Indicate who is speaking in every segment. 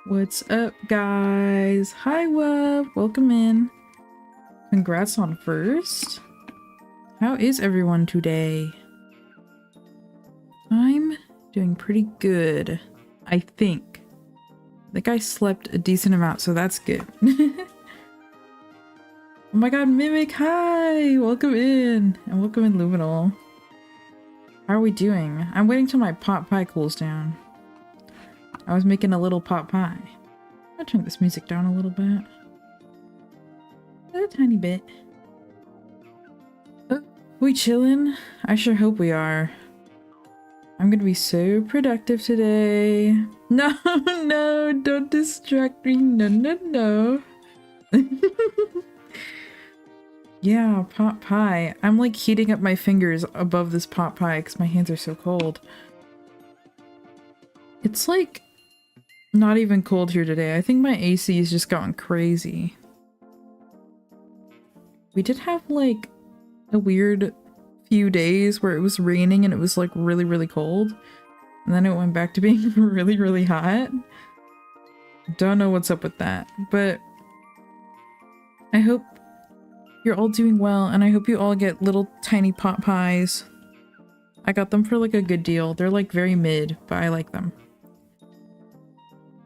Speaker 1: What's up, guys? Hi, Wub. Welcome in. Congrats on first. How is everyone today? I'm doing pretty good, I think. I think I slept a decent amount, so that's good. Oh my god, Mimic, hi! Welcome in. And welcome in, Luminal. How are we doing? I'm waiting till my pot pie cools down. I was making a little pot pie. I'll turn this music down a little bit. A tiny bit. Oh, we chillin'? I sure hope we are. I'm gonna be so productive today. No, no, don't distract me. No, no, no. Yeah, pot pie. I'm like heating up my fingers above this pot pie because my hands are so cold. It's like not even cold here today. I think my AC has just gone crazy. We did have like a weird few days where it was raining and it was like really, really cold. And then it went back to being really, really hot. Don't know what's up with that, but I hope you're all doing well and I hope you all get little tiny pot pies. I got them for like a good deal. They're like very mid, but I like them.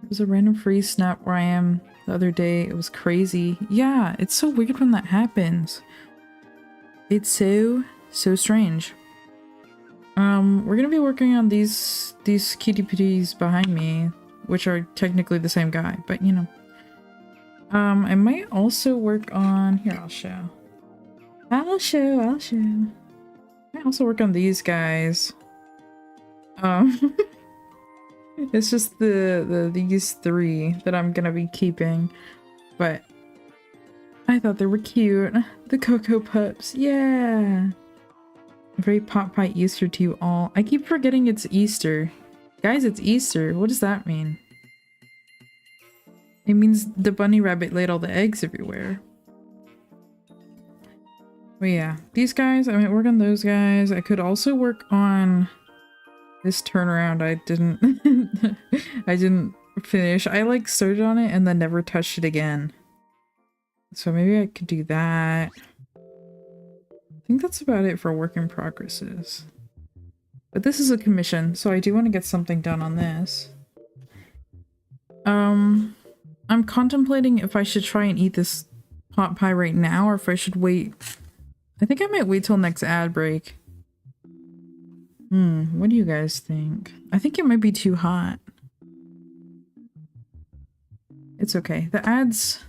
Speaker 1: There was a random freeze snap where I am the other day. It was crazy. Yeah, it's so weird when that happens. It's so strange. We're gonna be working on these kitty pitties behind me, which are technically the same guy, but you know. I might also work on here. I'll show. I might also work on these guys. It's just these three that I'm gonna be keeping, but I thought they were cute. The Cocoa Pups, yeah. Very pot pie Easter to you all. I keep forgetting it's Easter. Guys, it's Easter. What does that mean? It means the bunny rabbit laid all the eggs everywhere. But yeah, these guys, I might work on those guys. I could also work on this turnaround. I didn't I didn't finish. I like started on it and then never touched it again. So maybe I could do that. I think that's about it for work in progresses. But this is a commission, so I do want to get something done on this. I'm contemplating if I should try and eat this pot pie right now or if I should wait. I think I might wait till next ad break. What do you guys think? I think it might be too hot. It's okay. The ads,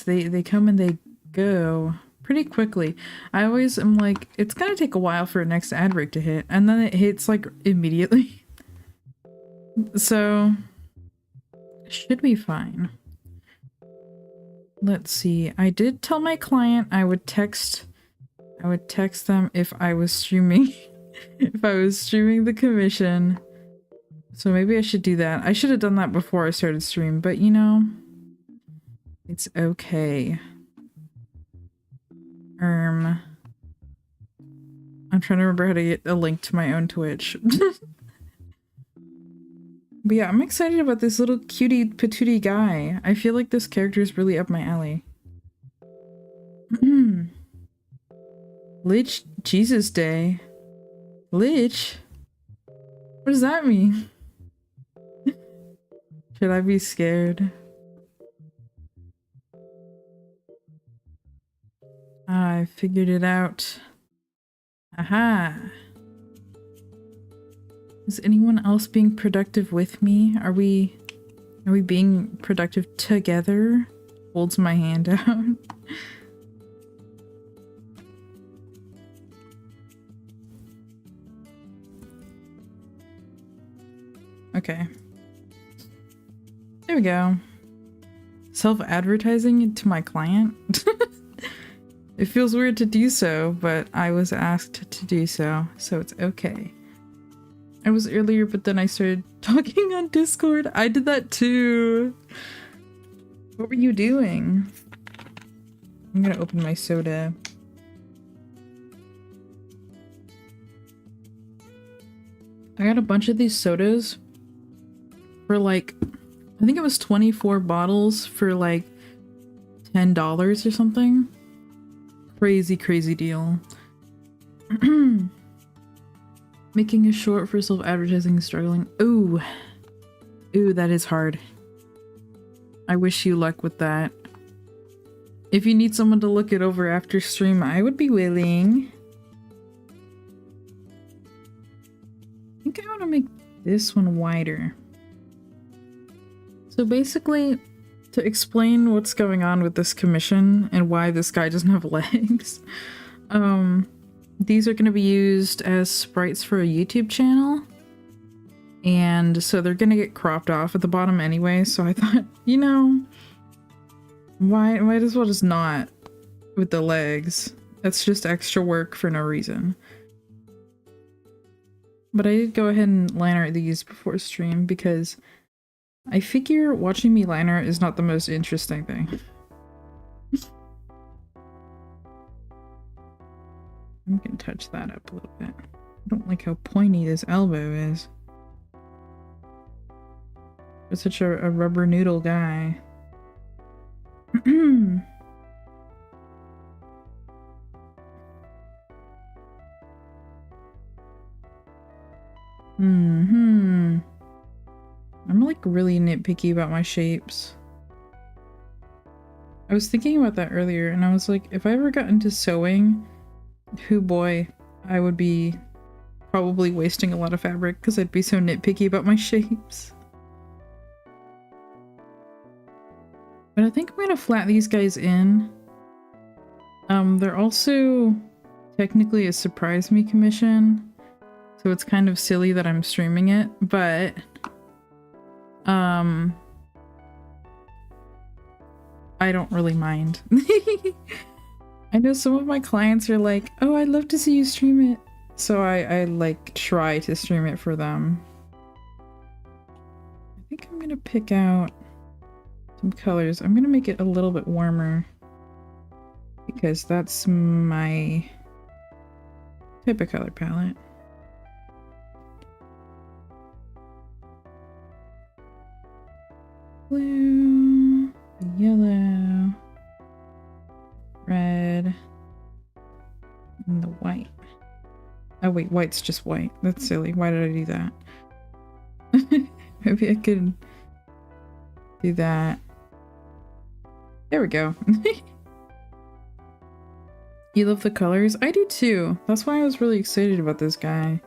Speaker 1: they come and they go pretty quickly. I always am like, it's gonna take a while for a next ad break to hit, and then it hits like immediately. So, should be fine. Let's see. I did tell my client I would text them if I was streaming. If I was streaming the commission. So maybe I should do that. I should have done that before I started stream, but you know, it's okay. I'm trying to remember how to get a link to my own Twitch. But yeah, I'm excited about this little cutie patootie guy. I feel like this character is really up my alley. Lich Jesus Day. Lich? What does that mean? Should I be scared? I figured it out. Aha! Is anyone else being productive with me? Are we being productive together? Holds my hand out. Okay. There we go. Self-advertising to my client? It feels weird to do so, but I was asked to do so, so it's okay. I was earlier, but then I started talking on Discord. I did that too. What were you doing? I'm gonna open my soda. I got a bunch of these sodas for like I think it was 24 bottles for like $10 or something. Crazy, crazy deal. Making a short for self-advertising is struggling. Ooh. Ooh, that is hard. I wish you luck with that. If you need someone to look it over after stream, I would be willing. I think I want to make this one wider. So basically, to explain what's going on with this commission and why this guy doesn't have legs, these are going to be used as sprites for a YouTube channel. And so they're going to get cropped off at the bottom anyway. So I thought, you know, might as well just not with the legs. That's just extra work for no reason. But I did go ahead and line art these before stream because I figure watching me line art is not the most interesting thing. I'm gonna touch that up a little bit. I don't like how pointy this elbow is. You're such a rubber noodle guy. I'm like really nitpicky about my shapes. I was thinking about that earlier and I was like, if I ever got into sewing, hoo boy, I would be probably wasting a lot of fabric because I'd be so nitpicky about my shapes. But I think I'm gonna flat these guys in. They're also technically a surprise me commission, so it's kind of silly that I'm streaming it, but I don't really mind. I know some of my clients are like, oh, I'd love to see you stream it. So I like try to stream it for them. I think I'm gonna pick out some colors. I'm gonna make it a little bit warmer because that's my type of color palette. Blue, yellow, red, and the white. Oh wait, white's just white. That's silly. Why did I do that? Maybe I could do that. There we go. You love the colors? I do too. That's why I was really excited about this guy.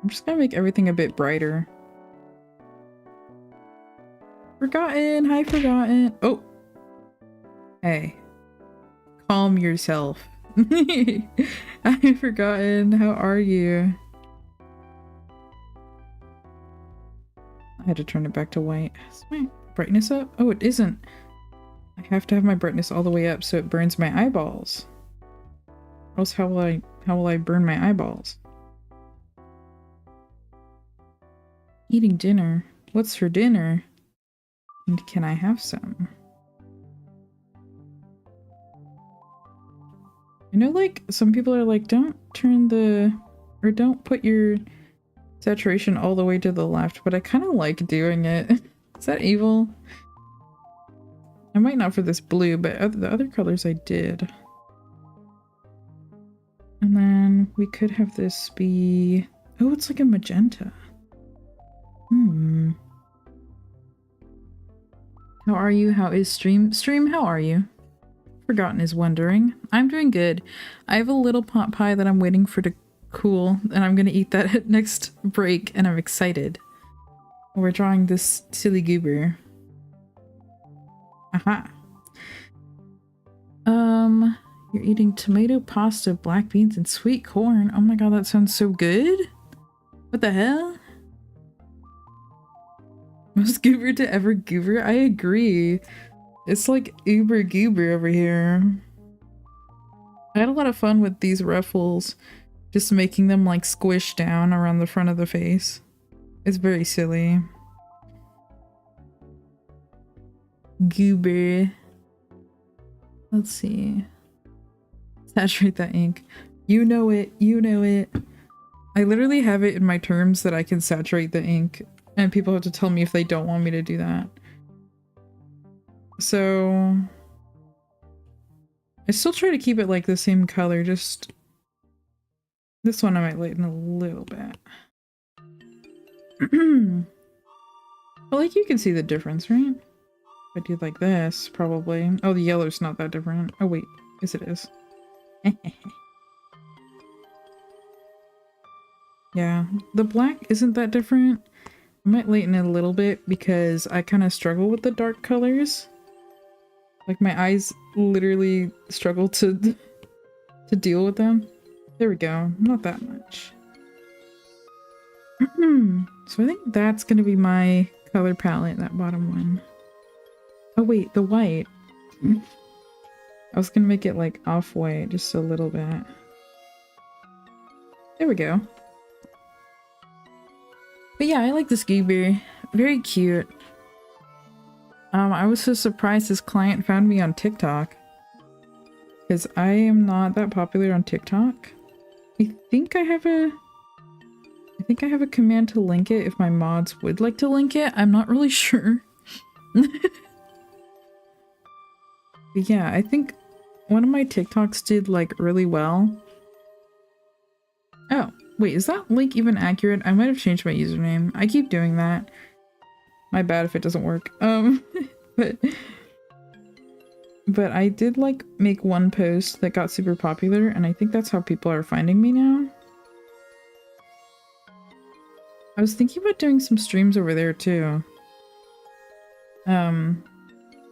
Speaker 1: I'm just gonna make everything a bit brighter. Forgotten! Hi, Forgotten! Oh! Hey. Calm yourself. I've forgotten. How are you? I had to turn it back to white. Is my brightness up? Oh, it isn't. I have to have my brightness all the way up so it burns my eyeballs. Or else how will I burn my eyeballs? Eating dinner. What's for dinner? And can I have some? I know, like, some people are like, don't put your saturation all the way to the left, but I kind of like doing it. Is that evil? I might not for this blue, but the other colors I did. And then we could have this be... Oh, it's like a magenta. How are you? How is stream? Stream, how are you? Forgotten is wondering. I'm doing good. I have a little pot pie that I'm waiting for to cool, and I'm gonna eat that at next break, and I'm excited. We're drawing this silly goober. Aha. You're eating tomato pasta, black beans, and sweet corn. Oh my god, that sounds so good. What the hell? Most goober to ever goober? I agree. It's like uber goober over here. I had a lot of fun with these ruffles, just making them like squish down around the front of the face. It's very silly. Goober. Let's see. Saturate that ink. You know it. You know it. I literally have it in my terms that I can saturate the ink And people have to tell me if they don't want me to do that. So I still try to keep it like the same color, just this one I might lighten a little bit. But like you can see the difference, right? If I do like this, probably. Oh, the yellow's not that different. Oh wait, yes it is. Yeah, the black isn't that different. I might lighten it a little bit because I kind of struggle with the dark colors. Like my eyes literally struggle to deal with them. There we go, not that much. So I think that's gonna be my color palette, that bottom one. Oh wait, the white. I was gonna make it like off-white, just a little bit. There we go. But yeah, I like this Geeber. Very cute. I was so surprised this client found me on TikTok. Because I am not that popular on TikTok. I think I have a command to link it if my mods would like to link it. I'm not really sure. But yeah, I think one of my TikToks did like really well. Oh, wait, is that link even accurate? I might have changed my username. I keep doing that. My bad if it doesn't work. But I did like make one post that got super popular, and I think that's how people are finding me now. I was thinking about doing some streams over there too.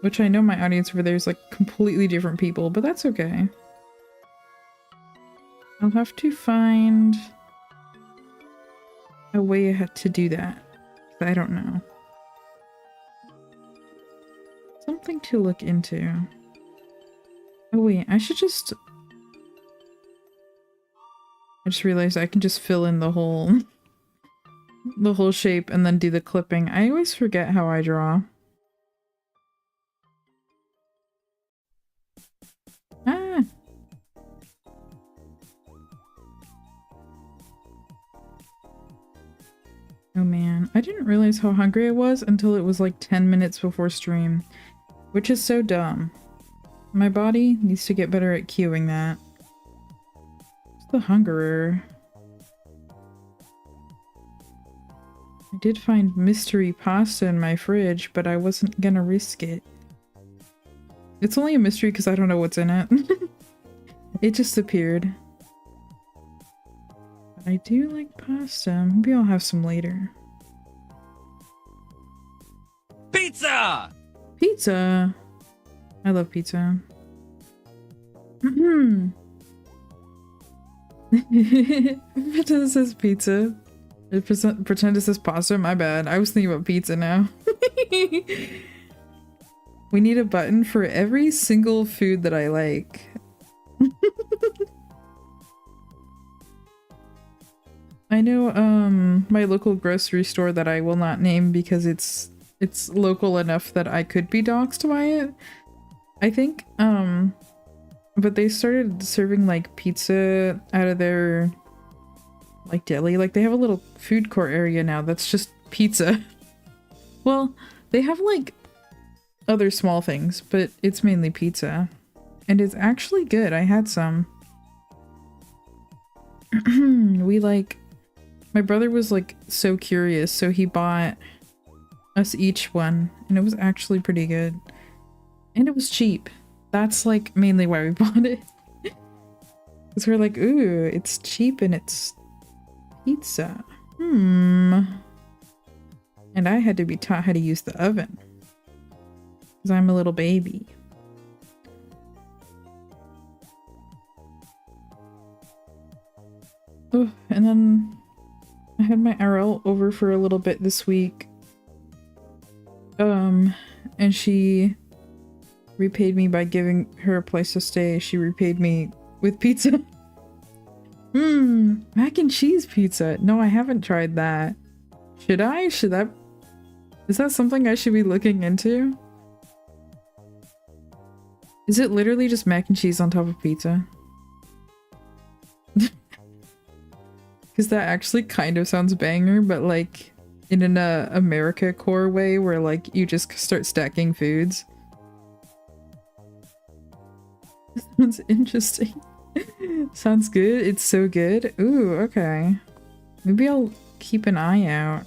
Speaker 1: Which I know my audience over there is like completely different people, but that's okay. I'll have to find a way to do that. I don't know. Something to look into. Oh wait, I just realized I can just fill in the whole shape and then do the clipping. I always forget how I draw. Ah. Oh man, I didn't realize how hungry I was until it was like 10 minutes before stream, which is so dumb. My body needs to get better at cueing that. It's the hungerer. I did find mystery pasta in my fridge, but I wasn't gonna risk it. It's only a mystery because I don't know what's in it. It just appeared. But I do like pasta. Maybe I'll have some later.
Speaker 2: Pizza!
Speaker 1: Pizza! I love pizza. Pretend it says pizza. Pretend it says pasta. My bad. I was thinking about pizza now. We need a button for every single food that I like. I know my local grocery store that I will not name because it's local enough that I could be doxxed by it, I think. But they started serving like pizza out of their like deli. Like they have a little food court area now that's just pizza. Well, they have like other small things, but it's mainly pizza. And it's actually good. I had some. My brother was like so curious, so he bought us each one, and it was actually pretty good. And it was cheap. That's like mainly why we bought it. Because we're like, ooh, it's cheap and it's pizza. And I had to be taught how to use the oven. Because I'm a little baby. Oh, and then I had my RL over for a little bit this week. And she repaid me by giving her a place to stay. She repaid me with pizza. Mac and cheese pizza. No, I haven't tried that. Should I? Is that something I should be looking into? Is it literally just mac and cheese on top of pizza? Because that actually kind of sounds banger, but like, in an America core way where like you just start stacking foods. This one's interesting. Sounds good. It's so good. Ooh, okay. Maybe I'll keep an eye out.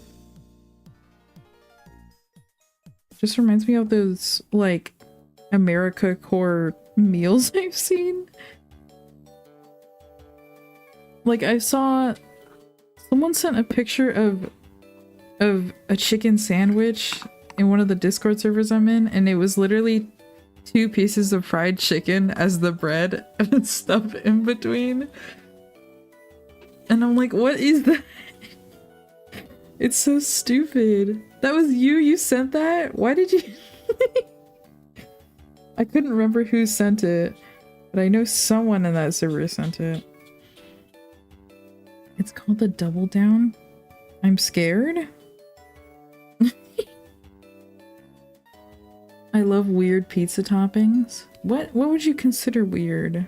Speaker 1: Just reminds me of those like America core meals I've seen. Like I saw someone sent a picture of a chicken sandwich in one of the Discord servers I'm in, and it was literally 2 pieces of fried chicken as the bread and stuff in between. And I'm like, what is that? It's so stupid. That was you? You sent that? Why did you? I couldn't remember who sent it, but I know someone in that server sent it. It's called the Double Down. I'm scared. I love weird pizza toppings. What would you consider weird?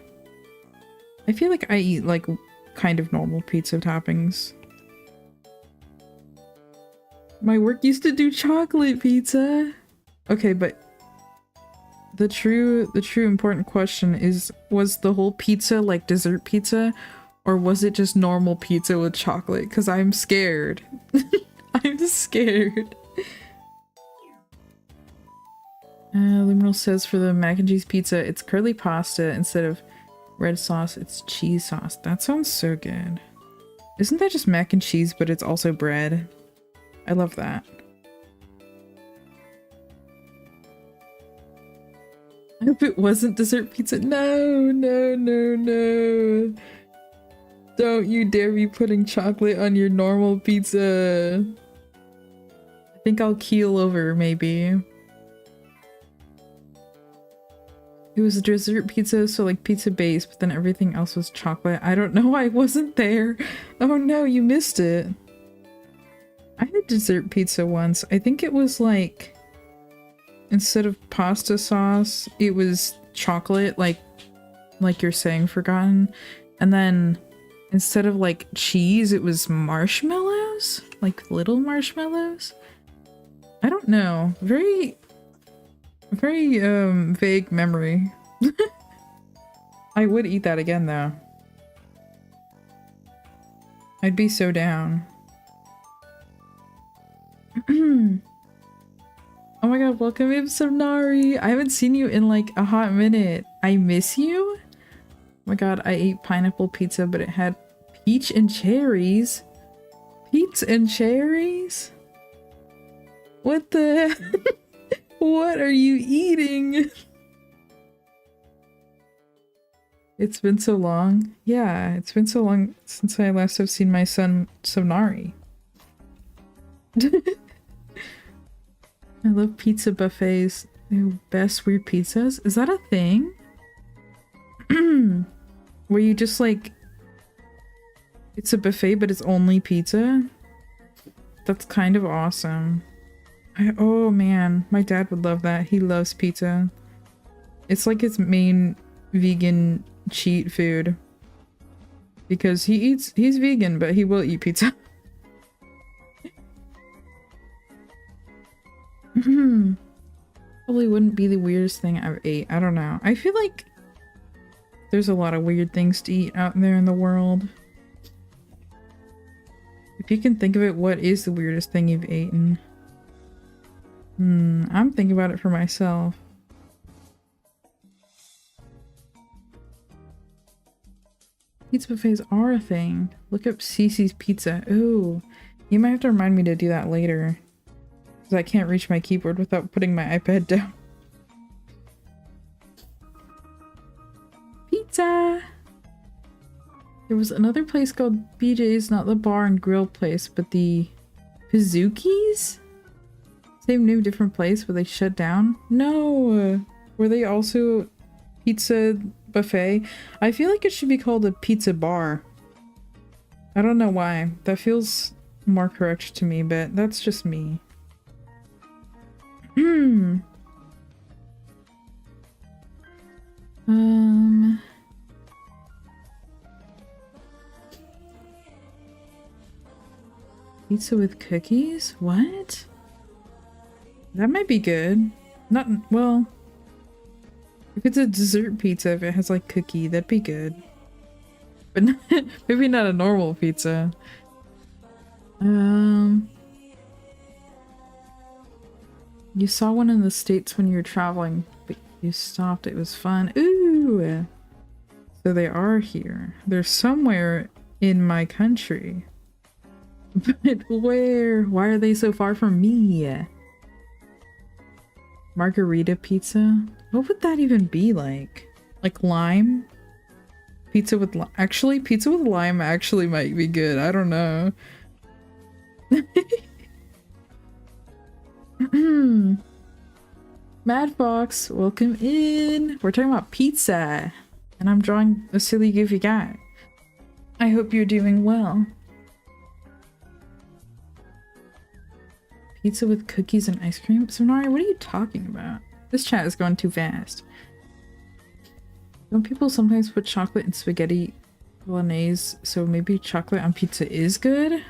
Speaker 1: I feel like I eat like kind of normal pizza toppings. My work used to do chocolate pizza. Okay, but the true important question is, was the whole pizza like dessert pizza, or was it just normal pizza with chocolate? Because I'm scared. I'm scared. Liminal says for the mac and cheese pizza, it's curly pasta. Instead of red sauce, it's cheese sauce. That sounds so good. Isn't that just mac and cheese, but it's also bread? I love that. I hope it wasn't dessert pizza. No, no, no, no. Don't you dare be putting chocolate on your normal pizza. I think I'll keel over, maybe. It was a dessert pizza, so like pizza base, but then everything else was chocolate. I don't know, I wasn't there. Oh no, you missed it. I had dessert pizza once. I think it was like, instead of pasta sauce, it was chocolate, like you're saying, forgotten. And then instead of like cheese, it was marshmallows, like little marshmallows. I don't know. Very vague memory. I would eat that again though. I'd be so down. Oh my god, welcome in Somnari. I haven't seen you in like a hot minute. I miss you? Oh my god, I ate pineapple pizza, but it had peach and cherries. Peach and cherries? What the? What are you eating? It's been so long. Yeah, it's been so long since I last have seen my son Somnari. I love pizza buffets. They're best weird pizzas. Is that a thing? Where you just like, it's a buffet but it's only pizza? That's kind of awesome. Oh man, my dad would love that. He loves pizza. It's like his main vegan cheat food. Because he's vegan, but he will eat pizza. Probably wouldn't be the weirdest thing I've ate. I don't know. I feel like there's a lot of weird things to eat out there in the world. If you can think of it, what is the weirdest thing you've eaten? I'm thinking about it for myself. Pizza buffets are a thing. Look up Cece's Pizza. Ooh, you might have to remind me to do that later. Because I can't reach my keyboard without putting my iPad down. Pizza! There was another place called BJ's, not the bar and grill place, but the Pizookies? Same new different place, but they shut down? No! Were they also pizza buffet? I feel like it should be called a pizza bar. I don't know why. That feels more correct to me, but that's just me. Pizza with cookies? What? That might be good. Not, well, if it's a dessert pizza, if it has like cookie, that'd be good. But maybe not a normal pizza. You saw one in the States when you were traveling, but you stopped. It was fun. Ooh! So they are here. They're somewhere in my country. But where? Why are they so far from me? Margarita pizza? What would that even be like? Like lime? Pizza with lime? Actually, pizza with lime actually might be good. I don't know. Mad Fox, welcome in. We're talking about pizza. And I'm drawing a silly goofy guy. I hope you're doing well. Pizza with cookies and ice cream? Sonari, what are you talking about? This chat is going too fast. Don't people sometimes put chocolate in spaghetti bolognese, so maybe chocolate on pizza is good?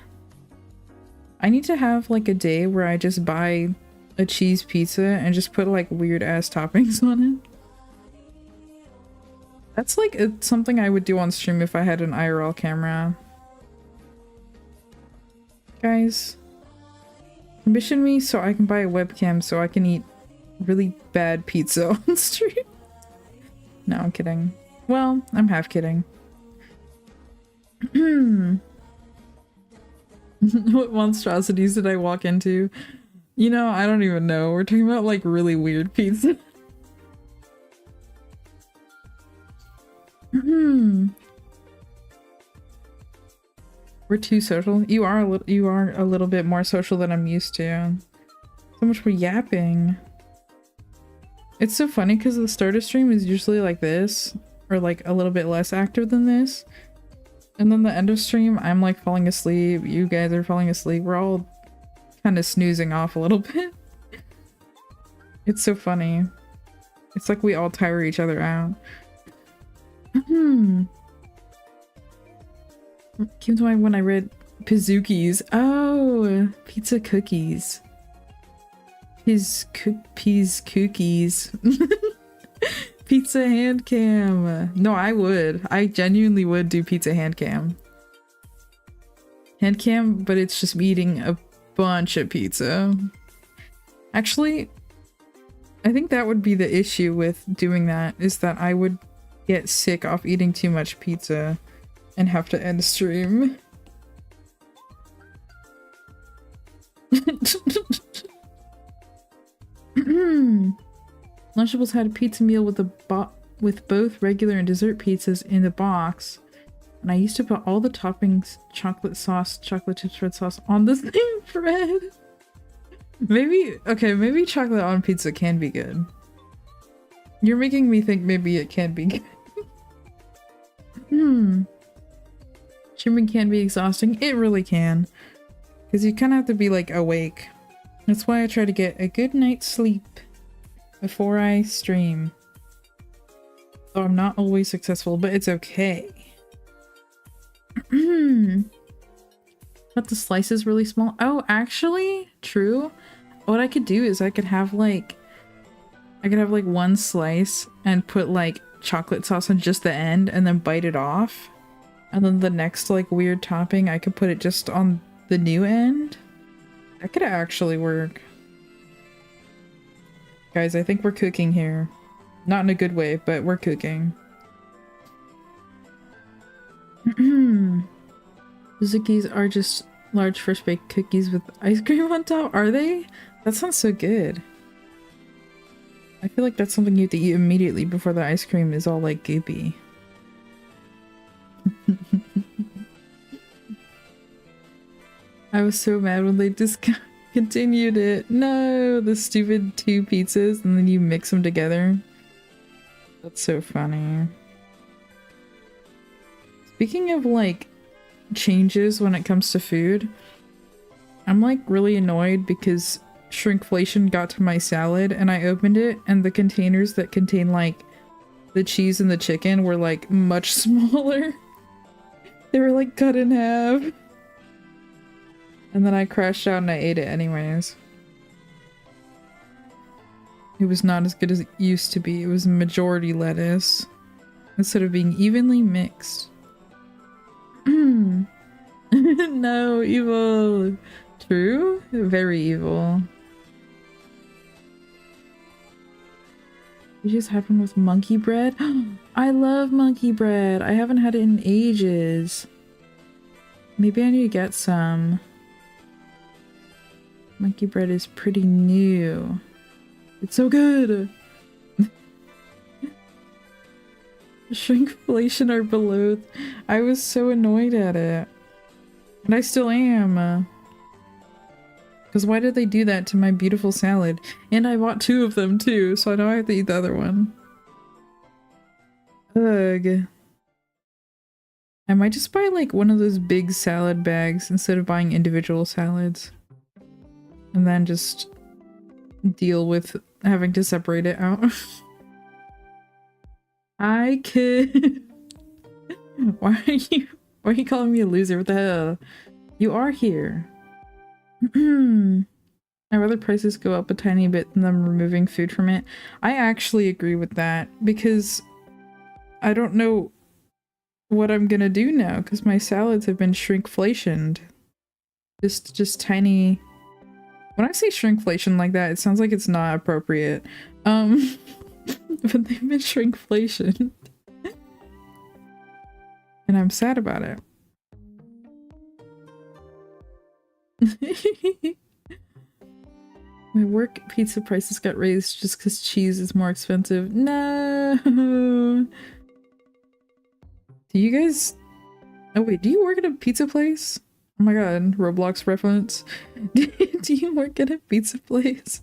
Speaker 1: I need to have like a day where I just buy a cheese pizza and just put like weird ass toppings on it. That's like something I would do on stream if I had an IRL camera. Guys, commission me so I can buy a webcam so I can eat really bad pizza on stream. No, I'm kidding. Well, I'm half kidding. What monstrosities did I walk into? You know, I don't even know. We're talking about like really weird pizza. We're too social. You are a little bit more social than I'm used to. So much for yapping. It's so funny because the start of stream is usually like this, or like a little bit less active than this. And then the end of stream, I'm like falling asleep. You guys are falling asleep. We're all kind of snoozing off a little bit. It's so funny. It's like we all tire each other out. Came to mind when I read Pizookies. Oh, pizza cookies. Peas cookies. Pizza hand cam. No, I would. I genuinely would do pizza hand cam. Hand cam, but it's just me eating a bunch of pizza. Actually, I think that would be the issue with doing that, is that I would get sick off eating too much pizza and have to end stream. Lunchables had a pizza meal with with both regular and dessert pizzas in the box, and I used to put all the toppings, chocolate sauce, chocolate chips, red sauce on the same bread. Maybe, okay, maybe chocolate on pizza can be good. You're making me think maybe it can be good. Streaming can be exhausting. It really can. Because you kind of have to be like awake. That's why I try to get a good night's sleep before I stream. Though I'm not always successful, but it's okay. Cut the slices really small. Oh, actually, true. What I could do is I could have like one slice and put like chocolate sauce on just the end and then bite it off. And then the next like weird topping, I could put it just on the new end. That could actually work. Guys, I think we're cooking here. Not in a good way, but we're cooking. Pizookies are just large fresh baked cookies with ice cream on top. Are they? That sounds so good. I feel like that's something you have to eat immediately before the ice cream is all like goopy. I was so mad when they discontinued it. No, the stupid 2 pizzas and then you mix them together. That's so funny. Speaking of like changes when it comes to food, I'm like really annoyed because shrinkflation got to my salad and I opened it and the containers that contain like the cheese and the chicken were like much smaller. They were like cut in half. And then I crashed out and I ate it anyways. It was not as good as it used to be. It was majority lettuce instead of being evenly mixed. No, evil. True? Very evil. It just happened with monkey bread. I love monkey bread. I haven't had it in ages. Maybe I need to get some. Monkey bread is pretty new. It's so good. Shrinkflation are below. I was so annoyed at it. And I still am. Because why did they do that to my beautiful salad? And I bought 2 of them too, so I know I have to eat the other one. Ugh. I might just buy like one of those big salad bags instead of buying individual salads. And then just deal with having to separate it out. I kid. Why are you calling me a loser? What the hell? You are here. I'd rather prices go up a tiny bit than them removing food from it. I actually agree with that because I don't know what I'm gonna do now because my salads have been shrinkflationed. Just tiny. When I say shrinkflation like that, it sounds like it's not appropriate. But they've been shrinkflation. And I'm sad about it. My work pizza prices got raised just because cheese is more expensive. No. Do you guys... Oh wait, do you work at a pizza place? Oh my god, Roblox reference. Do you work at a pizza place?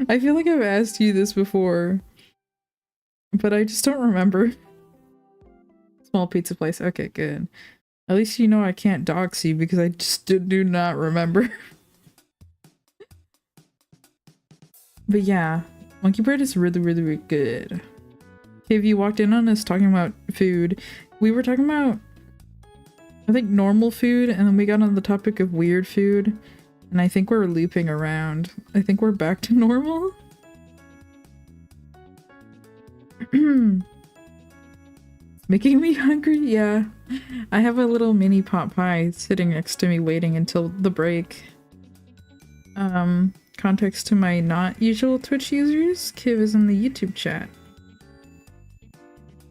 Speaker 1: I feel like I've asked you this before, but I just don't remember. Small pizza place. Okay, good. At least you know I can't dox you because I just do not remember. But yeah, monkey bread is really, really, really good. Okay, if you walked in on us talking about food, we were talking about, I think, normal food, and then we got on the topic of weird food, and I think we're looping around. I think we're back to normal. Making me hungry? Yeah. I have a little mini pot pie sitting next to me waiting until the break. Context to my not usual Twitch users, Kiv is in the YouTube chat.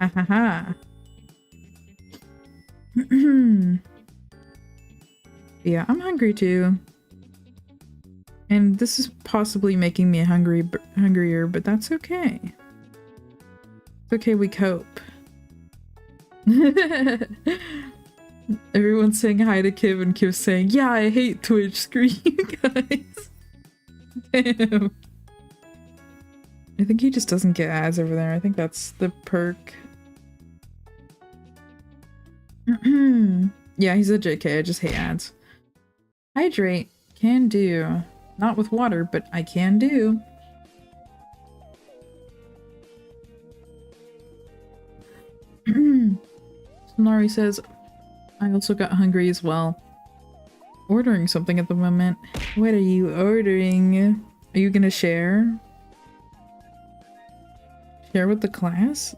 Speaker 1: Ha ha ha. Yeah, I'm hungry too. And this is possibly making me hungrier, but that's okay. It's okay, we cope. Everyone's saying hi to Kiv and Kiv's saying, yeah, I hate Twitch, screw you guys. Damn. I think he just doesn't get ads over there. I think that's the perk. Yeah, he's a JK, I just hate ads. Hydrate. Can do. Not with water, but I can do. Sonari says, I also got hungry as well. Ordering something at the moment. What are you ordering? Are you gonna share? Share with the class?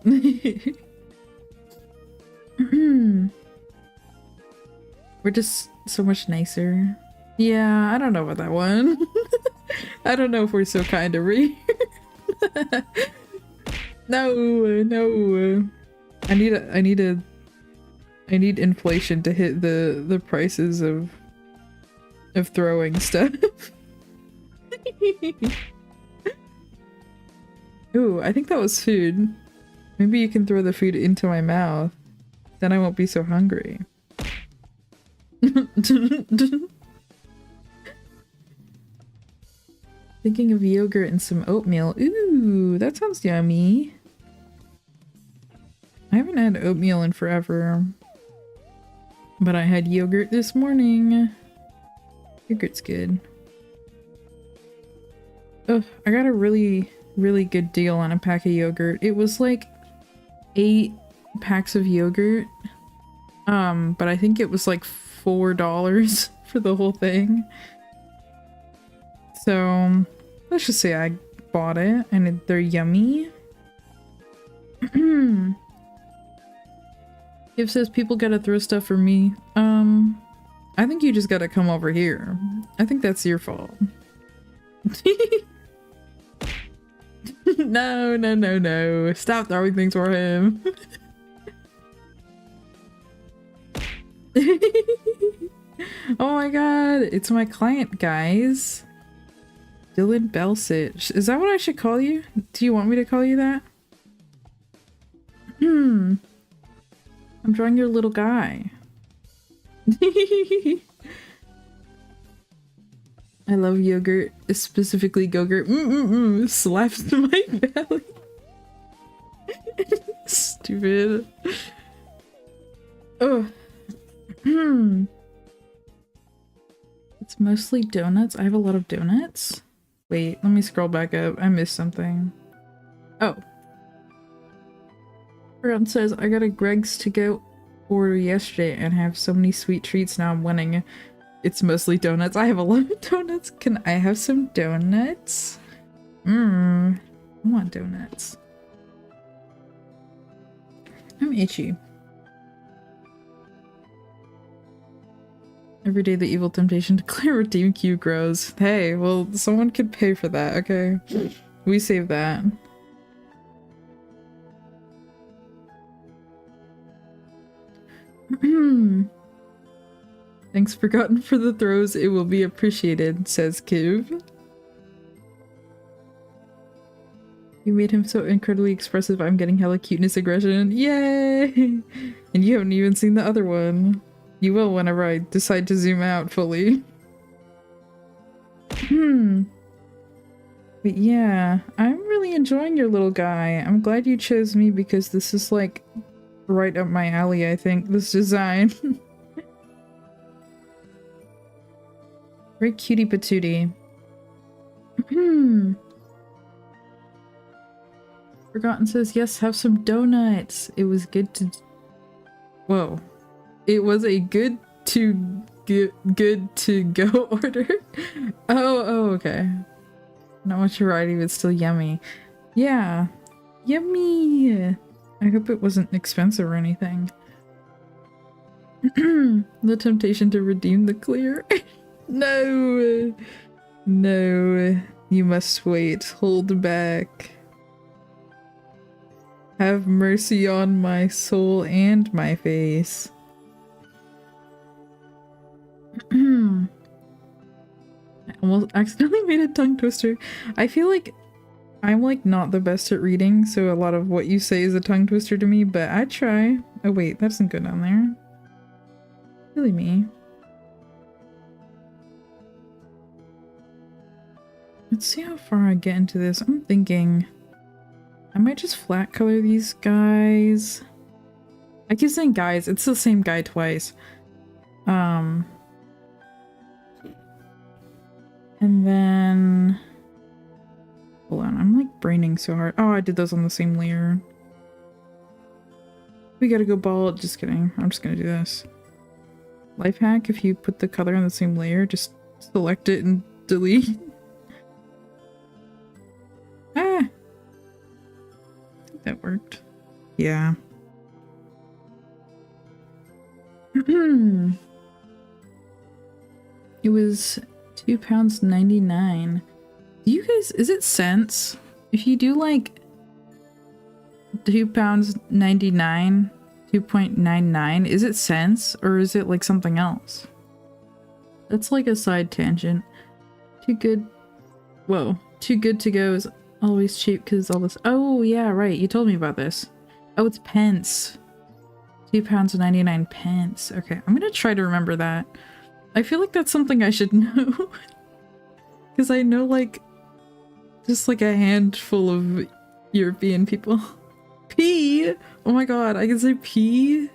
Speaker 1: We're just so much nicer. Yeah, I don't know about that one. I don't know if we're so kind of read. No. I need inflation to hit the prices of throwing stuff. Ooh, I think that was food. Maybe you can throw the food into my mouth. Then I won't be so hungry. Thinking of yogurt and some oatmeal. Ooh, that sounds yummy. I haven't had oatmeal in forever. But I had yogurt this morning. Yogurt's good. Ugh, I got a really, really good deal on a pack of yogurt. It was like 8 packs of yogurt. But I think it was like $4 for the whole thing. So let's just say I bought it and they're yummy. It says people gotta throw stuff for me. I think you just gotta come over here. I think that's your fault. No, no, no, no. Stop throwing things for him. Oh my god, it's my client, guys. Dylan Belsich. Is that what I should call you? Do you want me to call you that? I'm drawing your little guy. I love yogurt, specifically Go-Gurt. Slaps my belly. Stupid. Oh. It's mostly donuts. I have a lot of donuts. Wait, let me scroll back up. I missed something. Oh. Ron says, I got a Greg's to go order yesterday and have so many sweet treats now I'm winning. It's mostly donuts. I have a lot of donuts. Can I have some donuts? I want donuts. I'm itchy. Every day the evil temptation to clear redeem queue grows. Hey, well, someone could pay for that, okay? We save that. Thanks forgotten for the throws. It will be appreciated, says Kiv. You made him so incredibly expressive. I'm getting hella cuteness aggression. Yay! And you haven't even seen the other one. You will whenever I decide to zoom out fully. But yeah, I'm really enjoying your little guy. I'm glad you chose me because this is like right up my alley, I think, this design. Very cutie patootie. Forgotten says, yes, have some donuts. It was good to... Whoa. It was a good to go order. Oh, okay. Not much variety, but still yummy. Yeah. Yummy! I hope it wasn't expensive or anything. The temptation to redeem the clear. No! No. You must wait. Hold back. Have mercy on my soul and my face. I almost accidentally made a tongue twister. I feel like I'm like not the best at reading, so a lot of what you say is a tongue twister to me, but I try. Oh wait, that doesn't go down there. Really me. Let's see how far I get into this. I'm thinking I might just flat color these guys. I keep saying guys, it's the same guy twice. And then... Hold on, I'm like braining so hard. Oh, I did those on the same layer. We gotta go bald. Just kidding. I'm just gonna do this. Life hack, if you put the color on the same layer, just select it and delete. Ah! I think that worked. Yeah. It was £2.99. Do you guys, is it cents? If you do like £2.99, 2.99, is it cents or is it like something else? That's like a side tangent. Too good. Whoa. Too good to go is always cheap because all this. Oh, yeah, right. You told me about this. Oh, it's pence. £2.99. Okay, I'm gonna try to remember that. I feel like that's something I should know. Because I know, like, just like a handful of European people. P! Oh my god, I can say P?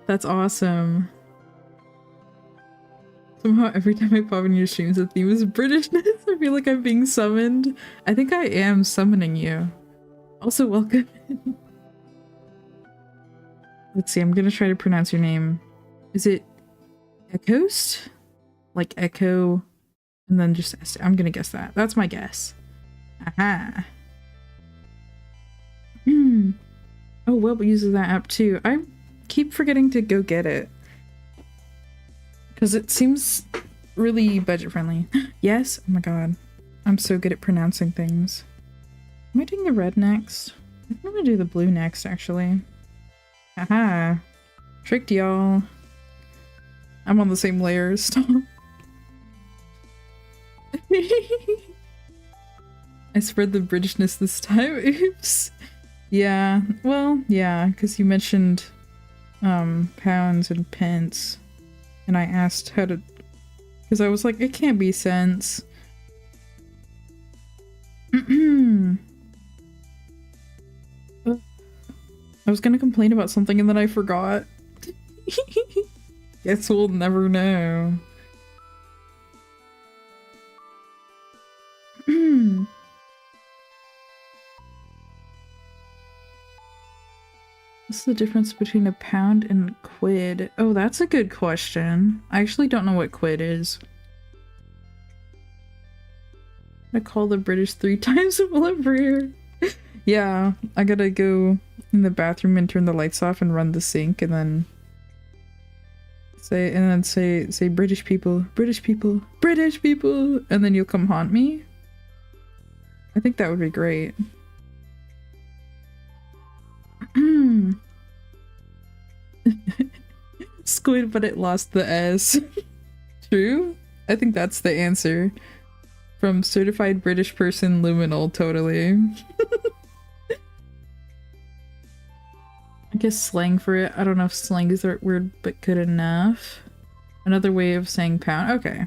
Speaker 1: That's awesome. Somehow every time I pop in your streams, the theme is Britishness. I feel like I'm being summoned. I think I am summoning you. Also, welcome. Let's see, I'm gonna try to pronounce your name. Is it Echost? Like Echo, and then just S. I'm gonna guess that. That's my guess. Aha. Oh, Web uses that app too. I keep forgetting to go get it. Because it seems really budget friendly. Yes? Oh my god. I'm so good at pronouncing things. Am I doing the red next? I think I'm gonna do the blue next, actually. Haha. Tricked y'all. I'm on the same layer. Stop. I spread the Britishness this time. Oops. Yeah, well, yeah, because you mentioned pounds and pence, and I asked how to, because I was like, it can't be cents. I was gonna complain about something and then I forgot. Guess we'll never know. What's the difference between a pound and quid? Oh, that's a good question. I actually don't know what quid is. I call the British 3 times while I'm here. Yeah, I gotta go in the bathroom and turn the lights off and run the sink and then say British people, British people, British people, and then you'll come haunt me. I think that would be great. Squid, but it lost the S. True? I think that's the answer. From certified British person Luminal, totally. I guess slang for it. I don't know if slang is the right word, but good enough. Another way of saying pound. Okay.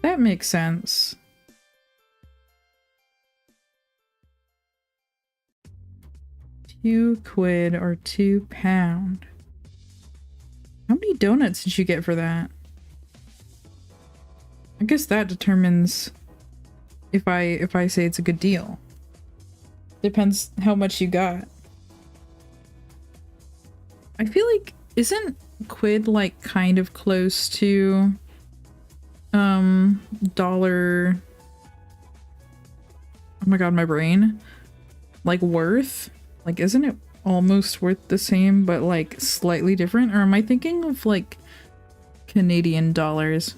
Speaker 1: That makes sense. £2 or £2. How many donuts did you get for that? I guess that determines if I say it's a good deal. Depends how much you got. I feel like, isn't quid like kind of close to dollar, oh my god, my brain, like worth? Like, isn't it almost worth the same but like slightly different? Or am I thinking of like Canadian dollars?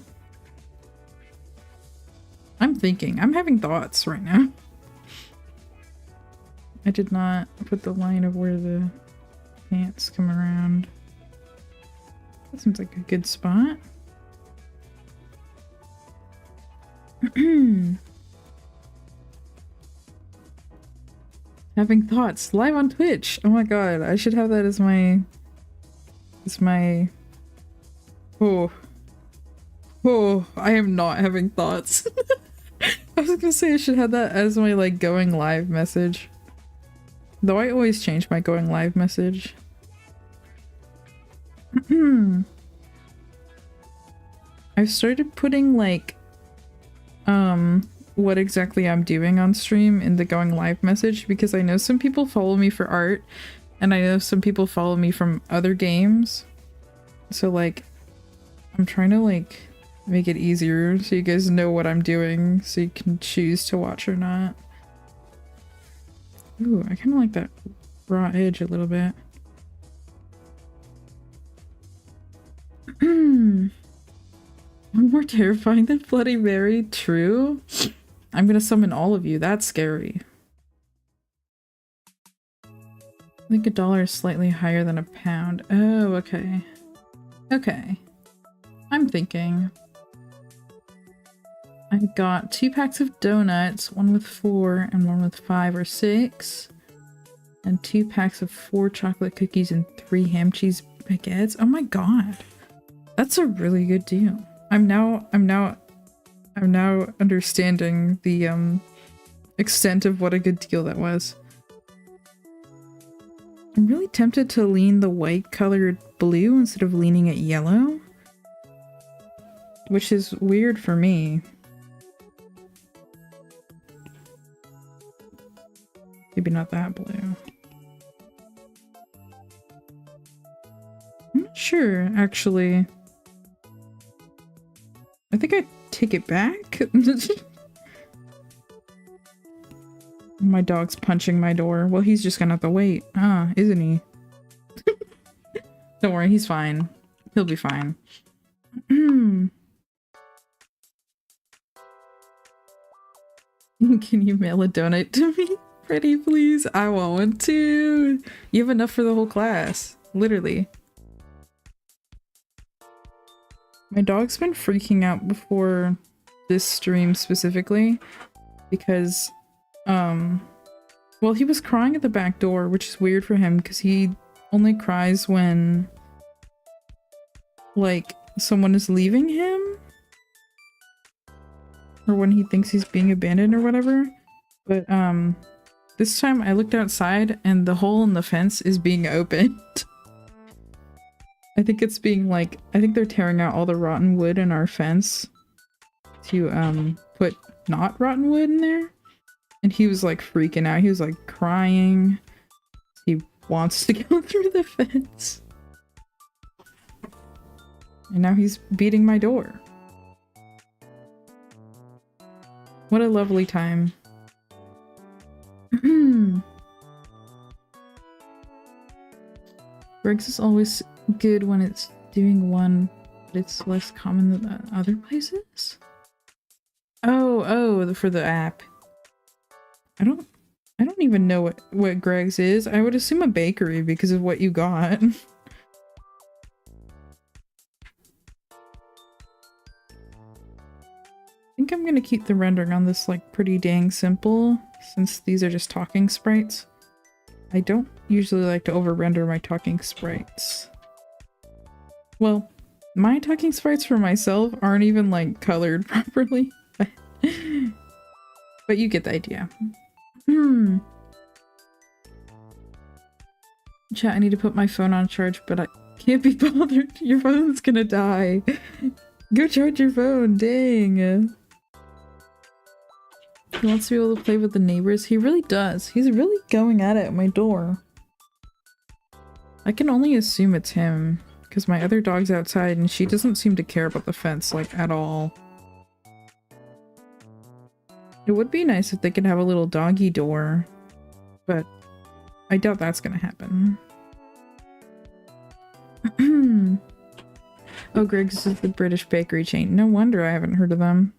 Speaker 1: I'm having thoughts right now. I did not put the line of where the pants come around. That seems like a good spot. Having thoughts live on Twitch. Oh my god, I should have that as my oh, I am not having thoughts. I was gonna say I should have that as my like going live message. Though I always change my going live message. I've started putting like what exactly I'm doing on stream in the going live message because I know some people follow me for art and I know some people follow me from other games. So like I'm trying to like make it easier so you guys know what I'm doing so you can choose to watch or not. Ooh, I kind of like that raw edge a little bit. More terrifying than Bloody Mary? True? I'm gonna summon all of you. That's scary. I think $1 is slightly higher than £1. Oh, okay. Okay. I'm thinking. I got 2 packs of donuts, one with 4 and one with 5 or 6. And 2 packs of 4 chocolate cookies and 3 ham cheese baguettes. Oh my god. That's a really good deal. I'm now understanding the extent of what a good deal that was. I'm really tempted to lean the white colored blue instead of leaning it yellow, which is weird for me. Maybe not that blue. sure, actually. I think I take it back. My dog's punching my door. Well, he's just gonna have to wait. Isn't he? Don't worry, he's fine. He'll be fine. Can you mail a donut to me? Pretty, please? I want one too. You have enough for the whole class. Literally. My dog's been freaking out before this stream specifically because, well, he was crying at the back door, which is weird for him because he only cries when, like, someone is leaving him or when he thinks he's being abandoned or whatever. But, this time I looked outside and the hole in the fence is being opened. I think it's being like, I think they're tearing out all the rotten wood in our fence to put not rotten wood in there. And he was like freaking out. He was like crying. He wants to go through the fence. And now he's beating my door. What a lovely time. Greg's is always good when it's doing one, but it's less common than other places? Oh, for the app. I don't even know what Greg's is. I would assume a bakery because of what you got. I think I'm gonna keep the rendering on this like pretty dang simple since these are just talking sprites. I don't usually like to over-render my talking sprites. Well, my talking sprites for myself aren't even like colored properly. But you get the idea. Chat, I need to put my phone on charge, but I can't be bothered. Your phone's gonna die. Go charge your phone, dang. He wants to be able to play with the neighbors. He really does. He's really going at it at my door. I can only assume it's him, because my other dog's outside and she doesn't seem to care about the fence, like, at all. It would be nice if they could have a little doggy door, but I doubt that's gonna happen. Oh, Greg's is the British bakery chain. No wonder I haven't heard of them.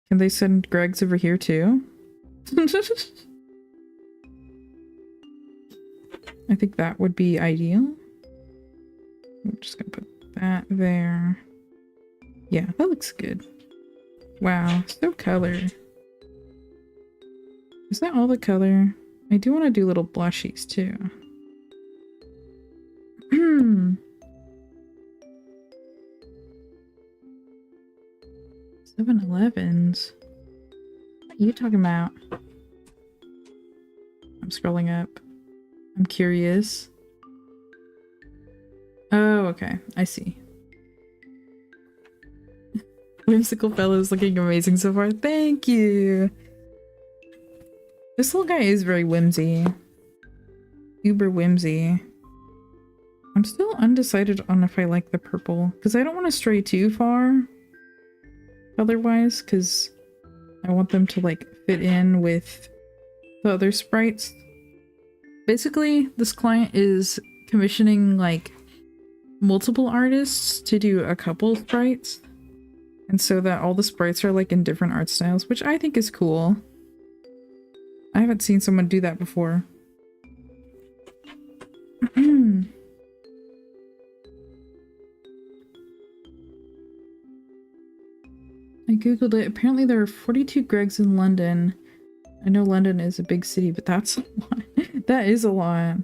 Speaker 1: Can they send Greg's over here too? I think that would be ideal. I'm just gonna put that there. Yeah, that looks good. Wow, so colored. Is that all the color? I do want to do little blushies too. 7-Elevens? What are you talking about? I'm scrolling up. I'm curious. Oh, okay. I see. Whimsical Fellow's looking amazing so far. Thank you! This little guy is very whimsy. Uber whimsy. I'm still undecided on if I like the purple, because I don't want to stray too far color-wise, because I want them to like fit in with the other sprites. Basically, this client is commissioning like multiple artists to do a couple sprites, and so that all the sprites are like in different art styles, which I think is cool. I haven't seen someone do that before. I googled it. Apparently there are 42 Gregs in London. I know London is a big city, but that's a lot. That is a lot.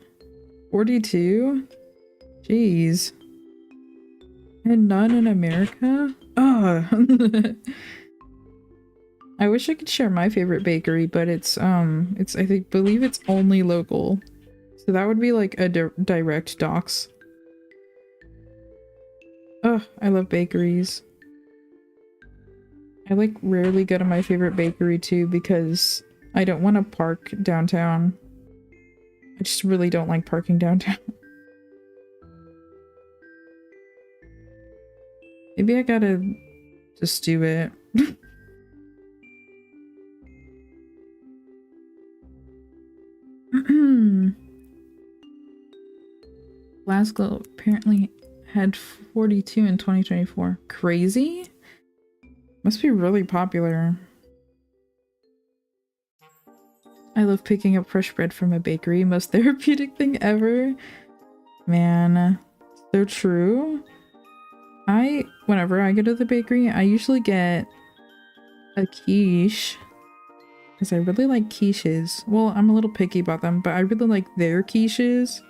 Speaker 1: 42? Jeez. And none in America? Ugh. I wish I could share my favorite bakery, but it's I believe it's only local. So that would be like a direct docs. Ugh, I love bakeries. I like rarely go to my favorite bakery too because I don't want to park downtown. I just really don't like parking downtown. Maybe I gotta just do it. Glasgow apparently had 42 in 2024. Crazy? Must be really popular. I love picking up fresh bread from a bakery. Most therapeutic thing ever. Man, so true. Whenever I go to the bakery, I usually get a quiche. Because I really like quiches. Well, I'm a little picky about them, but I really like their quiches.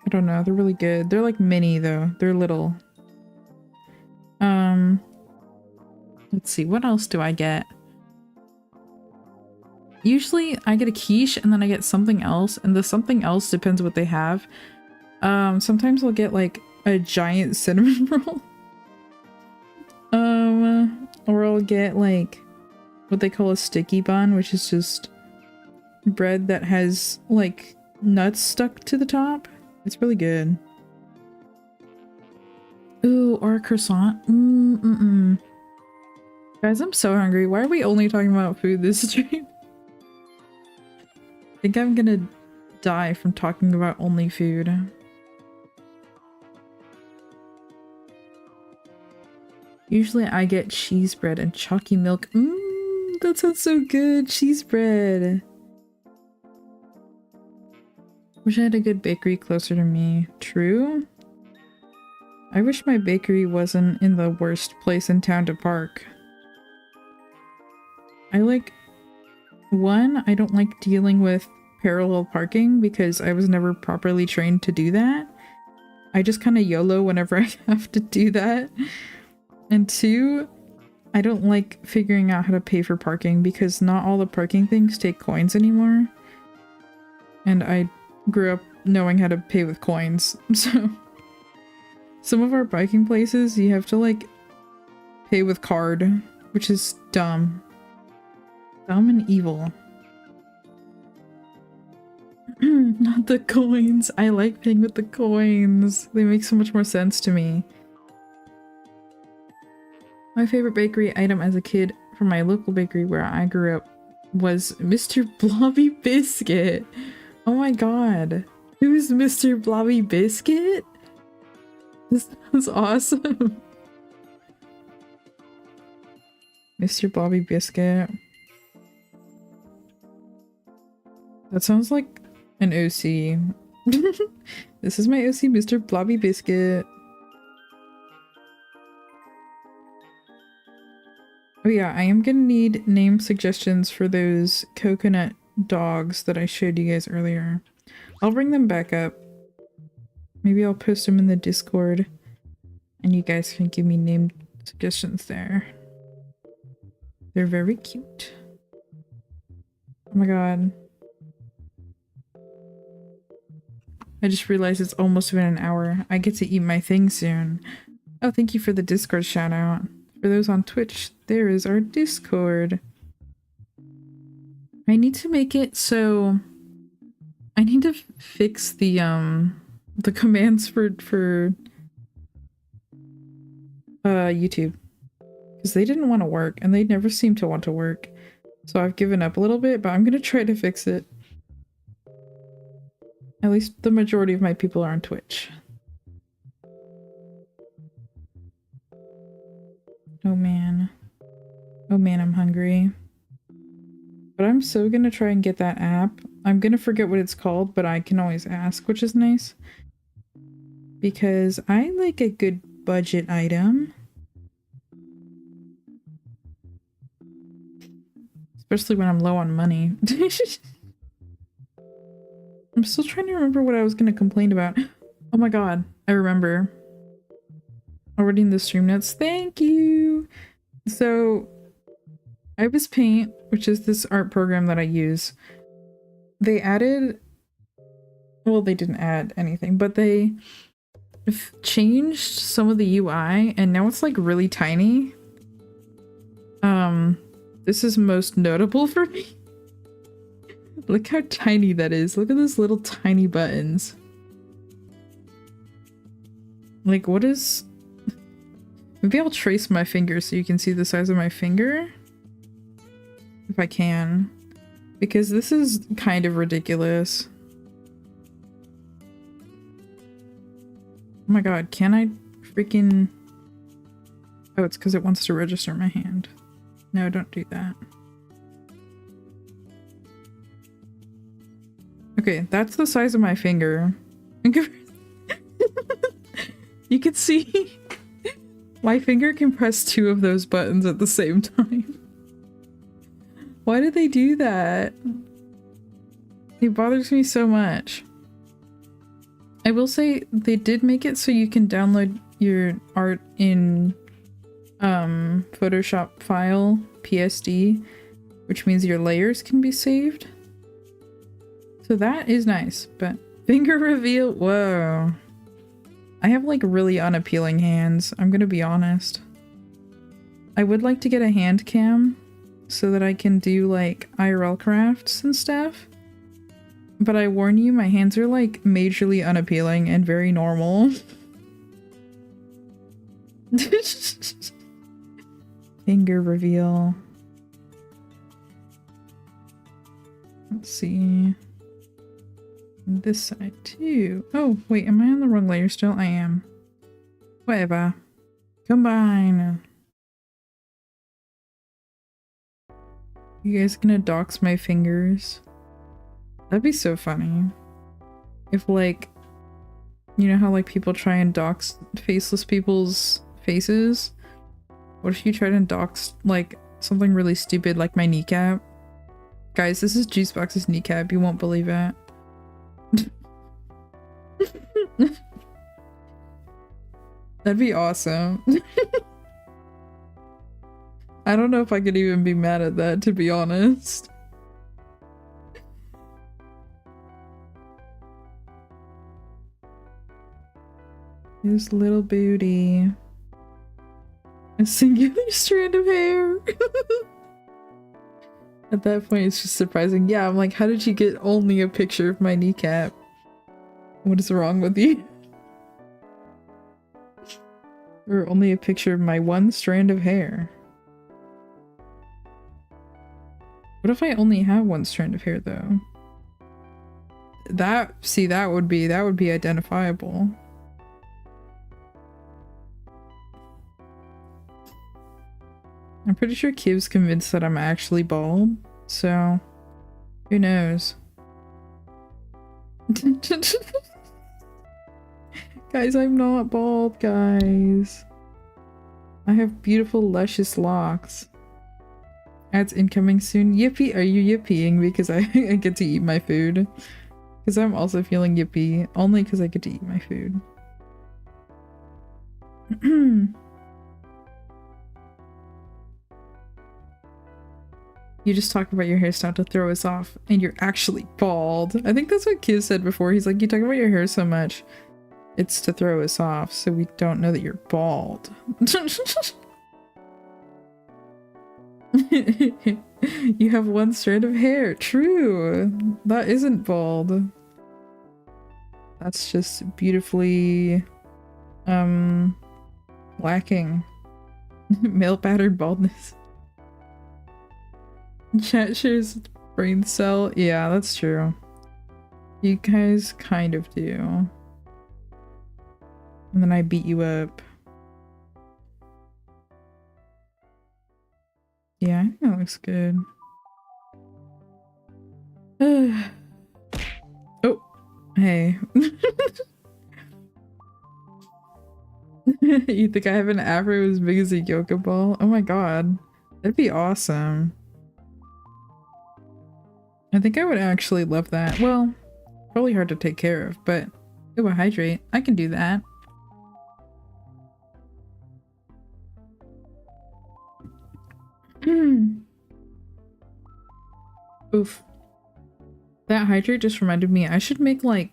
Speaker 1: I don't know, they're really good. They're like mini though. They're little. Let's see, what else do I get? Usually I get a quiche and then I get something else, and the something else depends what they have. Sometimes I'll get like a giant cinnamon roll. Or I'll get like what they call a sticky bun, which is just bread that has like nuts stuck to the top. It's really good. Ooh, or a croissant. Guys, I'm so hungry. Why are we only talking about food this stream? I think I'm gonna die from talking about only food. Usually I get cheese bread and chalky milk. That sounds so good. Cheese bread. Wish I had a good bakery closer to me. True. I wish my bakery wasn't in the worst place in town to park. I don't like dealing with parallel parking because I was never properly trained to do that. I just kind of YOLO whenever I have to do that. And 2, I don't like figuring out how to pay for parking because not all the parking things take coins anymore. And I grew up knowing how to pay with coins, so some of our biking places you have to like pay with card, which is dumb. Dumb and evil. Not the coins. I like paying with the coins. They make so much more sense to me. My favorite bakery item as a kid from my local bakery where I grew up was Mr. Blobby Biscuit. Oh my god. Who's Mr. Blobby Biscuit? This sounds awesome. Mr. Blobby Biscuit. That sounds like an OC. This is my OC, Mr. Blobby Biscuit. Oh yeah, I am gonna need name suggestions for those coconut dogs that I showed you guys earlier. I'll bring them back up. Maybe I'll post them in the Discord and you guys can give me name suggestions there. They're very cute. Oh my god. I just realized it's almost been an hour. I get to eat my thing soon. Oh, thank you for the Discord shout out. For those on Twitch, there is our Discord. I need to make it so I need to fix the commands for YouTube, because they didn't want to work and they never seem to want to work. So I've given up a little bit, but I'm gonna try to fix it. At least the majority of my people are on Twitch. Oh man. Oh man, I'm hungry. But I'm so gonna try and get that app. I'm gonna forget what it's called, but I can always ask, which is nice. Because I like a good budget item. Especially when I'm low on money. I'm still trying to remember what I was gonna complain about. Oh my god, I remember. Already in the stream notes. Thank you! So, Ibis Paint, which is this art program that I use, they added... Well, they didn't add anything, but they changed some of the UI, and now it's like really tiny. This is most notable for me. Look how tiny that is. Look at those little tiny buttons. Like, what is... Maybe I'll trace my finger so you can see the size of my finger. If I can. Because this is kind of ridiculous. Oh my god, can I freaking... Oh, it's because it wants to register my hand. No, don't do that. Okay, that's the size of my finger. You can see my finger can press 2 of those buttons at the same time. Why did they do that? It bothers me so much. I will say they did make it so you can download your art in Photoshop file PSD, which means your layers can be saved. So that is nice, but finger reveal, whoa. I have like really unappealing hands, I'm gonna be honest. I would like to get a hand cam so that I can do like IRL crafts and stuff. But I warn you, my hands are like majorly unappealing and very normal. Finger reveal. Let's see. This side too. Oh, wait, am I on the wrong layer still? I am. Whatever. Combine. You guys gonna dox my fingers? That'd be so funny. If like, you know how like people try and dox faceless people's faces? What if you try to dox like something really stupid like my kneecap? Guys, this is Juicebox's kneecap, you won't believe it. That'd be awesome. I don't know if I could even be mad at that, to be honest. His little booty. A singular strand of hair. At that point, it's just surprising. Yeah, I'm like, how did you get only a picture of my kneecap? What is wrong with you? Or only a picture of my one strand of hair. What if I only have one strand of hair though? That would be identifiable. I'm pretty sure Kiv's convinced that I'm actually bald, so who knows? Guys, I'm not bald, guys. I have beautiful, luscious locks. Ads incoming soon. Yippee! Are you yippieing because I get to eat my food? Because I'm also feeling yippee, only because I get to eat my food. You just talk about your hairstyle to throw us off, and you're actually bald. I think that's what Kiv said before. He's like, you talk about your hair so much, it's to throw us off, so we don't know that you're bald. You have one strand of hair. True. That isn't bald. That's just beautifully, lacking. Male pattern baldness. Chat shares brain cell. Yeah, that's true. You guys kind of do. And then I beat you up. Yeah, I think that looks good. Oh, hey. You think I have an afro as big as a yoga ball? Oh my god. That'd be awesome. I think I would actually love that. Well, probably hard to take care of, but it will hydrate. I can do that. Oof. That hydrate just reminded me I should make like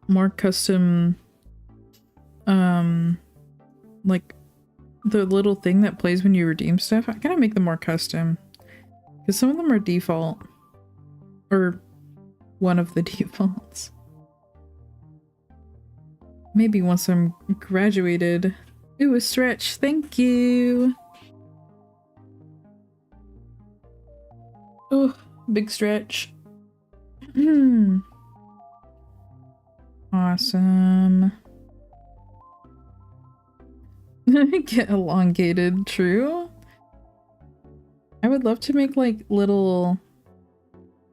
Speaker 1: more custom like the little thing that plays when you redeem stuff. I gotta make them more custom. Because some of them are default. Or one of the defaults. Maybe once I'm graduated Ooh, a stretch. Thank you. Oh, big stretch. Awesome. Get elongated, true. I would love to make like little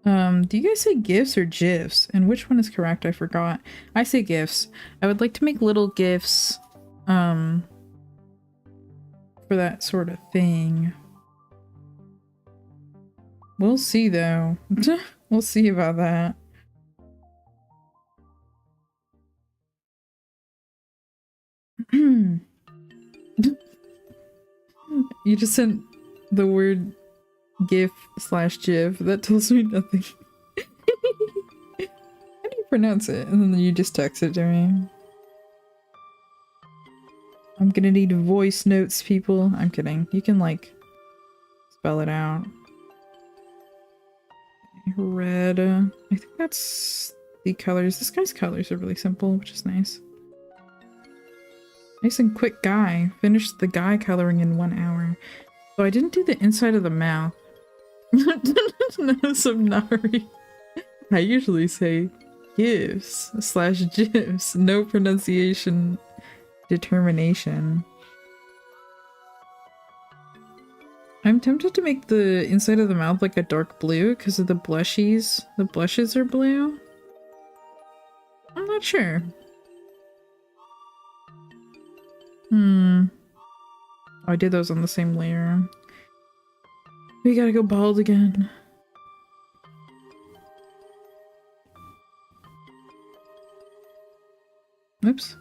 Speaker 1: do you guys say GIFs or GIFs? And which one is correct? I forgot. I say GIFs. I would like to make little GIFs for that sort of thing. We'll see though. We'll see about that. You just sent the word GIF / GIF. That tells me nothing. How do you pronounce it? And then you just text it to me. I'm gonna need voice notes, people. I'm kidding. You can, like, spell it out. Red. I think that's the colors. This guy's colors are really simple, which is nice. Nice and quick guy. Finished the guy coloring in 1 hour. So I didn't do the inside of the mouth. Some Nari. I usually say GIFs / GIFs. No pronunciation determination. I'm tempted to make the inside of the mouth like a dark blue because of the blushies. The blushes are blue. I'm not sure. Oh, I did those on the same layer. We gotta go bald again. Oops.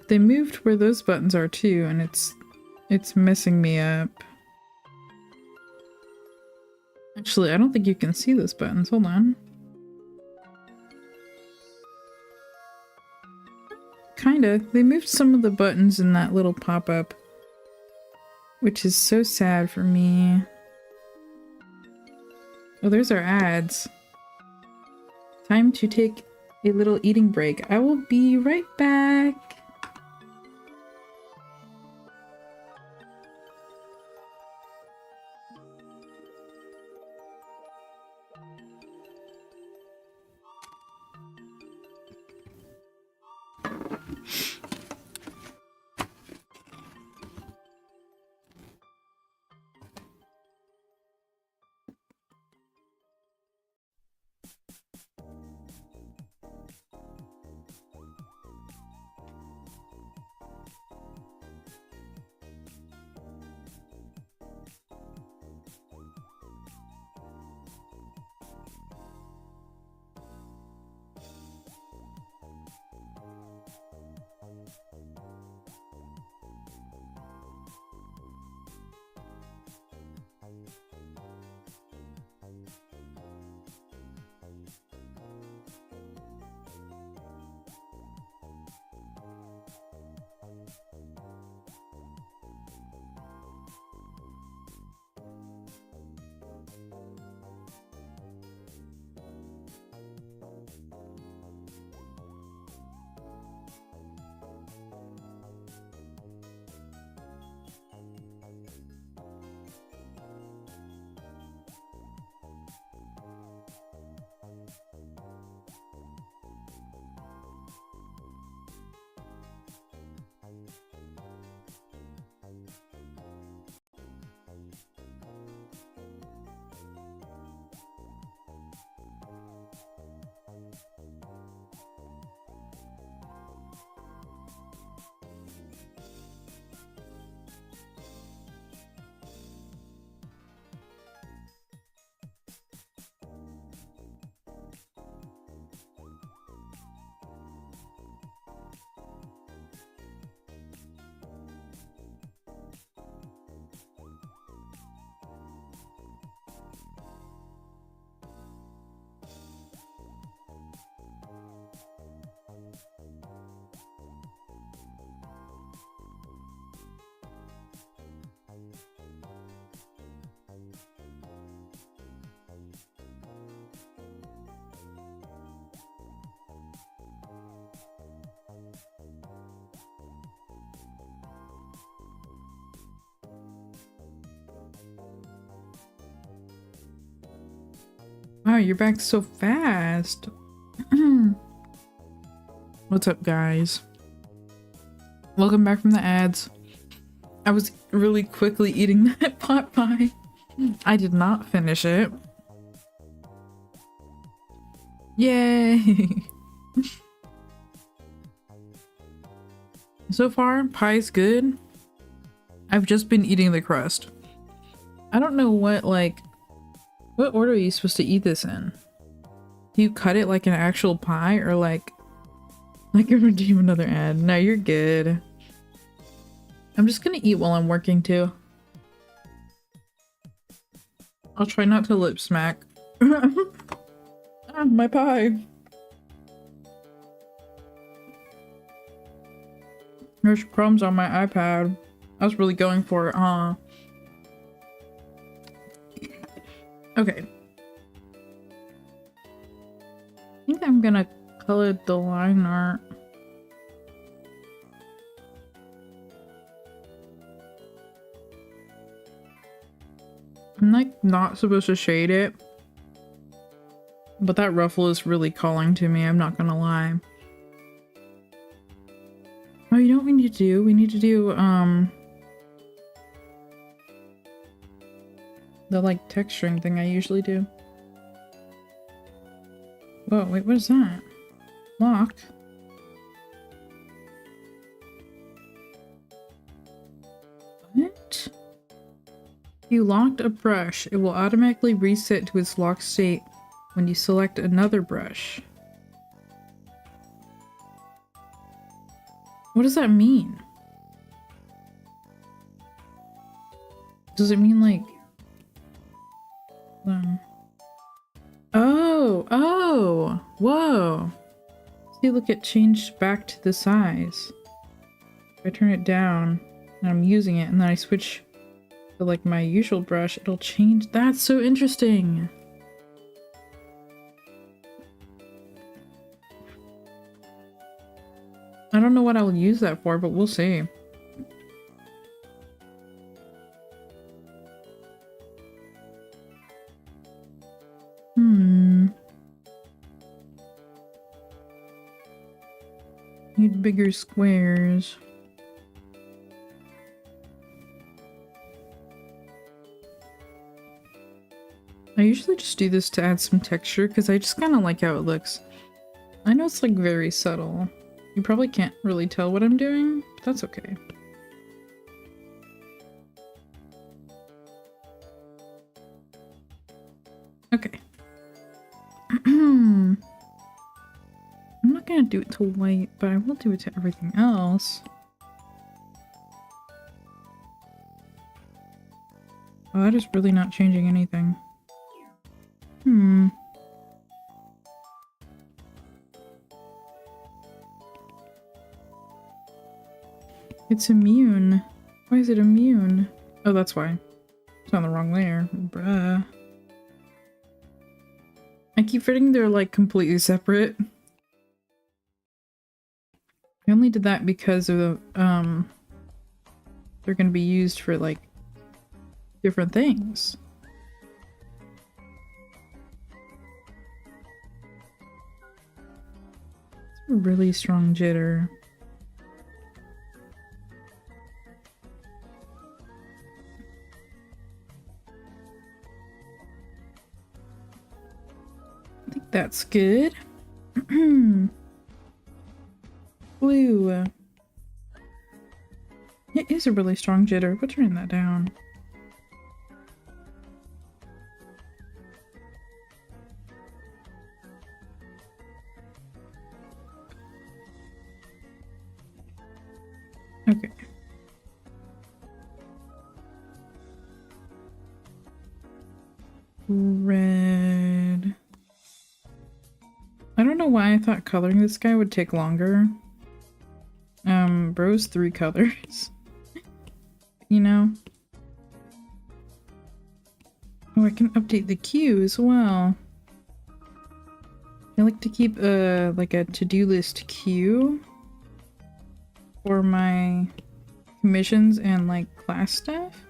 Speaker 1: They moved where those buttons are too, and it's messing me up. Actually, I don't think you can see those buttons. Hold on. Kinda. They moved some of the buttons in that little pop-up, which is so sad for me. Oh, there's our ads. Time to take a little eating break. I will be right back. Wow, you're back so fast. What's up, guys? Welcome back from the ads. I was really quickly eating that pot pie. I did not finish it. Yay! So far, pie's good. I've just been eating the crust. I don't know what order are you supposed to eat this in? Do you cut it like an actual pie or like a redeem another ad? No, you're good. I'm just gonna eat while I'm working too. I'll try not to lip smack. Ah, my pie. There's crumbs on my iPad. I was really going for it, huh? Okay. I think I'm gonna color the line art. I'm like not supposed to shade it, but that ruffle is really calling to me, I'm not gonna lie. Oh, you know what we need to do? We need to do the like texturing thing I usually do. Whoa, wait, what is that? Lock? What? If you locked a brush, it will automatically reset to its locked state when you select another brush. What does that mean? Does it mean like... Oh! Whoa! See, look, it changed back to the size. If I turn it down and I'm using it and then I switch to like my usual brush, it'll change. That's so interesting! I don't know what I'll use that for, but we'll see. Need bigger squares. I usually just do this to add some texture because I just kind of like how it looks. I know it's like very subtle. You probably can't really tell what I'm doing, but that's okay. Okay. I'm not gonna do it to white, but I will do it to everything else. Oh, that is really not changing anything. It's immune. Why is it immune? Oh, that's why. It's on the wrong layer. Bruh. I keep forgetting they're like completely separate. I only did that because of they're gonna be used for like different things. It's a really strong jitter. I think that's good. Blue. It is a really strong jitter. We'll turn that down. Okay. Red. I don't know why I thought coloring this guy would take longer. Bro's 3 colors. You know? Oh, I can update the queue as well. I like to keep like a to-do list queue for my commissions and like class stuff.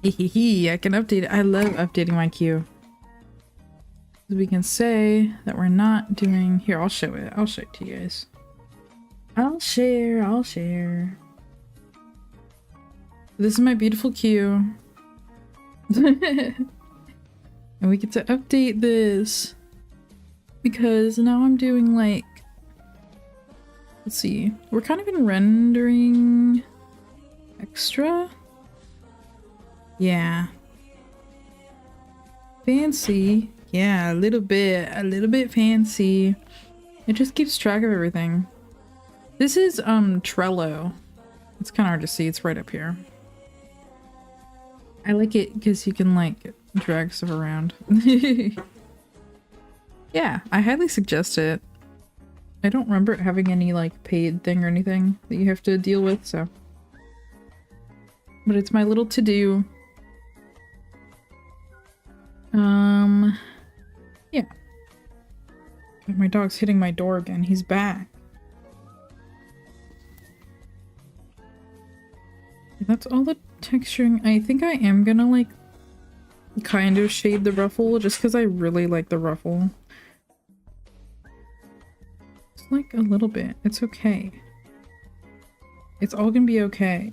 Speaker 1: Hehehe, I can update it. I love updating my queue. We can say that we're not doing... Here, I'll show it. I'll show it to you guys. I'll share. This is my beautiful queue. And we get to update this. Because now I'm doing like... Let's see. We're kind of in rendering... Extra? Yeah. Fancy. Yeah, a little bit fancy. It just keeps track of everything. This is Trello. It's kind of hard to see, it's right up here. I like it because you can like drag stuff around. Yeah, I highly suggest it. I don't remember it having any like paid thing or anything that you have to deal with, so. But it's my little to-do. Yeah. My dog's hitting my door again. He's back. That's all the texturing. I think I am gonna like kind of shade the ruffle just because I really like the ruffle. It's like a little bit. It's okay. It's all gonna be okay.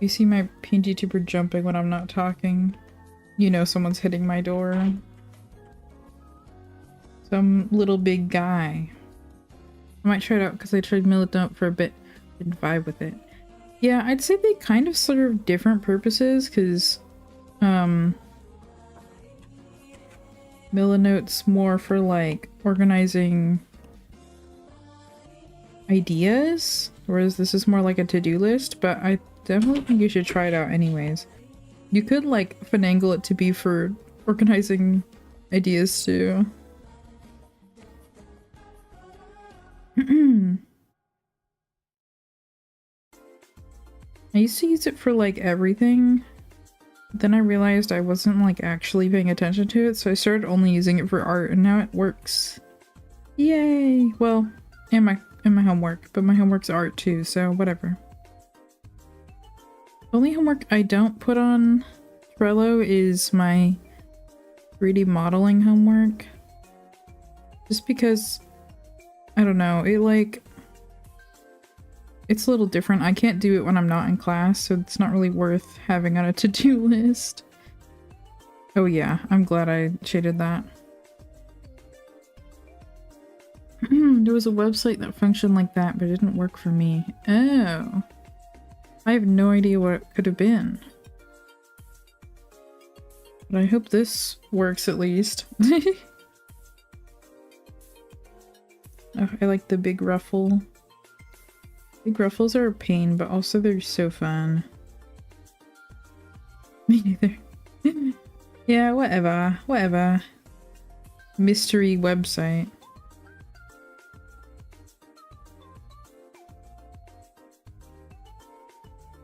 Speaker 1: You see my PNG tuber jumping when I'm not talking. You know someone's hitting my door. Some little big guy. I might try it out because I tried Milidont for a bit. Didn't vibe with it. Yeah, I'd say they kind of serve different purposes because Milinote's more for like organizing ideas, whereas this is more like a to-do list, but I definitely think you should try it out anyways. You could like finagle it to be for organizing ideas too. I used to use it for like everything. Then I realized I wasn't like actually paying attention to it, so I started only using it for art and now it works. Yay! Well, and my homework, but my homework's art too, so whatever. The only homework I don't put on Trello is my 3D modeling homework. Just because, I don't know, it like, it's a little different. I can't do it when I'm not in class, so it's not really worth having on a to-do list. Oh yeah, I'm glad I shaded that. There was a website that functioned like that, but it didn't work for me. Oh. I have no idea what it could have been. But I hope this works at least. Oh, I like the big ruffle. Big ruffles are a pain, but also they're so fun. Me neither. Yeah, whatever. Mystery website.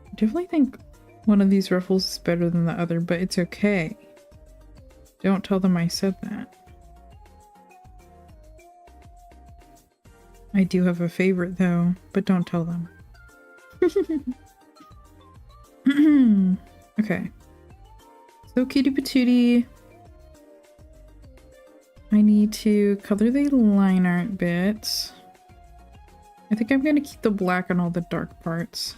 Speaker 1: I definitely think one of these ruffles is better than the other, but it's okay. Don't tell them I said that. I do have a favorite though, but don't tell them. Okay. So cutie patootie. I need to color the line art bits. I think I'm gonna keep the black on all the dark parts.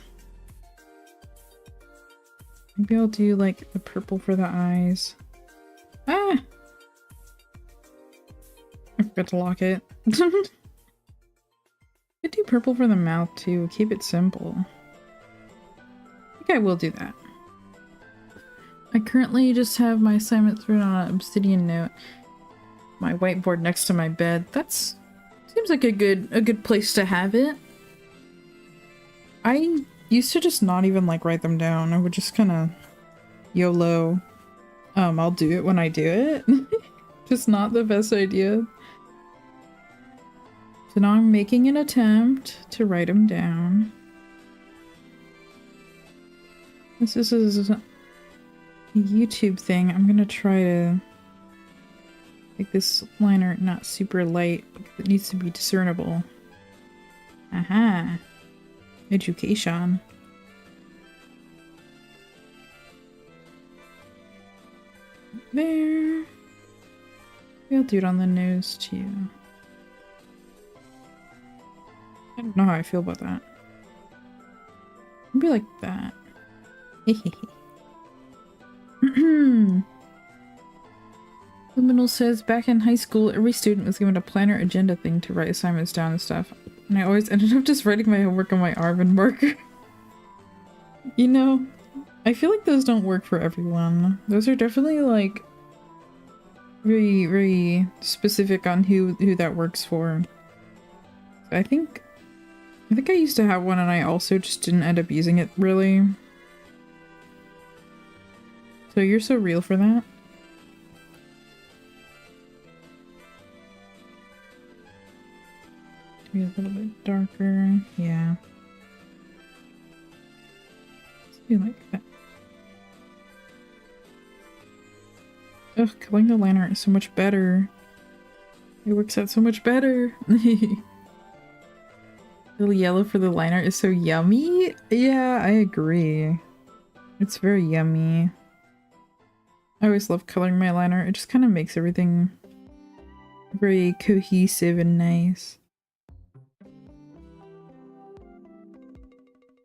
Speaker 1: Maybe I'll do like the purple for the eyes. Ah! I forgot to lock it. I could do purple for the mouth too. Keep it simple. I think I will do that. I currently just have my assignments written on an obsidian note. My whiteboard next to my bed. That's seems like a good place to have it. I used to just not even like write them down. I would just kind of YOLO. I'll do it when I do it. Just not the best idea. So now I'm making an attempt to write them down. This is a YouTube thing. I'm gonna try to make this line art not super light because it needs to be discernible. Aha. Education. there. Maybe I'll do it on the nose too. I don't know how I feel about that. Maybe like that. Liminal says, back in high school, every student was given a planner agenda thing to write assignments down and stuff. And I always ended up just writing my homework on my Arvin marker. You know, I feel like those don't work for everyone. Those are definitely like very, very specific on who that works for. I think I used to have one and I also just didn't end up using it really. So you're so real for that. Be a little bit darker, yeah. Let's do like that. Ugh, coloring the liner is so much better. It works out so much better. Little yellow for the liner is so yummy. Yeah, I agree. It's very yummy. I always love coloring my liner. It just kind of makes everything very cohesive and nice.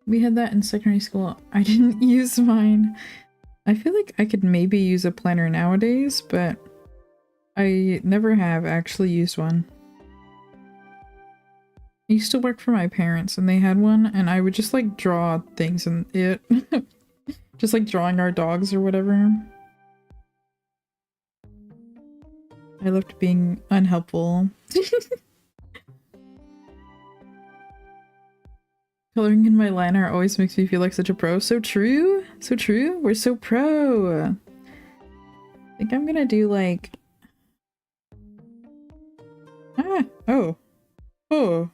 Speaker 1: We had that in secondary school. I didn't use mine. I feel like I could maybe use a planner nowadays, but I never have actually used one. I used to work for my parents and they had one and I would just like draw things in it. Just like drawing our dogs or whatever. I left being unhelpful. Coloring in my liner always makes me feel like such a pro. So true! So true! We're so pro! I think I'm gonna do like... Ah! Oh! Oh!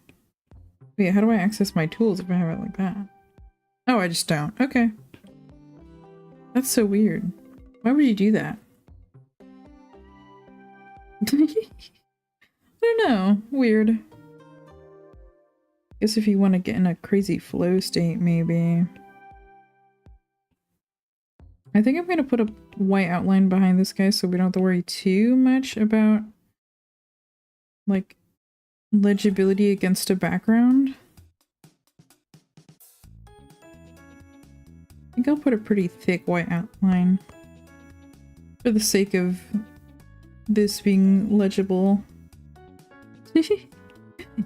Speaker 1: Wait, how do I access my tools if I have it like that? Oh, I just don't. Okay. That's so weird. Why would you do that? I don't know. Weird. Guess if you want to get in a crazy flow state, maybe. I think I'm gonna put a white outline behind this guy so we don't have to worry too much about like legibility against a background. I think I'll put a pretty thick white outline for the sake of this being legible.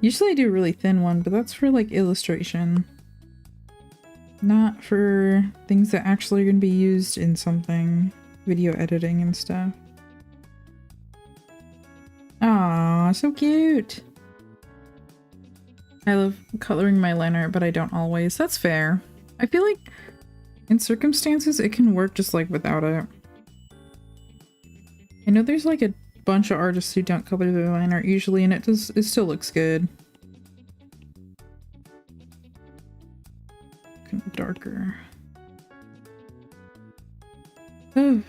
Speaker 1: Usually I do a really thin one, but that's for like illustration. Not for things that actually are going to be used in something. Video editing and stuff. Aw, so cute! I love coloring my liner, but I don't always. That's fair. I feel like in circumstances it can work just like without it. I know there's like a bunch of artists who don't color their liner usually and it still looks good. Kind of darker. Oh.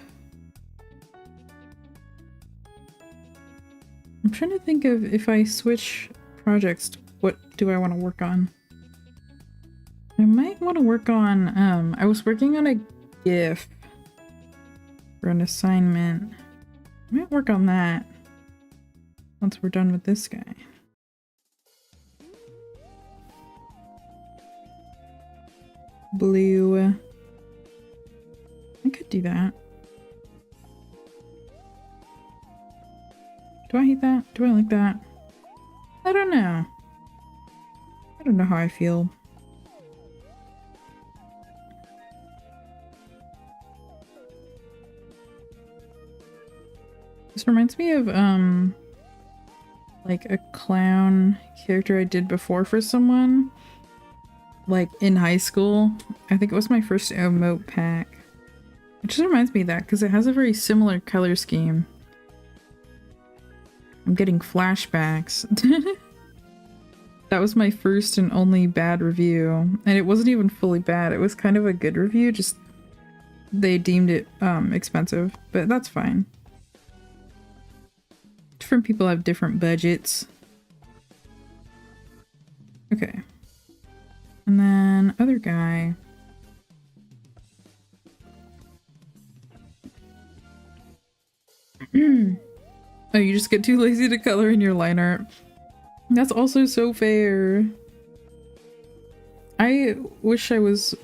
Speaker 1: I'm trying to think of if I switch projects, what do I want to work on? I might want to work on, I was working on a GIF for an assignment. I might work on that once we're done with this guy. Blue. I could do that. Do I hate that? Do I like that? I don't know. I don't know how I feel. This reminds me of, like a clown character I did before for someone. Like in high school. I think it was my first emote pack. It just reminds me of that because it has a very similar color scheme. I'm getting flashbacks. That was my first and only bad review. And it wasn't even fully bad. It was kind of a good review, just they deemed it expensive, but that's fine. Different people have different budgets. Okay. And then other guy. Oh, you just get too lazy to color in your line art. That's also so fair. I wish I was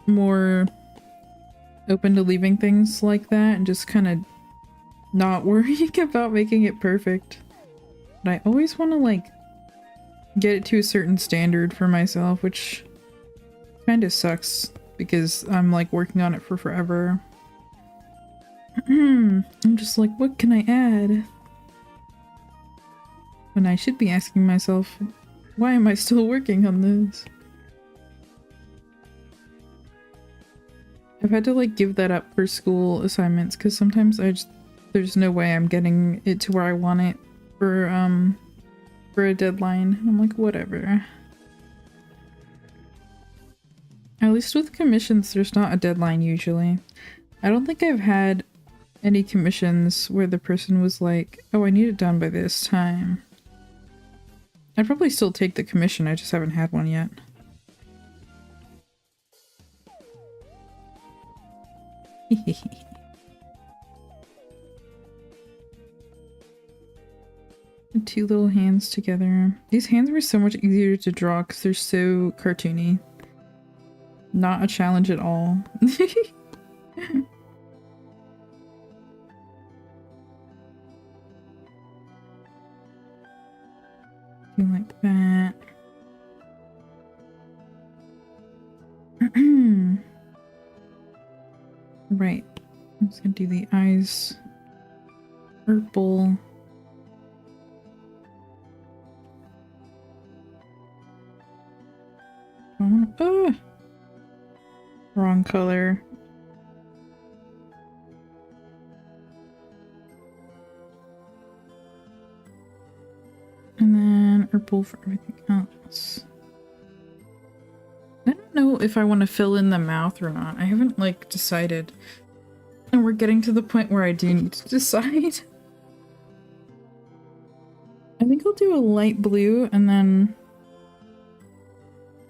Speaker 1: more open to leaving things like that and just kind of not worrying about making it perfect. But I always want to like get it to a certain standard for myself, which kind of sucks because I'm like working on it for forever. I'm just like, what can I add? When I should be asking myself, why am I still working on this? I've had to like give that up for school assignments because sometimes there's no way I'm getting it to where I want it for a deadline. I'm like, whatever. At least with commissions, there's not a deadline usually. I don't think I've had any commissions where the person was like, oh, I need it done by this time. I'd probably still take the commission, I just haven't had one yet. Two little hands together. These hands were so much easier to draw because they're so cartoony. Not a challenge at all. Do like that. Right. I'm just gonna do the eyes purple. Wrong color. And then purple for everything else. I don't know if I want to fill in the mouth or not. I haven't like decided. And we're getting to the point where I do need to decide. I think I'll do a light blue and then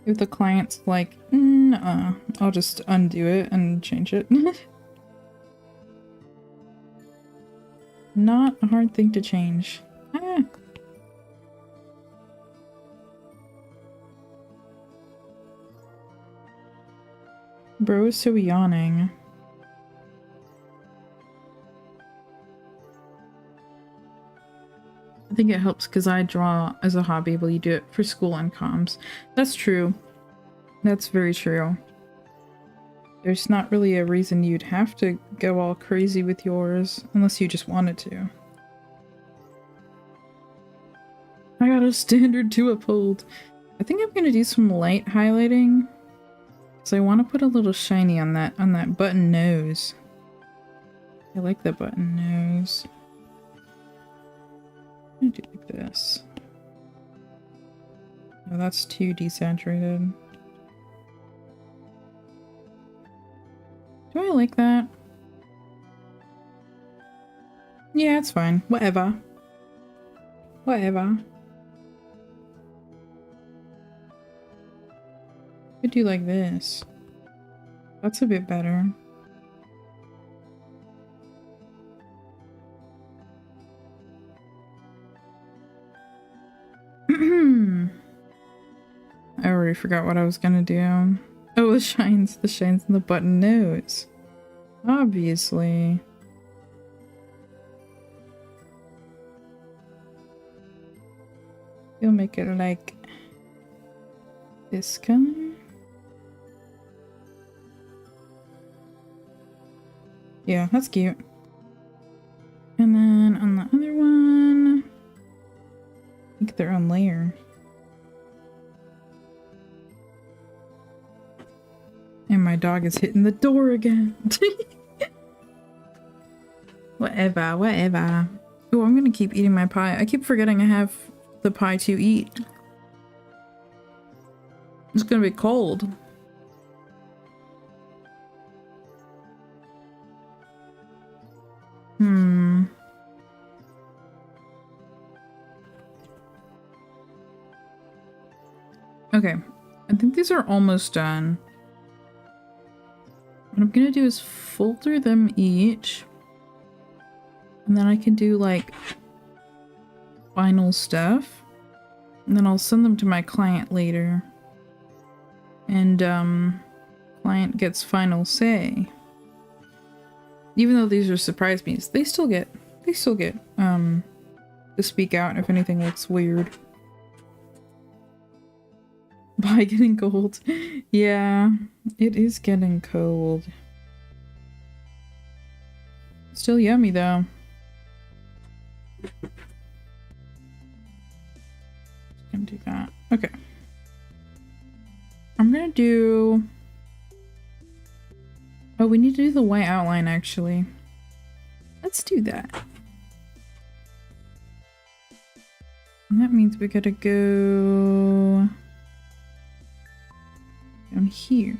Speaker 1: if the client's like, nuh-uh, I'll just undo it and change it. Not a hard thing to change. Ah. Bro is so yawning. I think it helps because I draw as a hobby while you do it for school and comms. That's true. That's very true. There's not really a reason you'd have to go all crazy with yours unless you just wanted to. I got a standard to uphold. I think I'm gonna do some light highlighting. So I want to put a little shiny on that button nose. I like the button nose. I'm gonna do like this. Oh, that's too desaturated. Do I like that? Yeah, it's fine. Whatever. Whatever. Could do like this. That's a bit better. I already forgot what I was gonna do. Oh, the shines in the button nose. Obviously. You'll make it like this color. Yeah, that's cute. And then on the other one, make their own layer. And my dog is hitting the door again. Whatever, whatever. Oh, I'm gonna keep eating my pie. I keep forgetting I have the pie to eat. It's gonna be cold. Okay, I think these are almost done. What I'm gonna do is filter them each. And then I can do like final stuff. And then I'll send them to my client later. And client gets final say. Even though these are surprise meets, they still get to speak out if anything looks weird. By getting cold. Yeah, it is getting cold. Still yummy though. Gonna do that. Okay. I'm gonna do... Oh, we need to do the white outline actually. Let's do that. And that means we gotta go down here.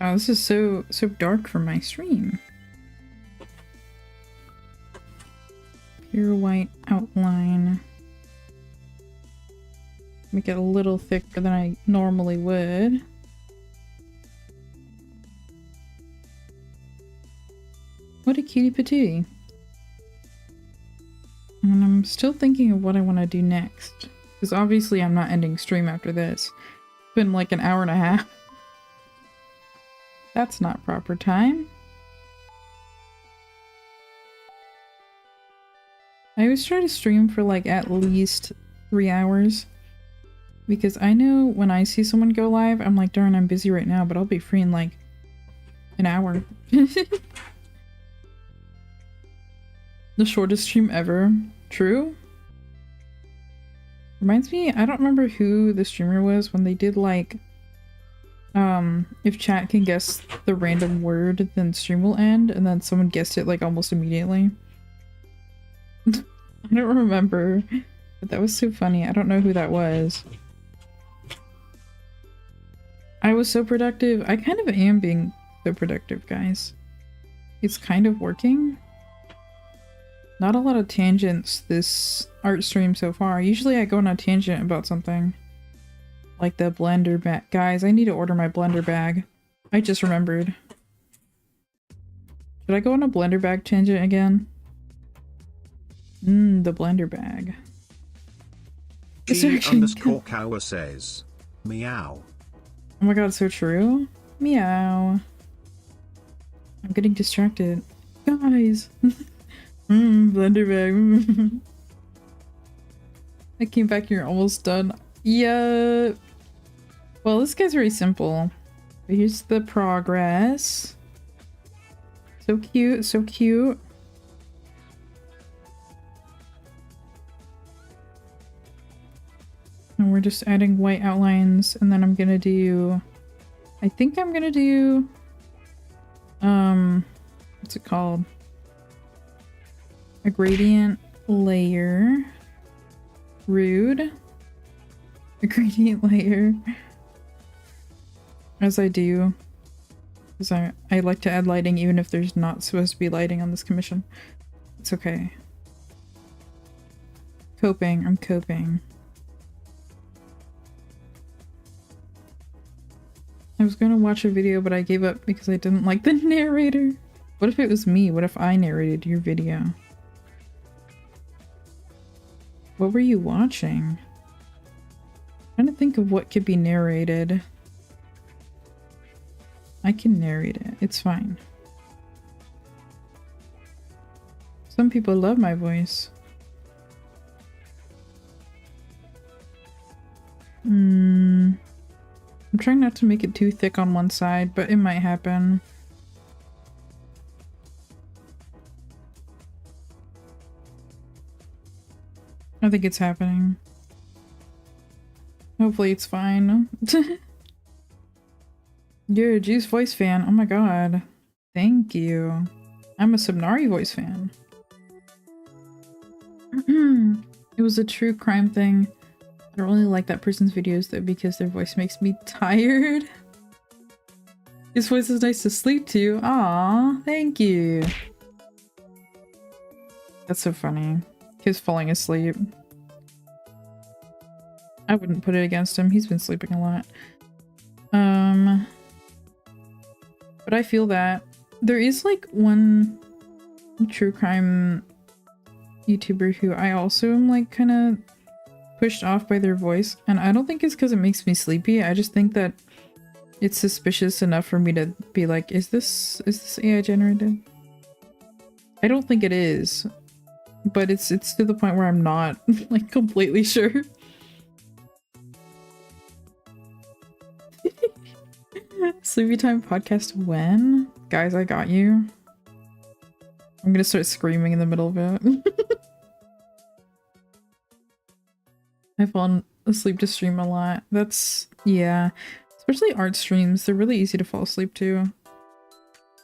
Speaker 1: Oh, this is so dark for my stream. Pure white outline. Make it a little thicker than I normally would. What a cutie patootie. And I'm still thinking of what I want to do next. Because obviously I'm not ending stream after this. It's been like an hour and a half. That's not proper time. I always try to stream for like at least 3 hours. Because I know when I see someone go live, I'm like, darn, I'm busy right now, but I'll be free in like an hour. The shortest stream ever. True? Reminds me, I don't remember who the streamer was when they did like, if chat can guess the random word, then stream will end, and then someone guessed it like almost immediately. I don't remember, but that was so funny. I don't know who that was. I was so productive. I kind of am being so productive, guys. It's kind of working. Not a lot of tangents this art stream so far. Usually I go on a tangent about something. Like the blender bag. Guys, I need to order my blender bag. I just remembered. Should I go on a blender bag tangent again? The blender bag.
Speaker 3: G_Kawa says, meow.
Speaker 1: Oh my god, so true. Meow. I'm getting distracted. Guys. Blender bag. I came back here almost done. Yeah. Well, this guy's very simple. But here's the progress. So cute, so cute. And we're just adding white outlines, and then I'm gonna do... I think I'm gonna do... what's it called? A gradient layer. Rude. A gradient layer. As I do. Because I like to add lighting even if there's not supposed to be lighting on this commission. It's okay. Coping. I'm coping. I was gonna watch a video, but I gave up because I didn't like the narrator. What if it was me? What if I narrated your video? What were you watching? I'm trying to think of what could be narrated. I can narrate it. It's fine. Some people love my voice. I'm trying not to make it too thick on one side, but it might happen. I think it's happening. Hopefully it's fine. You're a Juice voice fan. Oh my god. Thank you. I'm a Subnari voice fan. It was a true crime thing. I don't really like that person's videos though because their voice makes me tired. His voice is nice to sleep to. Aw, thank you. That's so funny. He's falling asleep. I wouldn't put it against him. He's been sleeping a lot. But I feel that. There is like one true crime YouTuber who I also am like kind of pushed off by their voice, and I don't think it's because it makes me sleepy. I just think that it's suspicious enough for me to be like, is this AI generated? I don't think it is, but it's to the point where I'm not like completely sure. Sleepy time podcast when? Guys, I got you. I'm gonna start screaming in the middle of it. I've fallen asleep to stream a lot. That's, yeah. Especially art streams, they're really easy to fall asleep to.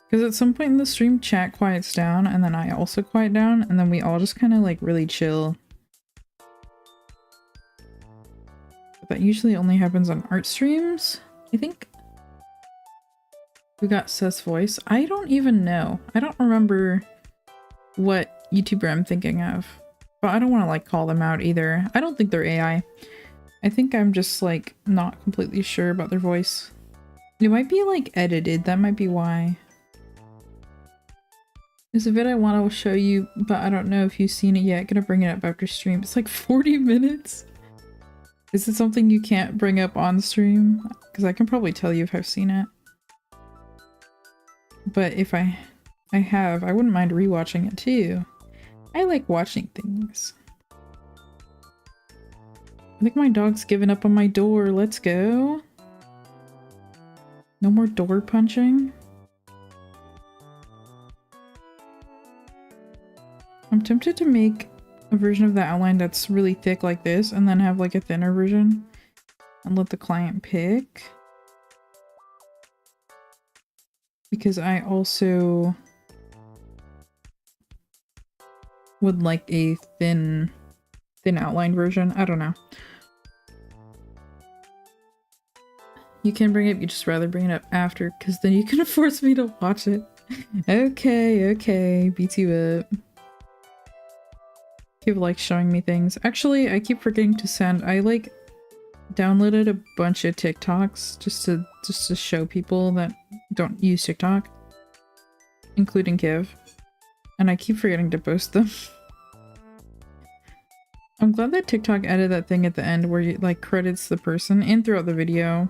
Speaker 1: Because at some point in the stream, chat quiets down, and then I also quiet down, and then we all just kind of like really chill. But that usually only happens on art streams, I think. We got Seth's voice. I don't even know. I don't remember what YouTuber I'm thinking of. But I don't want to like call them out either. I don't think they're AI. I think I'm just like not completely sure about their voice. It might be like edited, that might be why. There's a vid I want to show you, but I don't know if you've seen it yet. Gonna bring it up after stream. It's like 40 minutes. Is it something you can't bring up on stream? Because I can probably tell you if I've seen it. But if I have, I wouldn't mind rewatching it too. I like watching things. I think my dog's given up on my door. Let's go. No more door punching. I'm tempted to make a version of the outline that's really thick like this and then have like a thinner version and let the client pick. Because I also would like a thin outline version. I don't know. You can bring it, you just rather bring it up after, because then you can force me to watch it. Okay, beat you up. People like showing me things. Actually, I keep forgetting to send. I like downloaded a bunch of TikToks just to show people that don't use TikTok, including Kiv. And I keep forgetting to post them. I'm glad that TikTok added that thing at the end where you like credits the person and throughout the video.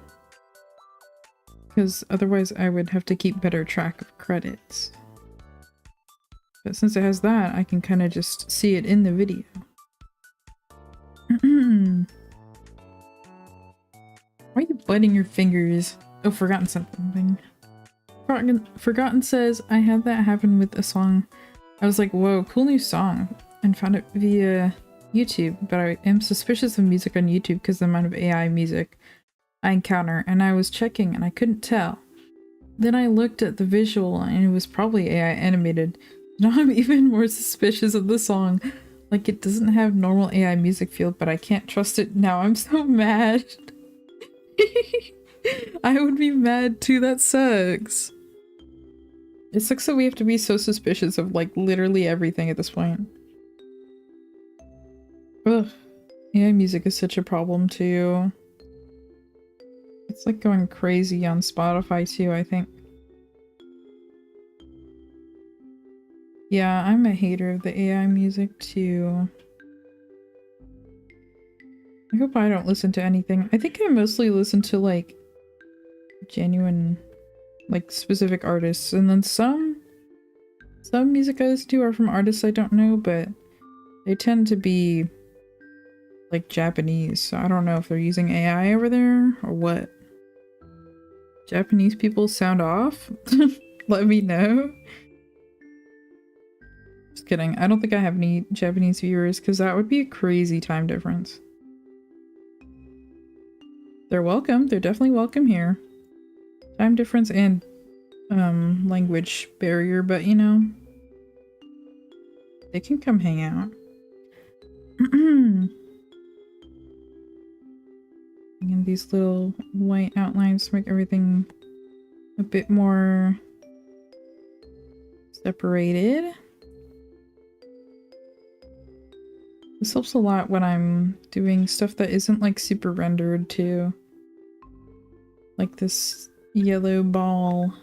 Speaker 1: Because otherwise I would have to keep better track of credits. But since it has that, I can kind of just see it in the video. Why are you biting your fingers? Oh, Forgotten something. Forgotten says, I had that happen with a song. I was like, whoa, cool new song. And found it via YouTube. But I am suspicious of music on YouTube because the amount of AI music I encounter. And I was checking and I couldn't tell. Then I looked at the visual and it was probably AI animated. Now I'm even more suspicious of the song. Like it doesn't have normal AI music feel, but I can't trust it now. I'm so mad. I would be mad too, that sucks. It sucks that we have to be so suspicious of like literally everything at this point. Ugh. AI music is such a problem too. It's like going crazy on Spotify too, I think. Yeah, I'm a hater of the AI music too. I hope I don't listen to anything. I think I mostly listen to like genuine, like specific artists, and then some music I listen to are from artists I don't know, but they tend to be like Japanese, so I don't know if they're using AI over there or what. Japanese people sound off? Let me know. Just kidding. I don't think I have any Japanese viewers because that would be a crazy time difference. They're welcome. They're definitely welcome here. Time difference and language barrier, but you know, they can come hang out. And these little white outlines make everything a bit more separated. This helps a lot when I'm doing stuff that isn't like super rendered too. Like this yellow ball.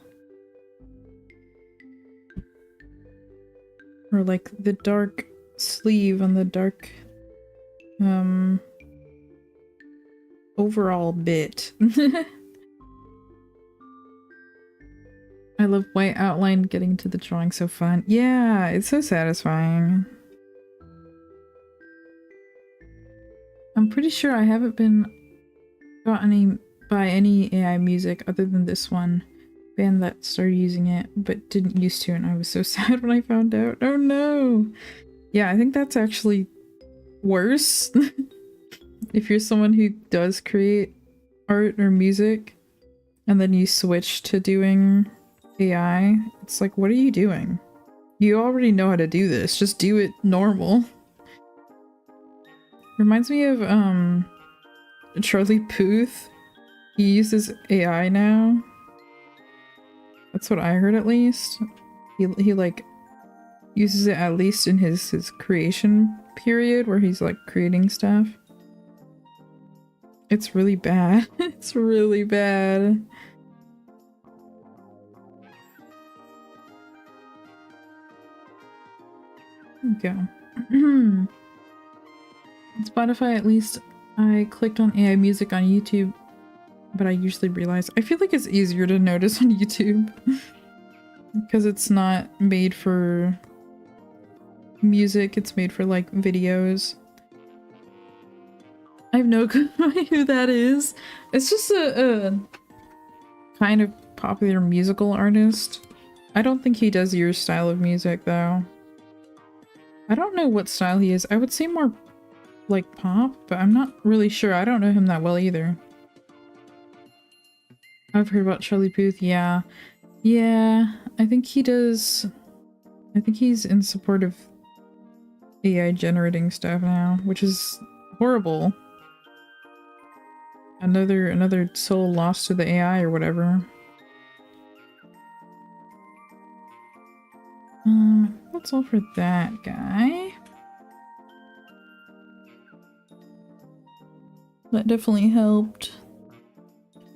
Speaker 1: or like the dark sleeve on the dark overall bit. I love white outline, getting to the drawing so fun. Yeah, it's so satisfying. I'm pretty sure I haven't been gotten by any AI music other than this one band that started using it but didn't used to, and I was so sad when I found out. Oh no! Yeah, I think that's actually worse. If you're someone who does create art or music and then you switch to doing AI, it's like, what are you doing? You already know how to do this, just do it normal. Reminds me of Charlie Puth. He uses AI now. That's what I heard, at least. He like uses it at least in his creation period where he's like creating stuff. It's really bad. It's really bad. Go. Spotify, at least I clicked on AI music on YouTube, but I usually realize I feel like it's easier to notice on YouTube because it's not made for music, it's made for like videos. I have no clue who that is. It's just a kind of popular musical artist. I don't think he does your style of music though. I don't know what style he is. I would say more like pop, but I'm not really sure. I don't know him that well either. I've heard about Charlie Puth. Yeah. Yeah, I think he does. I think he's in support of AI generating stuff now, which is horrible. Another soul lost to the AI or whatever. That's all for that guy. That definitely helped.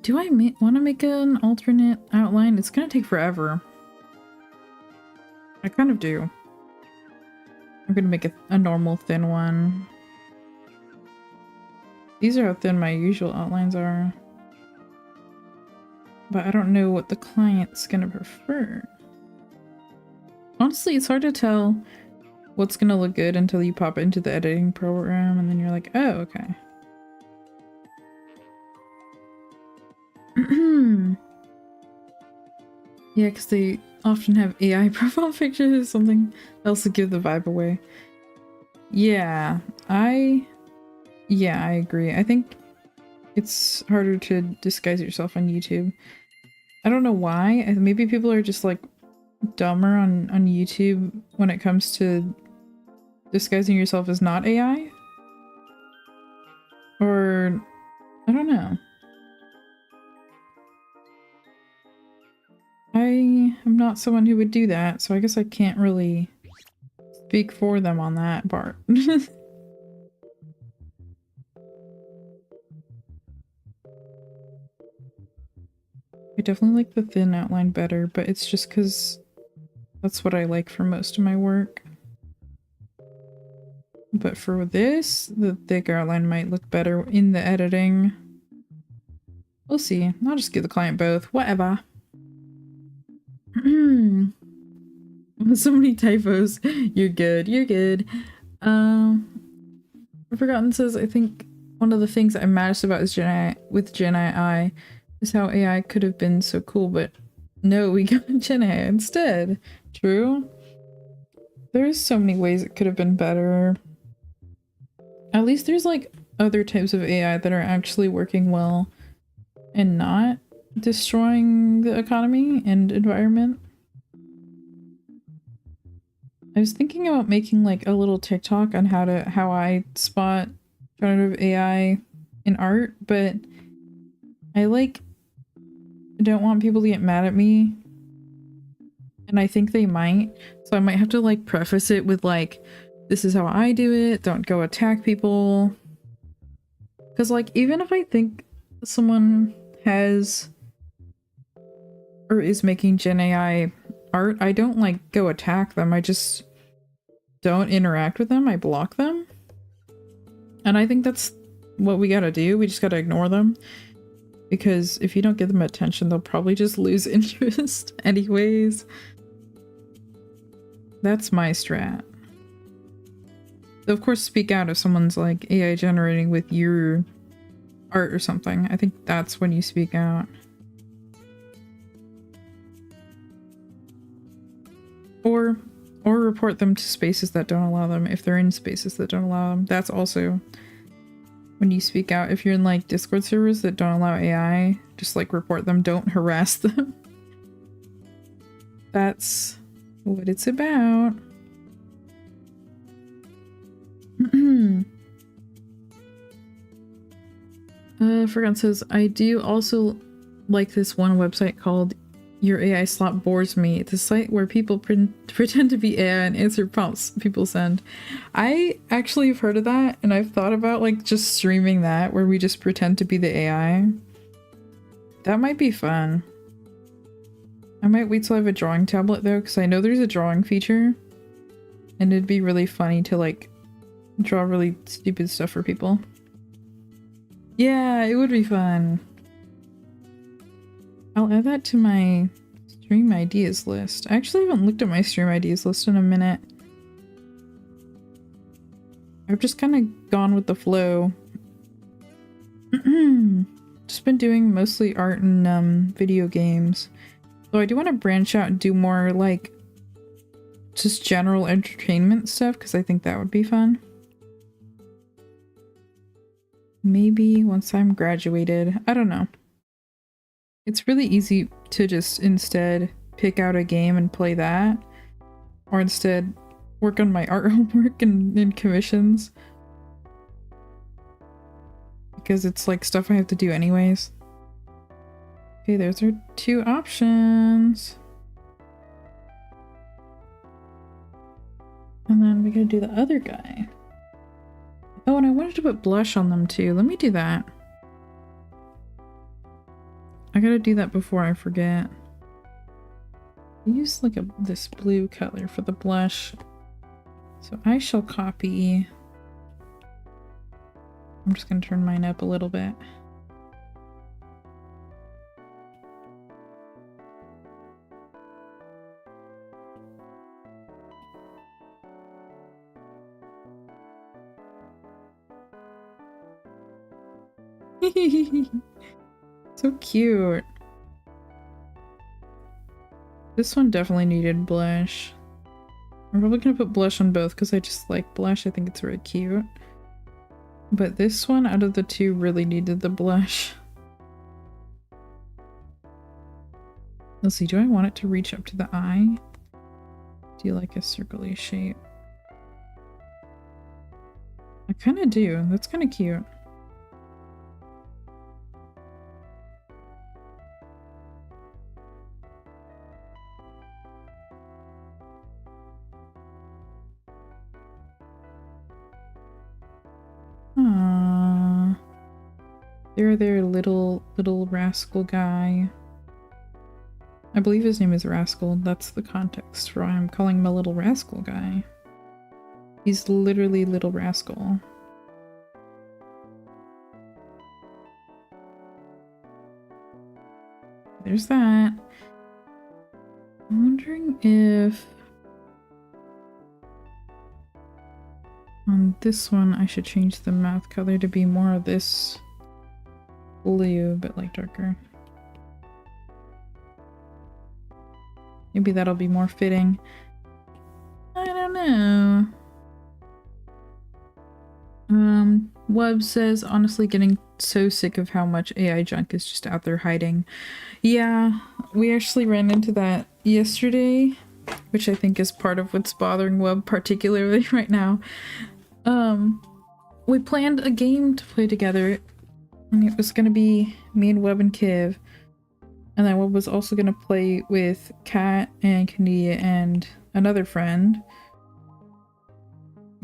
Speaker 1: Do I want to make an alternate outline? It's gonna take forever. I kind of do. I'm gonna make a normal thin one. These are how thin my usual outlines are. But I don't know what the client's gonna prefer. Honestly, it's hard to tell what's gonna look good until you pop it into the editing program and then you're like, oh, okay. Yeah, because they often have AI profile pictures or something else to give the vibe away. Yeah, I agree. I think it's harder to disguise yourself on YouTube. I don't know why. Maybe people are just like dumber on YouTube when it comes to disguising yourself as not AI. Or I don't know. I am not someone who would do that, so I guess I can't really speak for them on that part. I definitely like the thin outline better, but it's just because that's what I like for most of my work. But for this, the thick outline might look better in the editing. We'll see. I'll just give the client both. Whatever. So many typos. You're good. You're good. Forgotten says, I think one of the things I'm maddest about is with Gen AI is how AI could have been so cool, but no, we got Gen AI instead. True. There's so many ways it could have been better. At least there's like other types of AI that are actually working well and not destroying the economy and environment. I was thinking about making like a little TikTok on how I spot generative AI in art, but I don't want people to get mad at me, and I think they might, so I might have to like preface it with like, this is how I do it, don't go attack people. Because like, even if I think someone has or is making Gen AI art, I don't like go attack them. I just don't interact with them, I block them. And I think that's what we gotta do. We just gotta ignore them. Because if you don't give them attention, they'll probably just lose interest anyways. That's my strat. Of course, speak out if someone's like AI generating with your art or something. I think that's when you speak out. Or report them to spaces that don't allow them if they're in spaces that don't allow them. That's also when you speak out. If you're in like Discord servers that don't allow AI, just like report them, don't harass them. That's what it's about. Forgot says, I do also like this one website called Your AI Slot Bores Me. It's a site where people pretend to be AI and answer prompts people send. I actually have heard of that, and I've thought about like just streaming that where we just pretend to be the AI. That might be fun. I might wait till I have a drawing tablet though, because I know there's a drawing feature, and it'd be really funny to like draw really stupid stuff for people. Yeah, it would be fun. I'll add that to my stream ideas list. I actually haven't looked at my stream ideas list in a minute. I've just kind of gone with the flow. Just been doing mostly art and video games. So I do want to branch out and do more like just general entertainment stuff because I think that would be fun. Maybe once I'm graduated. I don't know. It's really easy to just instead pick out a game and play that. Or instead work on my art homework and commissions. Because it's like stuff I have to do anyways. Okay, there's our 2 options. And then we gotta do the other guy. Oh, and I wanted to put blush on them too. Let me do that. I gotta do that before I forget. Use like this blue color for the blush. So I shall copy. I'm just gonna turn mine up a little bit. So cute. This one definitely needed blush. I'm probably gonna put blush on both because I just like blush. I think it's really cute. But this one out of the 2 really needed the blush. Let's see, do I want it to reach up to the eye? Do you like a circle-y shape? I kind of do. That's kind of cute. Aww. Their little rascal guy. I believe his name is Rascal. That's the context for why I'm calling him a little rascal guy. He's literally little rascal. There's that. I'm wondering if on this one I should change the mouth color to be more of this blue, but like darker. Maybe that'll be more fitting. I don't know. Web says, honestly getting so sick of how much AI junk is just out there hiding. Yeah, we actually ran into that yesterday, which I think is part of what's bothering Web particularly right now. We planned a game to play together, and it was gonna be me and Web and Kiv. And then Web was also gonna play with Kat and Kandia and another friend.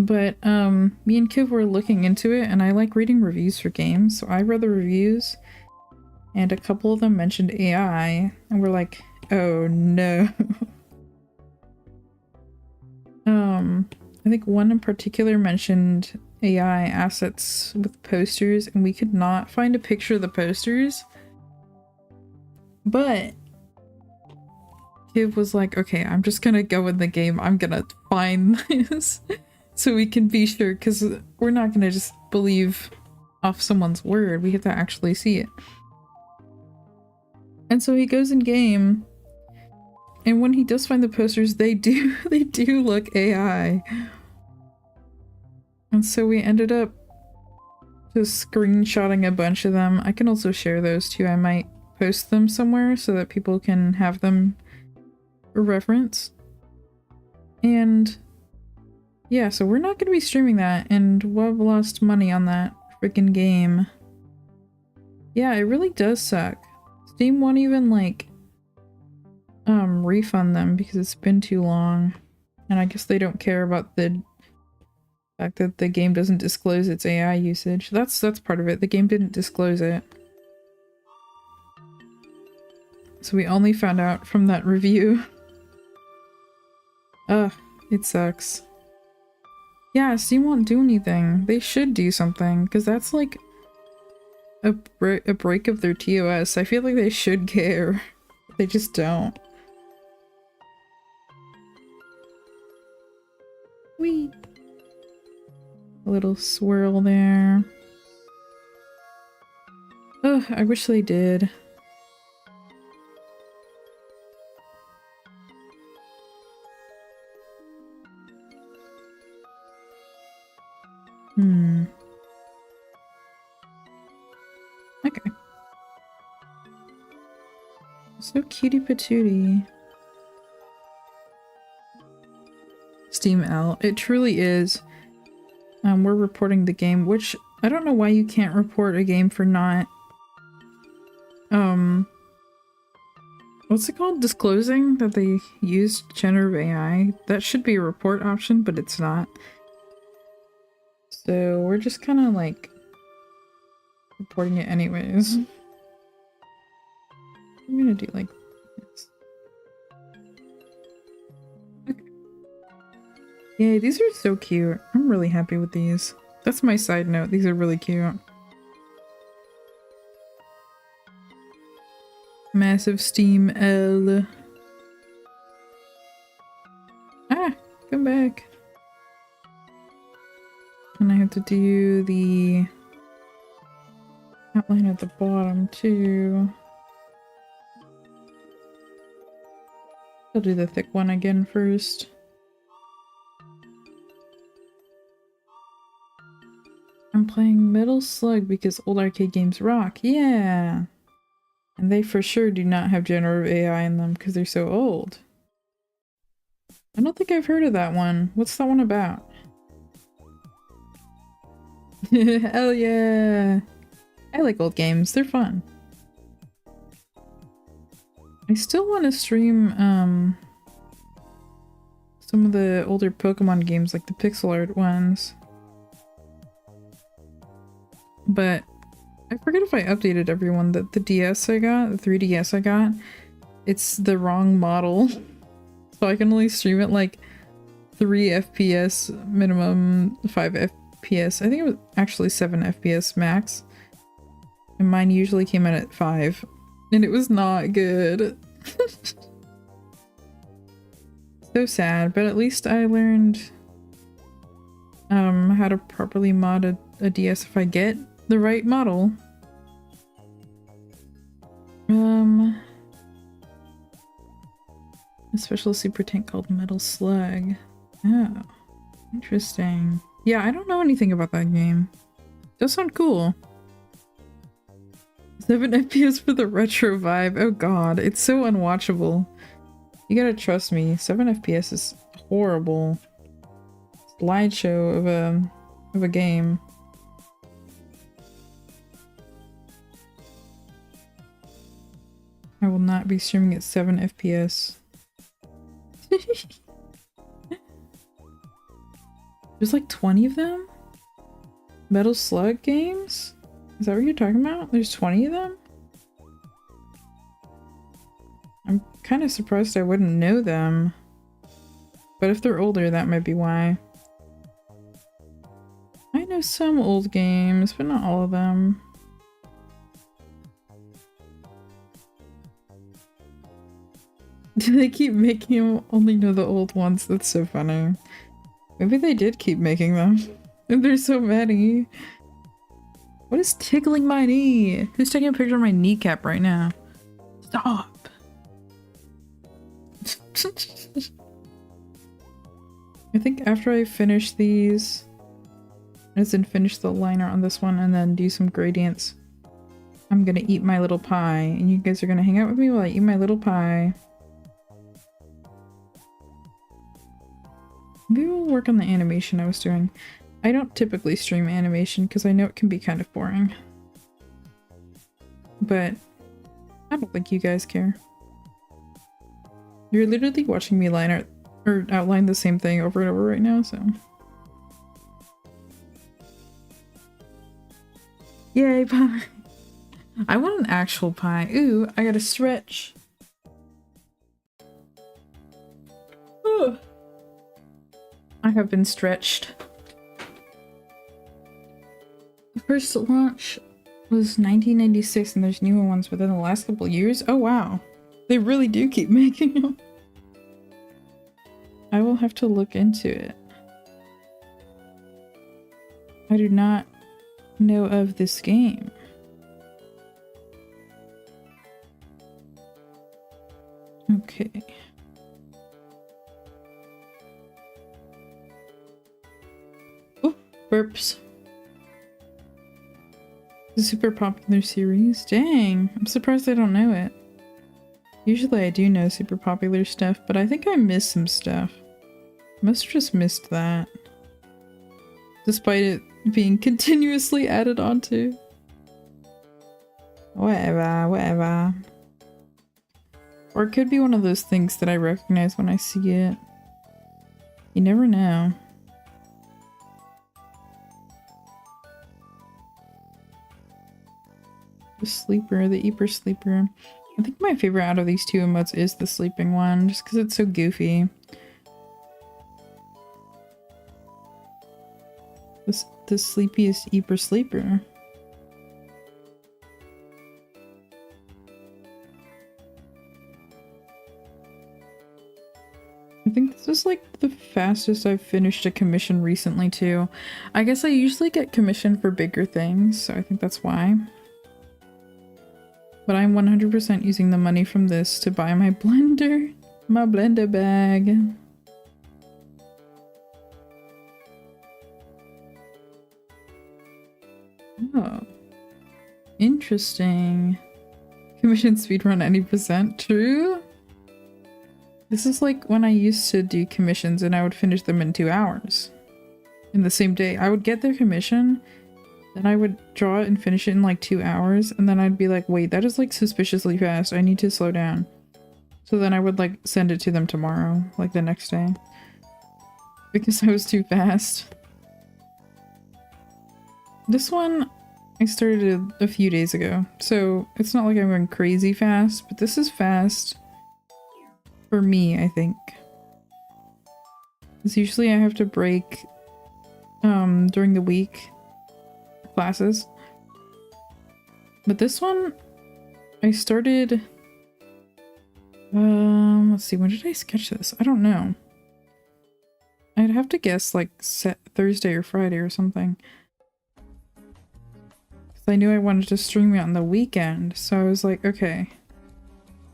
Speaker 1: But me and Kiv were looking into it, and I like reading reviews for games, so I read the reviews, and a couple of them mentioned AI, and we're like, oh no. I think one in particular mentioned AI assets with posters, and we could not find a picture of the posters. But Kiv was like, okay, I'm just gonna go in the game. I'm gonna find this so we can be sure, because we're not gonna just believe off someone's word. We have to actually see it. And so he goes in game, and when he does find the posters, they do look AI. And so we ended up just screenshotting a bunch of them. I can also share those too. I might post them somewhere so that people can have them for reference. And yeah, so we're not going to be streaming that, and we've lost money on that freaking game. Yeah, it really does suck. Steam won't even like refund them because it's been too long, and I guess they don't care about the fact that the game doesn't disclose its AI usage. That's part of it. The game didn't disclose it, so we only found out from that review. Ugh, it sucks. Yeah, Steam won't do anything. They should do something, because that's like a break of their TOS. I feel like they should care. They just don't. Whee! A little swirl there. Ugh, I wish they did. Okay. So cutie patootie. Steam L. It truly is. We're reporting the game, which I don't know why you can't report a game for not what's it called? Disclosing that they used generative AI. That should be a report option, but it's not. So we're just kind of like reporting it anyways. I'm gonna do like this. Okay. Yay, these are so cute. I'm really happy with these. That's my side note. These are really cute. Massive Steam L. Ah, come back. And I have to do the outline at the bottom too. I'll do the thick one again first. I'm playing Metal Slug because old arcade games rock. Yeah! And they for sure do not have generative AI in them because they're so old. I don't think I've heard of that one. What's that one about? Hell yeah! I like old games. They're fun. I still want to stream some of the older Pokemon games, like the pixel art ones. But I forget if I updated everyone that the DS I got, the 3DS I got, it's the wrong model. So I can only stream it like 3 FPS minimum, 5 FPS. I think it was actually 7 FPS max. And mine usually came in at 5. And it was not good. So sad, but at least I learned how to properly mod a DS if I get the right model. A special super tank called Metal Slug. Oh, interesting. Yeah, I don't know anything about that game. Does sound cool. 7 FPS for the retro vibe. Oh god, it's so unwatchable. You gotta trust me. 7 FPS is horrible. Slideshow of a game. I will not be streaming at 7 FPS. There's like 20 of them? Metal Slug games? Is that what you're talking about? There's 20 of them? I'm kind of surprised I wouldn't know them. But if they're older, that might be why. have some old games, but not all of them. Do they keep making them only know the old ones? That's so funny. Maybe they did keep making them. And there's so many. What is tickling my knee? Who's taking a picture of my kneecap right now? Stop. I think after I finish these, as in finish the liner on this one and then do some gradients, I'm gonna eat my little pie and you guys are gonna hang out with me while I eat my little pie. Maybe we'll work on the animation I was doing. I don't typically stream animation because I know it can be kind of boring. But I don't think you guys care. You're literally watching me line art or outline the same thing over and over right now, so. Yay, pie! I want an actual pie. Ooh, I gotta stretch. Ooh. I have been stretched. The first launch was 1996 and there's newer ones within the last couple of years. Oh wow. They really do keep making them. I will have to look into it. I do not know of this game. Okay. Oh, burps. It's a super popular series. Dang, I'm surprised I don't know it. Usually I do know super popular stuff, but I think I missed some stuff. Must have just missed that. Despite it being continuously added onto. Whatever, whatever. Or it could be one of those things that I recognize when I see it. You never know. The sleeper, the Eeper sleeper. I think my favorite out of these two emotes is the sleeping one, just because it's so goofy. The sleepiest Eeper sleeper. I think this is like the fastest I've finished a commission recently too. I guess I usually get commissioned for bigger things, so I think that's why. But I'm 100% using the money from this to buy my blender. My blender bag. Oh. Interesting. Commission speedrun 90%. True? This is like when I used to do commissions and I would finish them in 2 hours. In the same day. I would get their commission, then I would draw it and finish it in like 2 hours, and then I'd be like, wait, that is like suspiciously fast. I need to slow down. So then I would like send it to them tomorrow, like the next day. Because I was too fast. This one I started a few days ago, so it's not like I'm going crazy fast, but this is fast. For me, I think. Because usually I have to break during the week classes. But this one I started let's see, when did I sketch this? I don't know. I'd have to guess like Thursday or Friday or something. Because I knew I wanted to stream it on the weekend, so I was like, okay,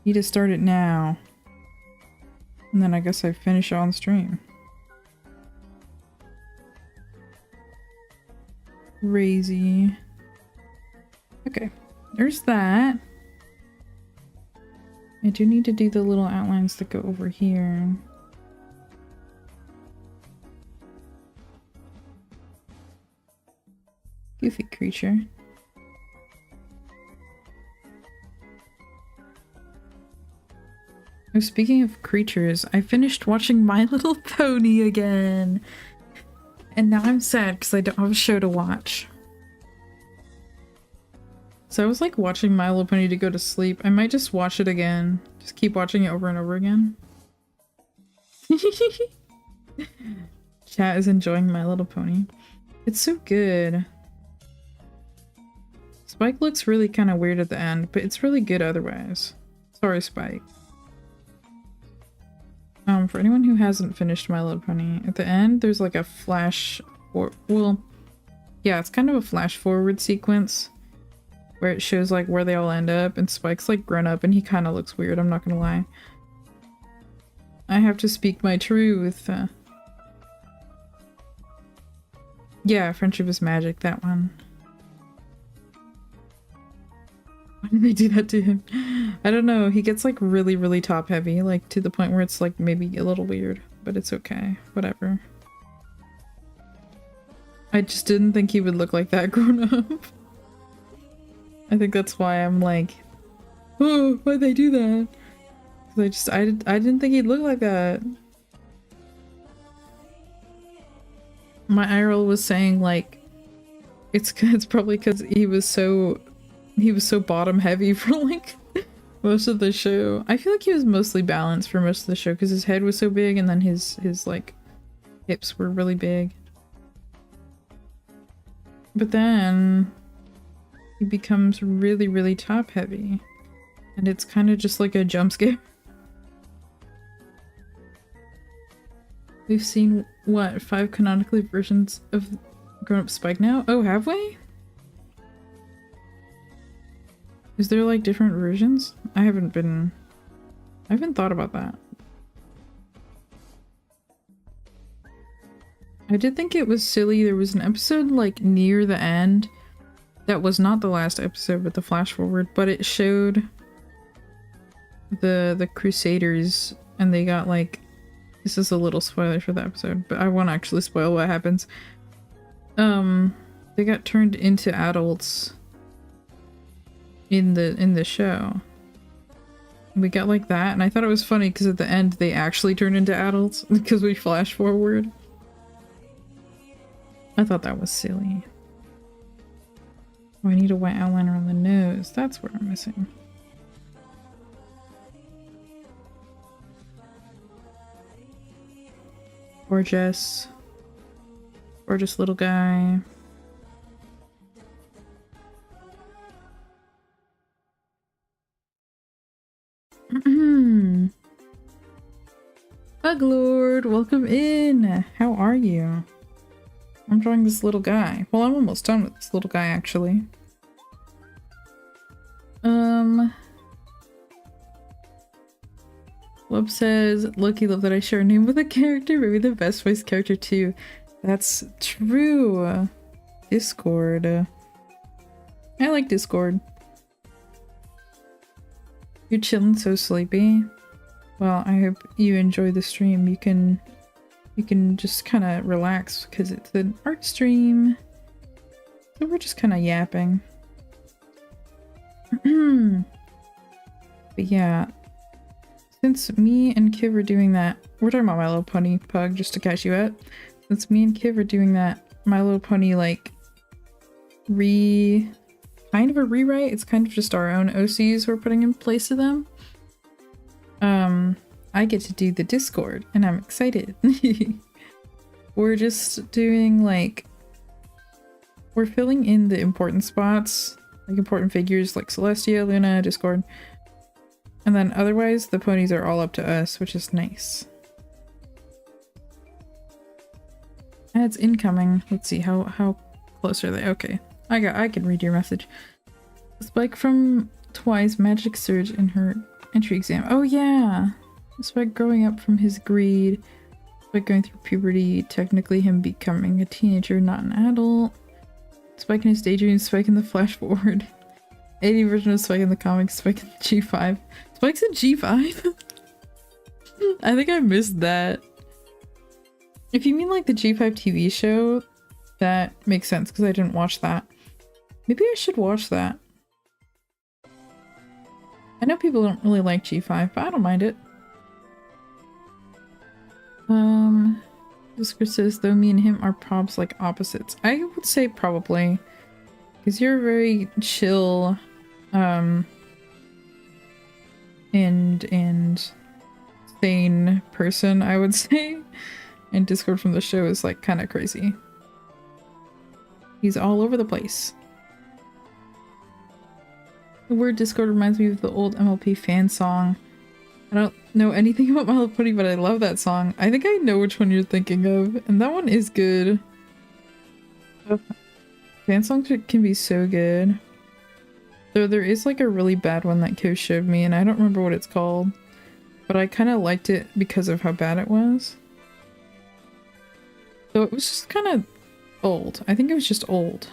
Speaker 1: need to start it now. And then I guess I finish on stream. Crazy. Okay, there's that. I do need to do the little outlines that go over here. Goofy creature. Oh, speaking of creatures, I finished watching My Little Pony again. And now I'm sad because I don't have a show to watch. So I was like watching My Little Pony to go to sleep. I might just watch it again. Just keep watching it over and over again. Chat is enjoying My Little Pony. It's so good. Spike looks really kind of weird at the end, but it's really good otherwise. Sorry, Spike. For anyone who hasn't finished My Little Pony, at the end there's like a flash or well, yeah, it's kind of a flash forward sequence where it shows like where they all end up, and Spike's like grown up and he kind of looks weird, I'm not gonna lie. I have to speak my truth. Yeah, Friendship is Magic, that one. Why did they do that to him? I don't know, he gets like really, really top heavy, like to the point where it's like maybe a little weird, but it's okay, whatever. I just didn't think he would look like that grown up. I think that's why I'm like, oh, why'd they do that? Because I didn't think he'd look like that. My IRL was saying like, it's probably because he was so bottom heavy for like most of the show. I feel like he was mostly balanced for most of the show because his head was so big and then his like hips were really big. But then he becomes really, really top heavy. And it's kind of just like a jump scare. We've seen, what, 5 canonically versions of Grown-Up Spike now? Oh, have we? Is there like different versions? I haven't thought about that. I did think it was silly. There was an episode like near the end that was not the last episode but the flash forward, but it showed the Crusaders and they got like, this is a little spoiler for the episode, but I won't actually spoil what happens. They got turned into adults in the show. We got like that, and I thought it was funny because at the end they actually turned into adults because we flash forward. I thought that was silly. Oh, I need a white outliner on the nose. That's what I'm missing. Gorgeous. Gorgeous little guy. Buglord, welcome in. How are you? I'm drawing this little guy. Well, I'm almost done with this little guy, actually. Wub says, Loki, love that I share a name with a character, maybe the best voice character too. That's true. Discord. I like Discord. You're chilling, so sleepy. Well, I hope you enjoy the stream. You can just kind of relax because it's an art stream. So we're just kind of yapping. But yeah, since me and Kiv are doing that, we're talking about My Little Pony Pug, just to catch you up. Since me and Kiv are doing that My Little Pony like kind of a rewrite, it's kind of just our own OCs we're putting in place of them. I get to do the Discord and I'm excited. We're just doing like, we're filling in the important spots, like important figures like Celestia, Luna, Discord. And then otherwise the ponies are all up to us, which is nice. Ads incoming. Let's see, how close are they? Okay. I can read your message. Spike from Twice Magic Surge in her entry exam. Oh yeah! Spike growing up from his greed. Spike going through puberty. Technically him becoming a teenager, not an adult. Spike in his daydream. Spike in the flash forward. 80 version of Spike in the comics. Spike in the G5. Spike's in G5? I think I missed that. If you mean like the G5 TV show, that makes sense because I didn't watch that. Maybe I should watch that. I know people don't really like G5, but I don't mind it. Whisker says, though me and him are probs like opposites. I would say probably. Because you're a very chill, and sane person, I would say. And Discord from the show is like kind of crazy. He's all over the place. The word Discord reminds me of the old MLP fan song. I don't know anything about My Little Pony, but I love that song. I think I know which one you're thinking of, and that one is good. Fan songs can be so good. Though there is like a really bad one that Ko showed me, and I don't remember what it's called. But I kind of liked it because of how bad it was. So it was just kind of old. I think it was just old.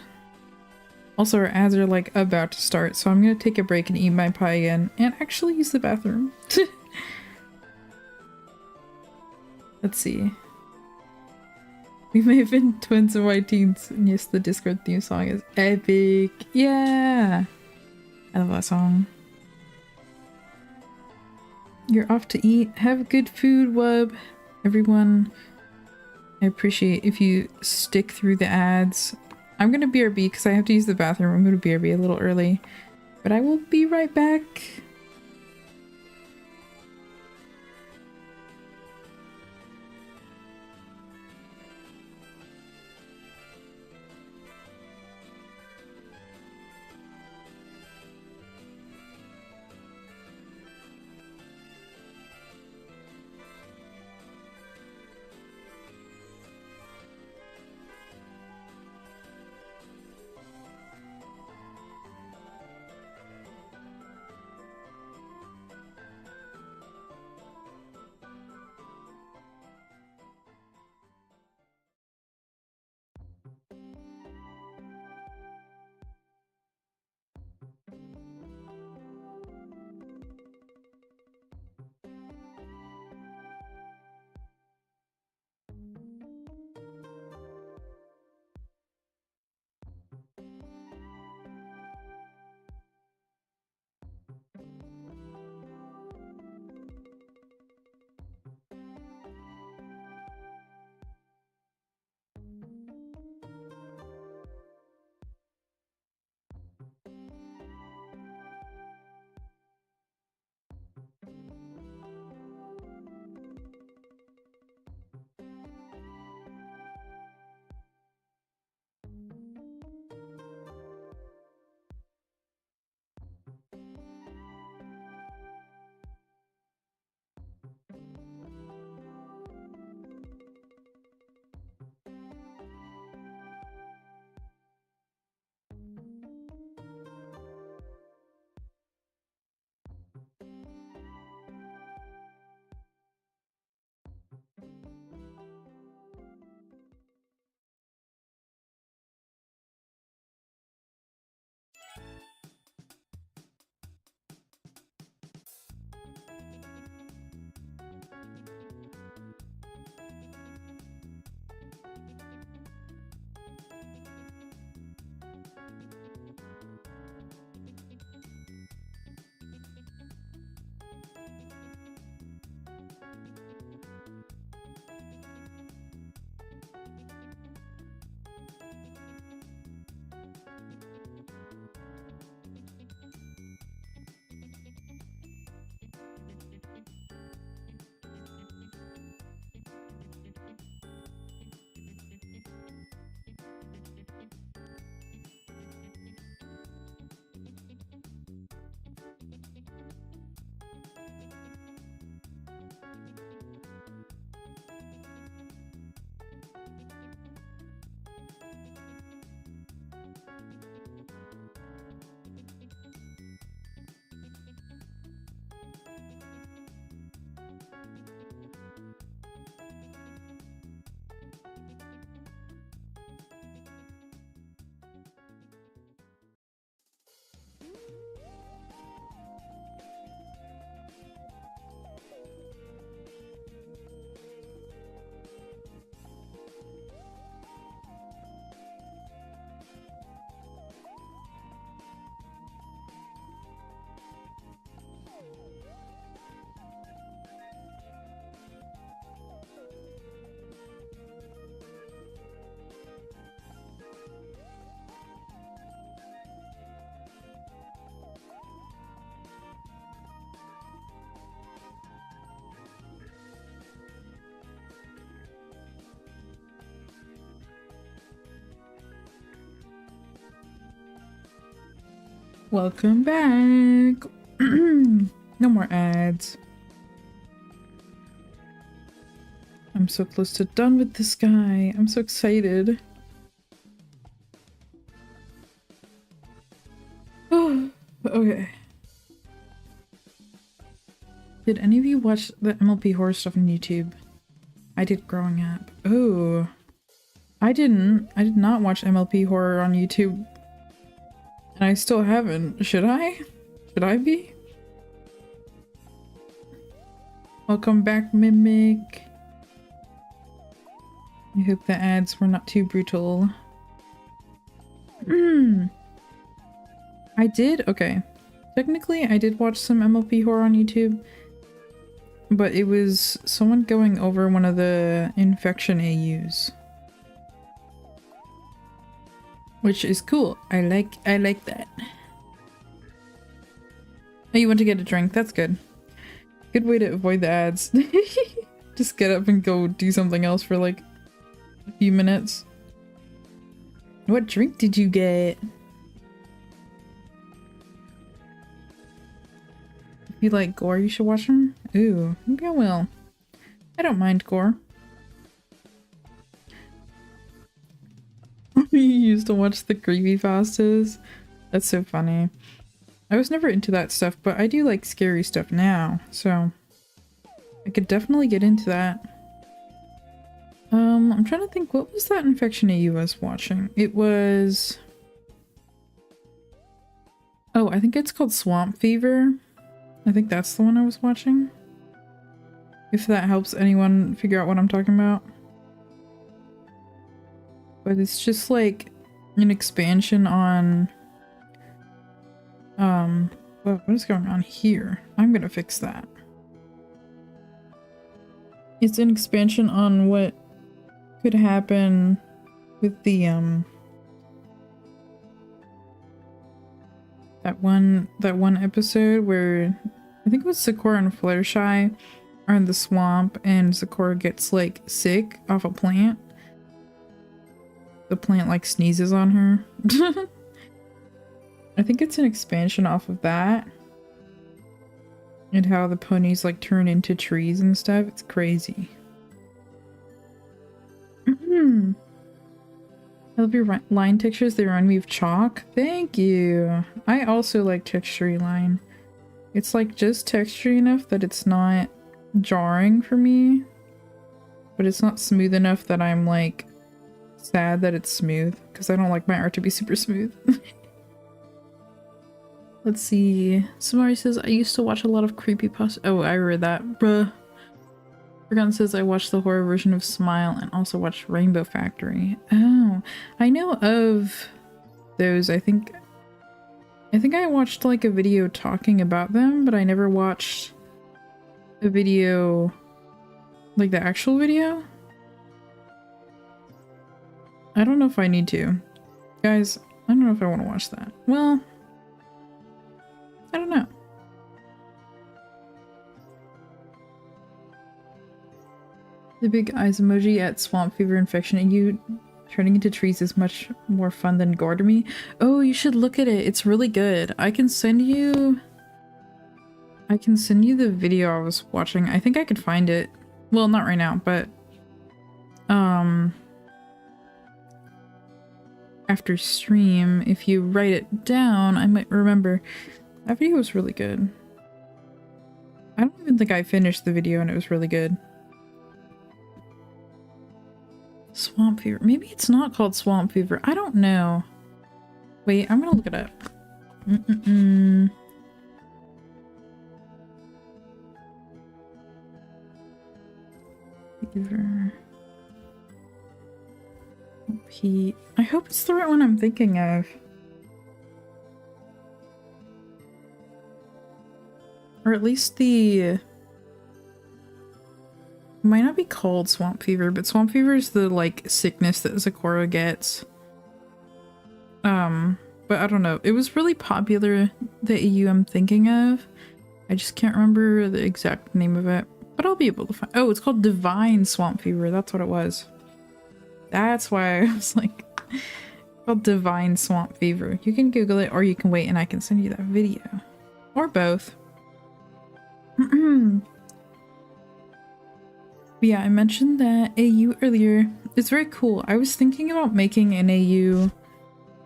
Speaker 1: Also, our ads are like about to start, so I'm gonna take a break and eat my pie again and actually use the bathroom. Let's see. We may have been twins in white teens, and yes, the Discord theme song is epic. Yeah! I love that song. You're off to eat. Have good food, Wub. Everyone, I appreciate if you stick through the ads. I'm gonna BRB because I have to use the bathroom. I'm gonna BRB a little early, but I will be right back. Welcome back. No more ads. I'm so close to done with this guy. I'm so excited. Okay. Did any of you watch the MLP horror stuff on YouTube? I did growing up. Oh. I didn't. I did not watch MLP horror on YouTube. And I still haven't. Should I? Should I be? Welcome back, Mimic. I hope the ads were not too brutal. I did? Okay. Technically, I did watch some MLP horror on YouTube. But it was someone going over one of the infection AUs. Which is cool. I like that. Oh, you want to get a drink? That's good. Good way to avoid the ads. Just get up and go do something else for like a few minutes. What drink did you get? If you like gore, you should watch them. Ooh, maybe I will. I don't mind gore. You used to watch the creepypastas? That's so funny. I was never into that stuff, but I do like scary stuff now, so I could definitely get into that. I'm trying to think, what was that infection AU I was watching? It was... Oh, I think it's called Swamp Fever. I think that's the one I was watching. If that helps anyone figure out what I'm talking about. But it's just like an expansion on what is going on here? I'm gonna fix that. It's an expansion on what could happen with the that one episode where I think it was Sakura and Fluttershy are in the swamp and Sakura gets like sick off a plant. The plant like sneezes on her. I think it's an expansion off of that. And how the ponies like turn into trees and stuff. It's crazy. I love your line textures. They remind me of chalk. Thank you. I also like textury line. It's like just textury enough that it's not jarring for me. But it's not smooth enough that I'm like sad that it's smooth. Because I don't like my art to be super smooth. Let's see. Samari says, I used to watch a lot of creepypasta. Oh, I read that. Bruh. Forgotten says, I watched the horror version of Smile and also watched Rainbow Factory. Oh, I know of those. I think I watched like a video talking about them, but I never watched a video, like the actual video. I don't know if I need to. Guys, I don't know if I want to watch that. Well, I don't know. The big eyes emoji at Swamp Fever Infection and you turning into trees is much more fun than gore to me. Oh, you should look at it. It's really good. I can send you the video I was watching. I think I could find it. Well, not right now, but after stream, if you write it down, I might remember. That video was really good. I don't even think I finished the video and it was really good. Swamp Fever. Maybe it's not called Swamp Fever. I don't know. Wait, I'm gonna look it up. Fever. I hope it's the right one I'm thinking of. Or at least the... Might not be called Swamp Fever, but Swamp Fever is the, like, sickness that Sakura gets. But I don't know. It was really popular, the EU I'm thinking of. I just can't remember the exact name of it. But I'll be able to find... Oh, it's called Divine Swamp Fever. That's what it was. That's why I was like... Called Divine Swamp Fever. You can Google it or you can wait and I can send you that video. Or both. But yeah, I mentioned that AU earlier. It's very cool. I was thinking about making an AU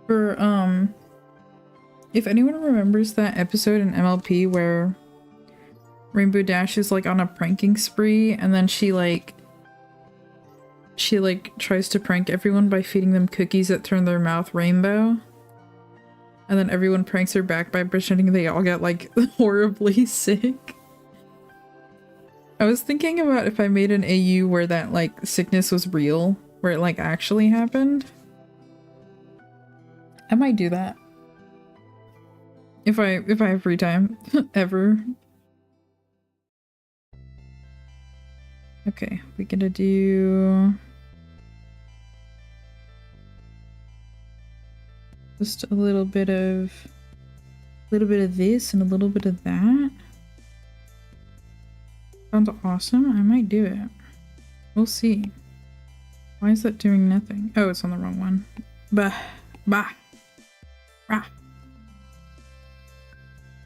Speaker 1: for, if anyone remembers that episode in MLP where Rainbow Dash is like on a pranking spree and then she tries to prank everyone by feeding them cookies that turn their mouth rainbow. And then everyone pranks her back by pretending they all get like horribly sick. I was thinking about if I made an AU where that like sickness was real, where it like actually happened. I might do that. If I have free time ever. Okay, we gotta do just a little bit of this and a little bit of that. Sounds awesome. I might do it. We'll see. Why is that doing nothing? Oh, it's on the wrong one. Bah. Bah. Rah.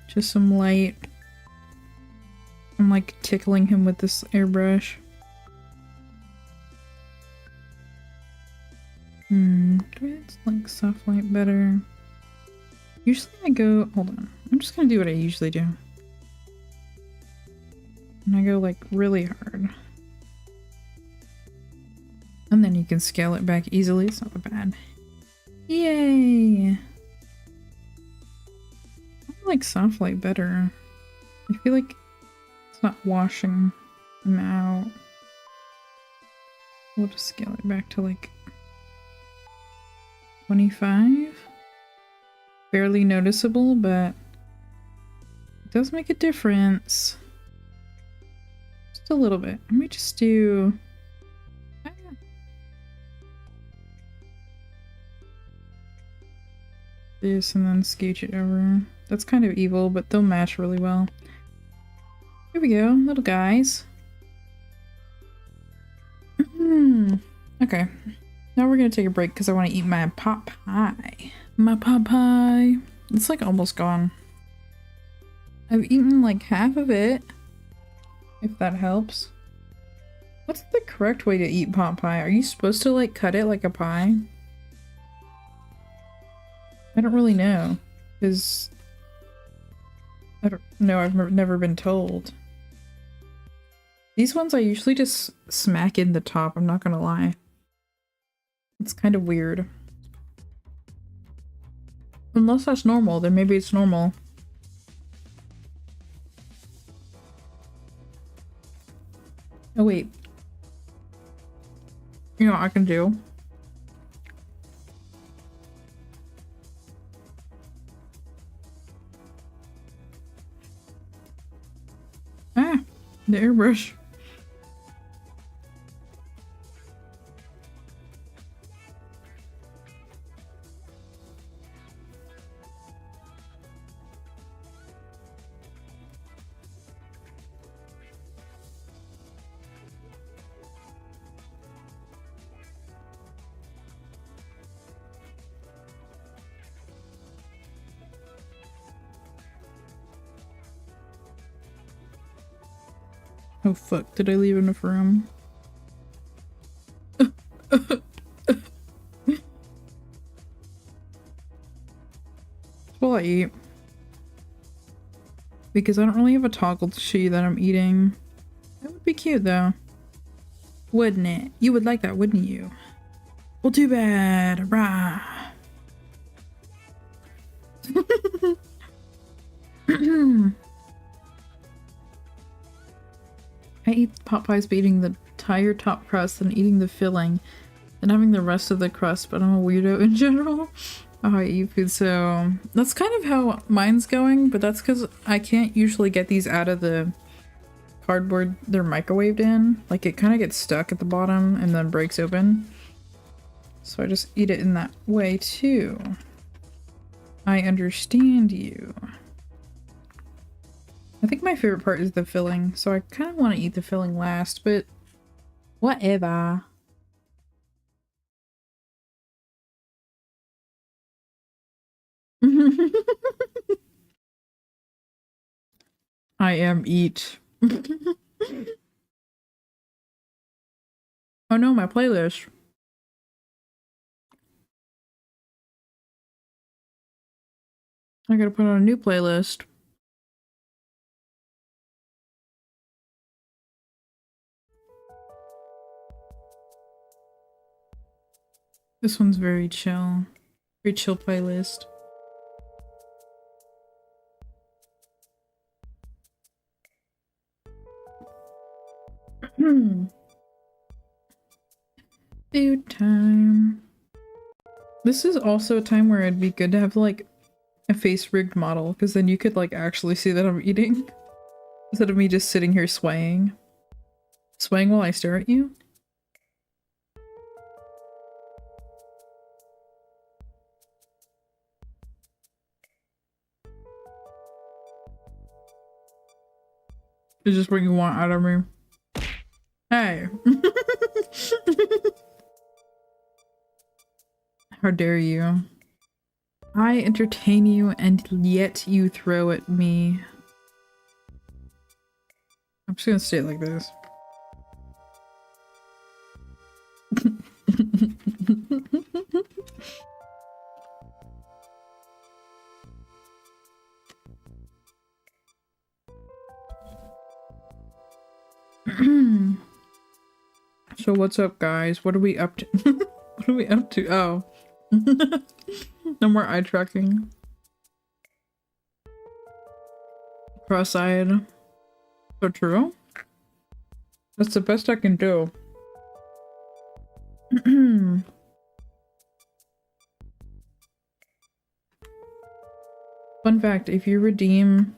Speaker 1: Just some light. I'm like tickling him with this airbrush. Do it's like soft light better. Usually I go, hold on. I'm just gonna do what I usually do. And I go like really hard. And then you can scale it back easily. It's not bad. Yay! I like soft light better. I feel like it's not washing them out. We'll just scale it back to like 25. Barely noticeable, but it does make a difference. Just a little bit. I might just do this and then scooch it over. That's kind of evil, but they'll match really well. Here we go, little guys. Okay. Now we're gonna take a break because I want to eat my pot pie. My pot pie. It's like almost gone. I've eaten like half of it. If that helps. What's the correct way to eat pot pie? Are you supposed to like cut it like a pie? I don't really know. Because I don't know, I've never been told. These ones I usually just smack in the top, I'm not gonna lie. It's kind of weird. Unless that's normal, then maybe it's normal. Oh wait. You know what I can do? Ah! The airbrush. Oh fuck, did I leave enough room? While I eat. Because I don't really have a toggle to show you that I'm eating. That would be cute though. Wouldn't it? You would like that, wouldn't you? Well, too bad. Rah. I eat pot pies by eating the entire top crust and eating the filling and having the rest of the crust, but I'm a weirdo in general. Oh, I eat food, so that's kind of how mine's going, but that's because I can't usually get these out of the cardboard they're microwaved in. Like, it kind of gets stuck at the bottom and then breaks open. So I just eat it in that way too. I understand you. I think my favorite part is the filling, so I kind of want to eat the filling last, but whatever. I am eat. Oh no, my playlist. I gotta put on a new playlist. This one's very chill. Very chill playlist. Food time. This is also a time where it'd be good to have like a face rigged model, because then you could like actually see that I'm eating instead of me just sitting here swaying. Swaying while I stare at you? Is this what you want out of me? Hey. How dare you? I entertain you and yet you throw at me. I'm just gonna stay like this. So what's up, guys? What are we up to? What are we up to? Oh. No more eye tracking. Cross-eyed. So true? That's the best I can do. Fun fact, if you redeem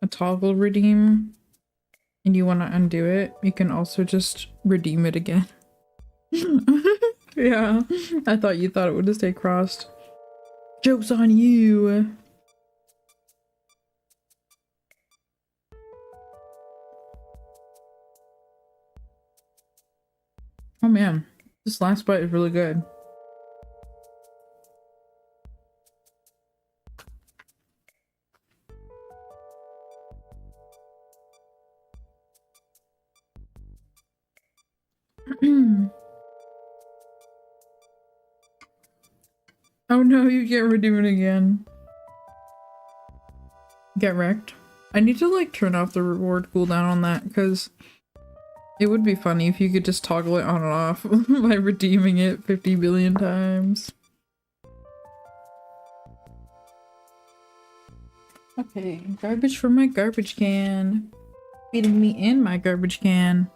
Speaker 1: a toggle redeem and you want to undo it, you can also just redeem it again. Yeah, I thought you thought it would just stay crossed. Joke's on you! Oh man, this last bite is really good. Oh no, you can't redeem it again. Get wrecked. I need to like turn off the reward cooldown on that, because it would be funny if you could just toggle it on and off by redeeming it 50 billion times. Okay, garbage from my garbage can. Feeding me in my garbage can.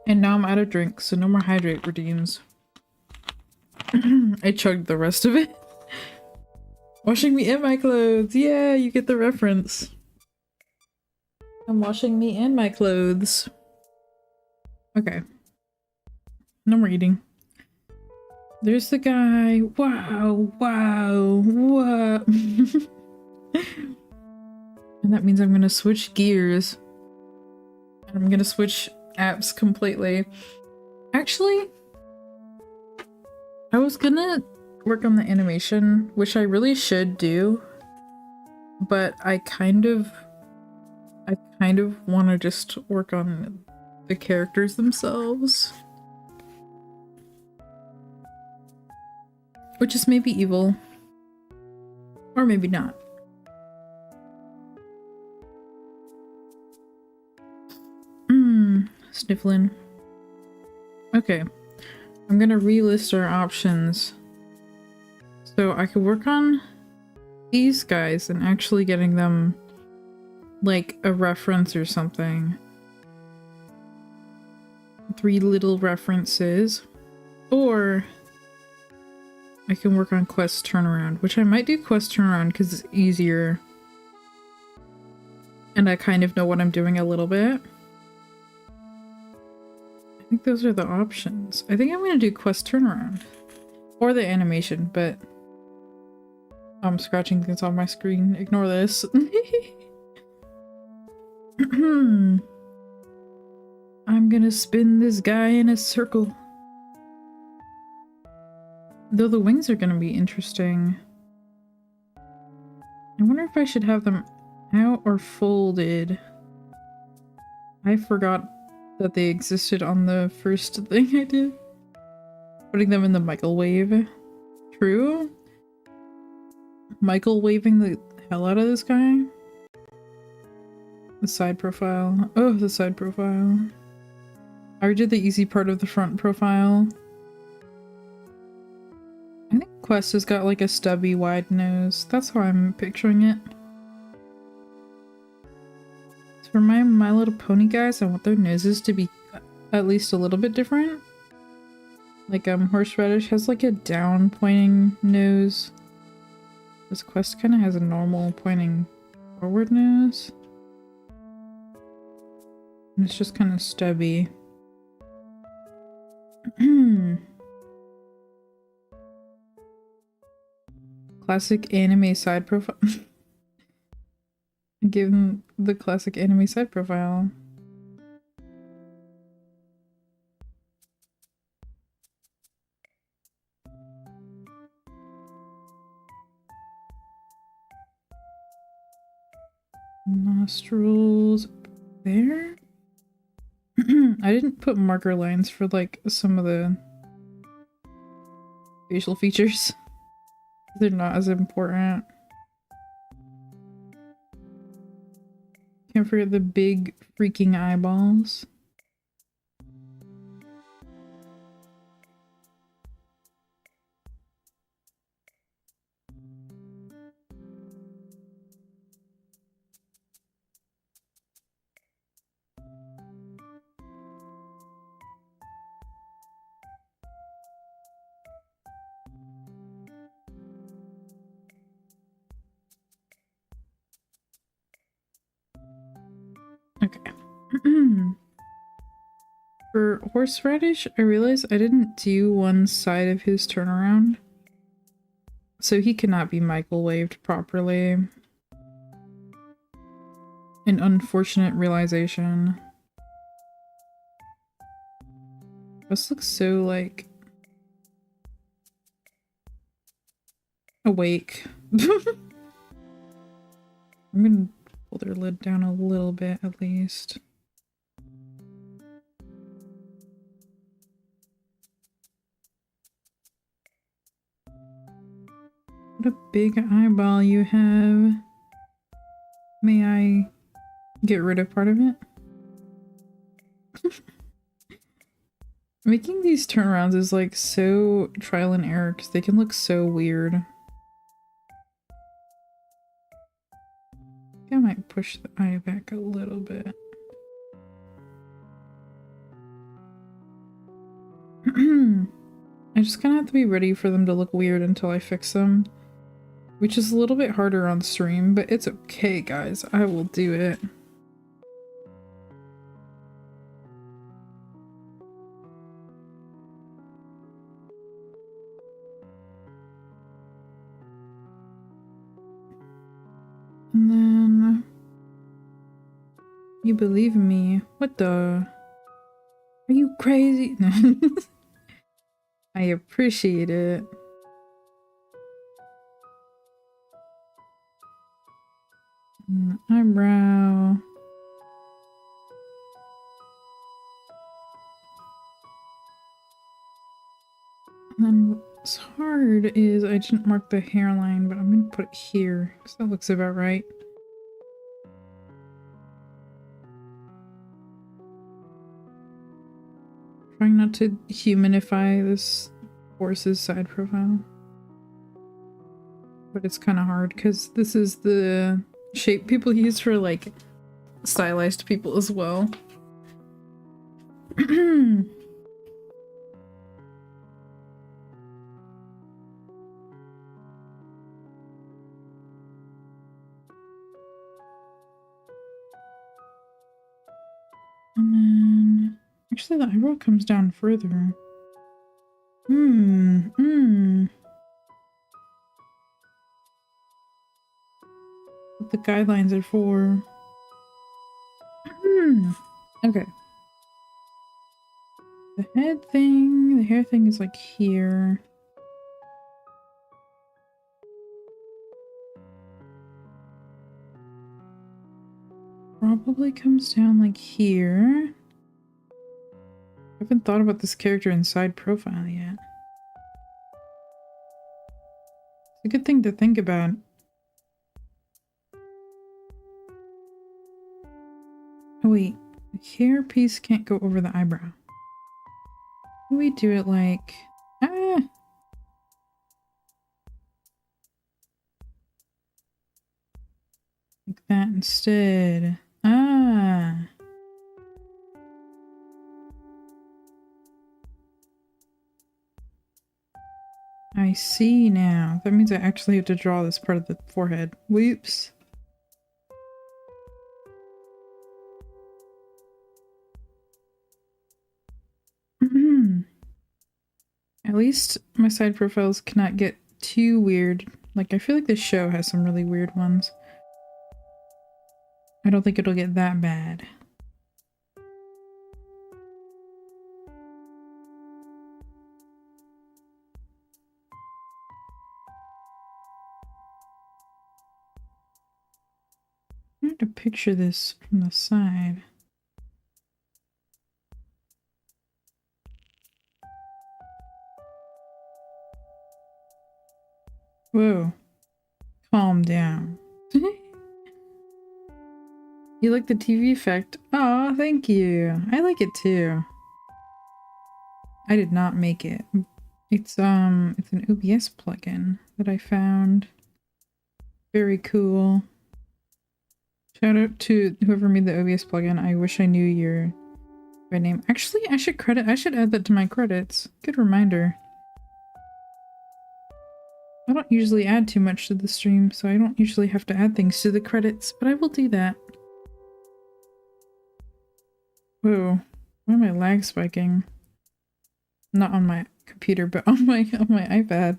Speaker 1: And now I'm out of drink, so no more hydrate redeems. I chugged the rest of it. Washing me in my clothes. Yeah, you get the reference. I'm washing me in my clothes. Okay. No more eating. There's the guy. Wow, wow, wow. And that means I'm gonna switch gears. And I'm gonna switch apps completely. Actually, I was gonna work on the animation, which I really should do, but I kind of want to just work on the characters themselves, which is maybe evil, or maybe not. Sniffling. Okay, I'm gonna relist our options so I could work on these guys and actually getting them like a reference or something. 3 little references. Or I can work on quest turnaround, which I might do quest turnaround because it's easier and I kind of know what I'm doing a little bit. I think those are the options. I think I'm gonna do quest turnaround or the animation, but I'm scratching things on my screen. Ignore this. I'm gonna spin this guy in a circle. Though the wings are gonna be interesting. I wonder if I should have them out or folded. I forgot that they existed on the first thing I did. Putting them in the microwave. True. Microwaving the hell out of this guy. The side profile. Oh, the side profile. I already did the easy part of the front profile. I think Quest has got like a stubby wide nose. That's how I'm picturing it. So for My Little Pony guys, I want their noses to be at least a little bit different. Like Horseradish has like a down pointing nose. This Quest kind of has a normal pointing forward nose. And it's just kind of stubby. Classic anime side profile. Give him the classic anime side profile. Nostrils there. I didn't put marker lines for like some of the facial features. They're not as important. Can't forget the big freaking eyeballs. Okay. For Horseradish, I realized I didn't do one side of his turnaround. So he cannot be microwaved properly. An unfortunate realization. This looks so, like, awake. I'm gonna pull their lid down a little bit, at least. What a big eyeball you have. May I get rid of part of it? Making these turnarounds is like so trial and error because they can look so weird. I might push the eye back a little bit. I just kind of have to be ready for them to look weird until I fix them. Which is a little bit harder on stream, but it's okay, guys. I will do it. And then... You believe in me? What the? Are you crazy? I appreciate it. Eyebrow. And then what's hard is I didn't mark the hairline, but I'm gonna put it here because that looks about right. Trying not to humanify this horse's side profile. But it's kind of hard because this is the shape people use for like stylized people as well. And then actually the eyebrow comes down further. What the guidelines are for. Okay. The head thing, the hair thing is like here. Probably comes down like here. I haven't thought about this character inside profile yet. It's a good thing to think about. Oh wait, the hair piece can't go over the eyebrow. We do it like... Ah! Like that instead. Ah! I see now. That means I actually have to draw this part of the forehead. Whoops. At least my side profiles cannot get too weird. Like, I feel like this show has some really weird ones. I don't think it'll get that bad. I have to picture this from the side. Whoa. Calm down. You like the TV effect? Aw, thank you. I like it too. I did not make it. It's an OBS plugin that I found. Very cool. Shout out to whoever made the OBS plugin. I wish I knew your name. Actually, I should add that to my credits. Good reminder. I don't usually add too much to the stream, so I don't usually have to add things to the credits, but I will do that. Whoa, why am I lag spiking? Not on my computer, but on my iPad.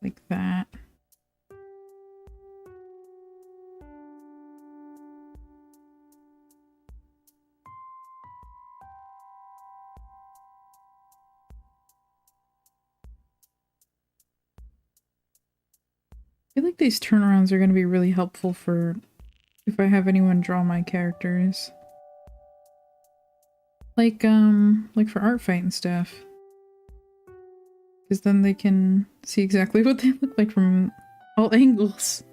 Speaker 1: Like that. I feel like these turnarounds are going to be really helpful for if I have anyone draw my characters. Like for art fight and stuff. Because then they can see exactly what they look like from all angles.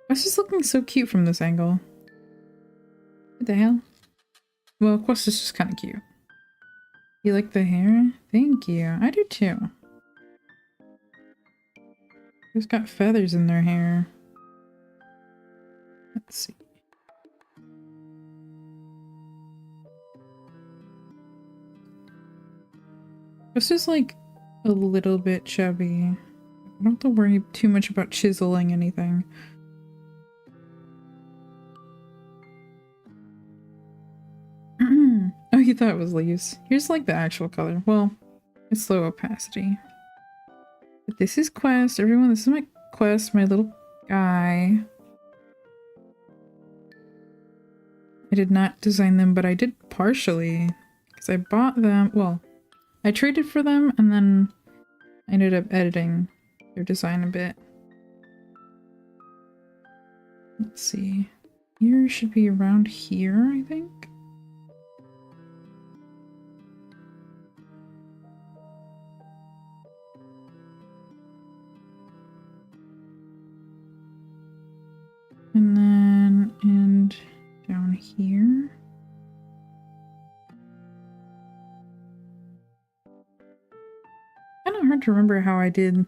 Speaker 1: Quest is looking so cute from this angle. What the hell? Well, Quest is just kind of cute. You like the hair? Thank you. I do too. Who's got feathers in their hair? Let's see. This is like a little bit chubby. I don't have to worry too much about chiseling anything. Oh, you thought it was leaves. Here's like the actual color. Well, it's low opacity. But this is Quest. Everyone, this is my Quest, my little guy. I did not design them, but I did partially. Because I bought them. Well, I traded for them and then I ended up editing their design a bit. Let's see. Ears should be around here, I think. And down here. Kind of hard to remember how I did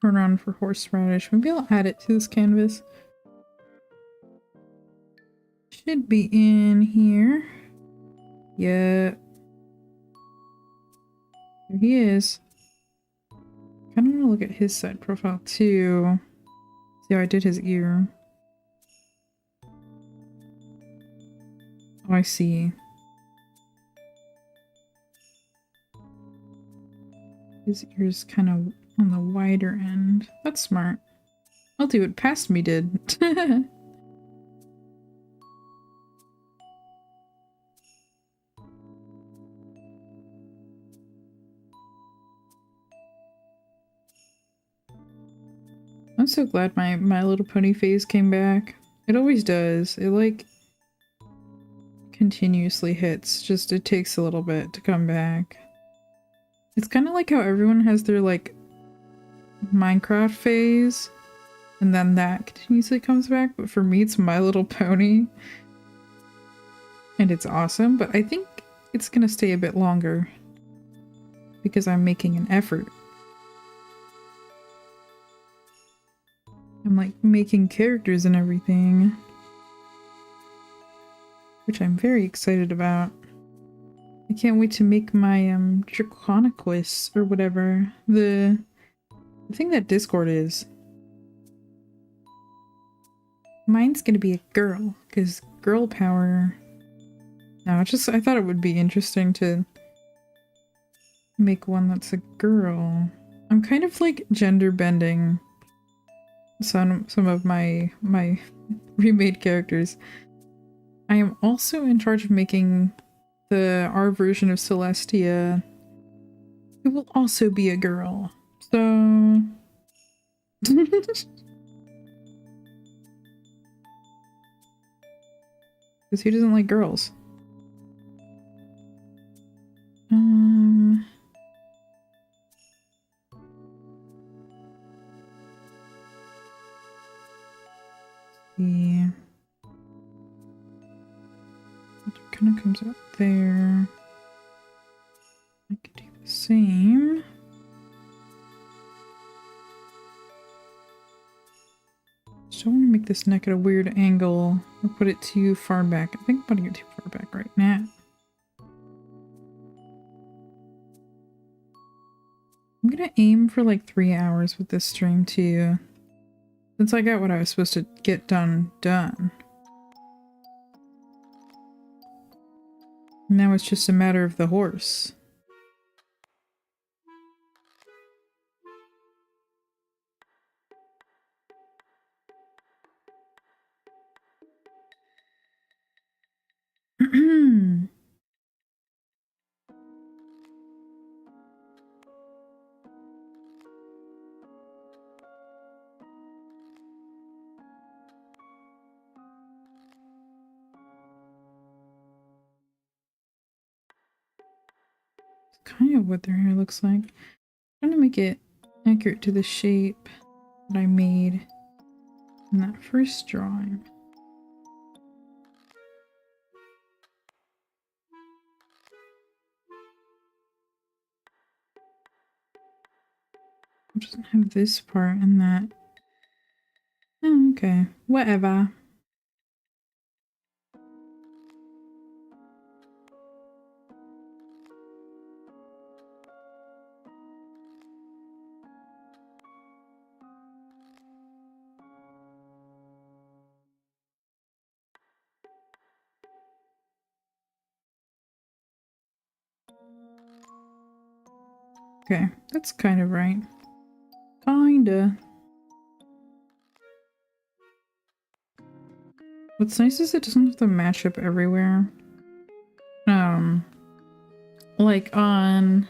Speaker 1: turn on for horseradish. Maybe I'll add it to this canvas. Should be in here. Yeah. There he is. Kind of want to look at his side profile too. See how I did his ear. Oh, I see. His ear's kind of on the wider end. That's smart. I'll do what past me did. I'm so glad my My Little Pony phase came back. It always does. It like continuously hits. Just it takes a little bit to come back. It's kind of like how everyone has their like Minecraft phase and then that continuously comes back, but for me it's My Little Pony. And it's awesome, but I think it's gonna stay a bit longer because I'm making an effort. I'm like making characters and everything, which I'm very excited about. I can't wait to make my Draconequus or whatever the thing that Discord is. Mine's gonna be a girl because girl power. No, it's just I thought it would be interesting to make one that's a girl. I'm kind of like gender bending some of my remade characters. I am also in charge of making our version of Celestia, who will also be a girl. So because who doesn't like girls? Yeah. It kind of comes out there. I could do the same. Just don't want to make this neck at a weird angle or put it too far back. I think I'm putting it too far back right now. I'm gonna aim for like 3 hours with this stream too. Since I got what I was supposed to get done. Now it's just a matter of the horse. Kind of what their hair looks like. I'm trying to make it accurate to the shape that I made in that first drawing. It doesn't have this part and that. Oh, okay. Whatever. Okay, that's kind of right. Kinda. What's nice is it doesn't have to match up everywhere. Like on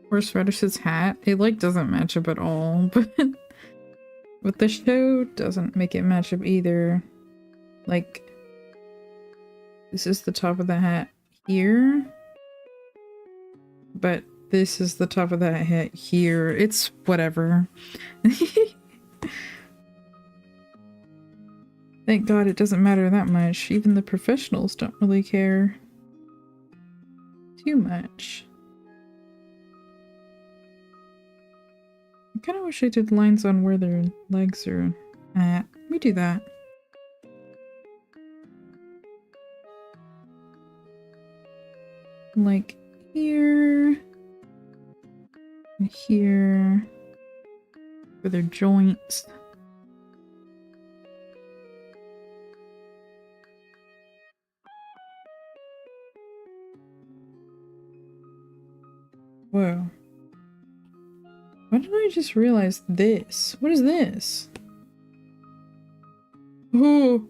Speaker 1: Horseradish's hat, it like doesn't match up at all, but the show doesn't make it match up either. Like, this is the top of the hat here, but this is the top of that hat here. It's whatever. Thank God it doesn't matter that much. Even the professionals don't really care too much. I kind of wish I did lines on where their legs are at. Let me do that. Like here and here for their joints. Whoa. Why did I just realize this? What is this? Oh.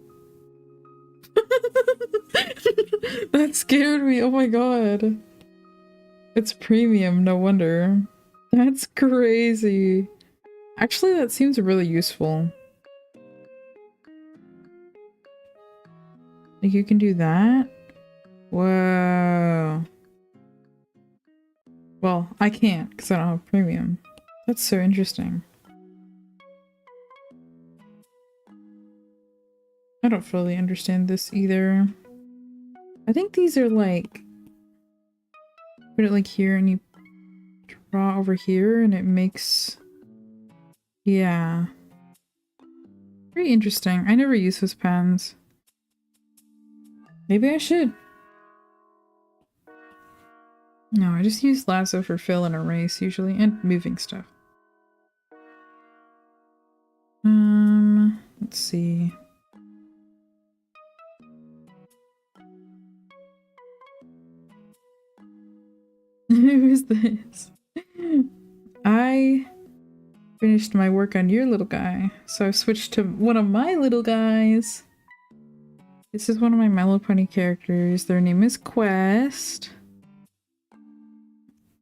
Speaker 1: That scared me. Oh my god. It's premium, no wonder. That's crazy. Actually, that seems really useful. Like, you can do that? Whoa. Well, I can't because I don't have premium. That's so interesting. I don't fully understand this either. I think these are like... Put it like here and you draw over here and it makes... Yeah. Very interesting. I never use those pens. Maybe I should. No, I just use lasso for fill and erase usually, and moving stuff. Let's see. Who's this? I finished my work on your little guy, so I've switched to one of my little guys. This is one of my My Little Pony characters. Their name is Quest.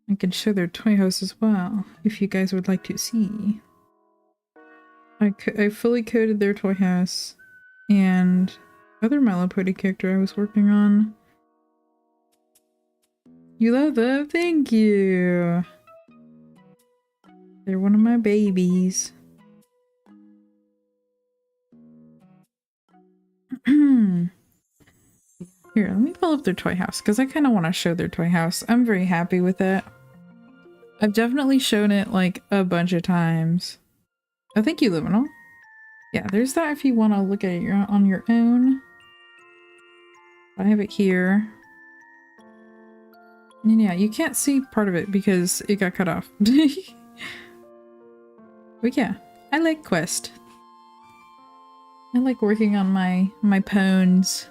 Speaker 1: I can show their toy house as well, if you guys would like to see. I fully coded their toy house and other My Little Pony character I was working on. You love them? Thank you! They're one of my babies. Here, let me pull up their toy house because I kind of want to show their toy house. I'm very happy with it. I've definitely shown it like a bunch of times. Oh, thank you, Liminal. Yeah, there's that if you want to look at it on your own. I have it here. And yeah, you can't see part of it because it got cut off. But yeah, I like Quest. I like working on my pones.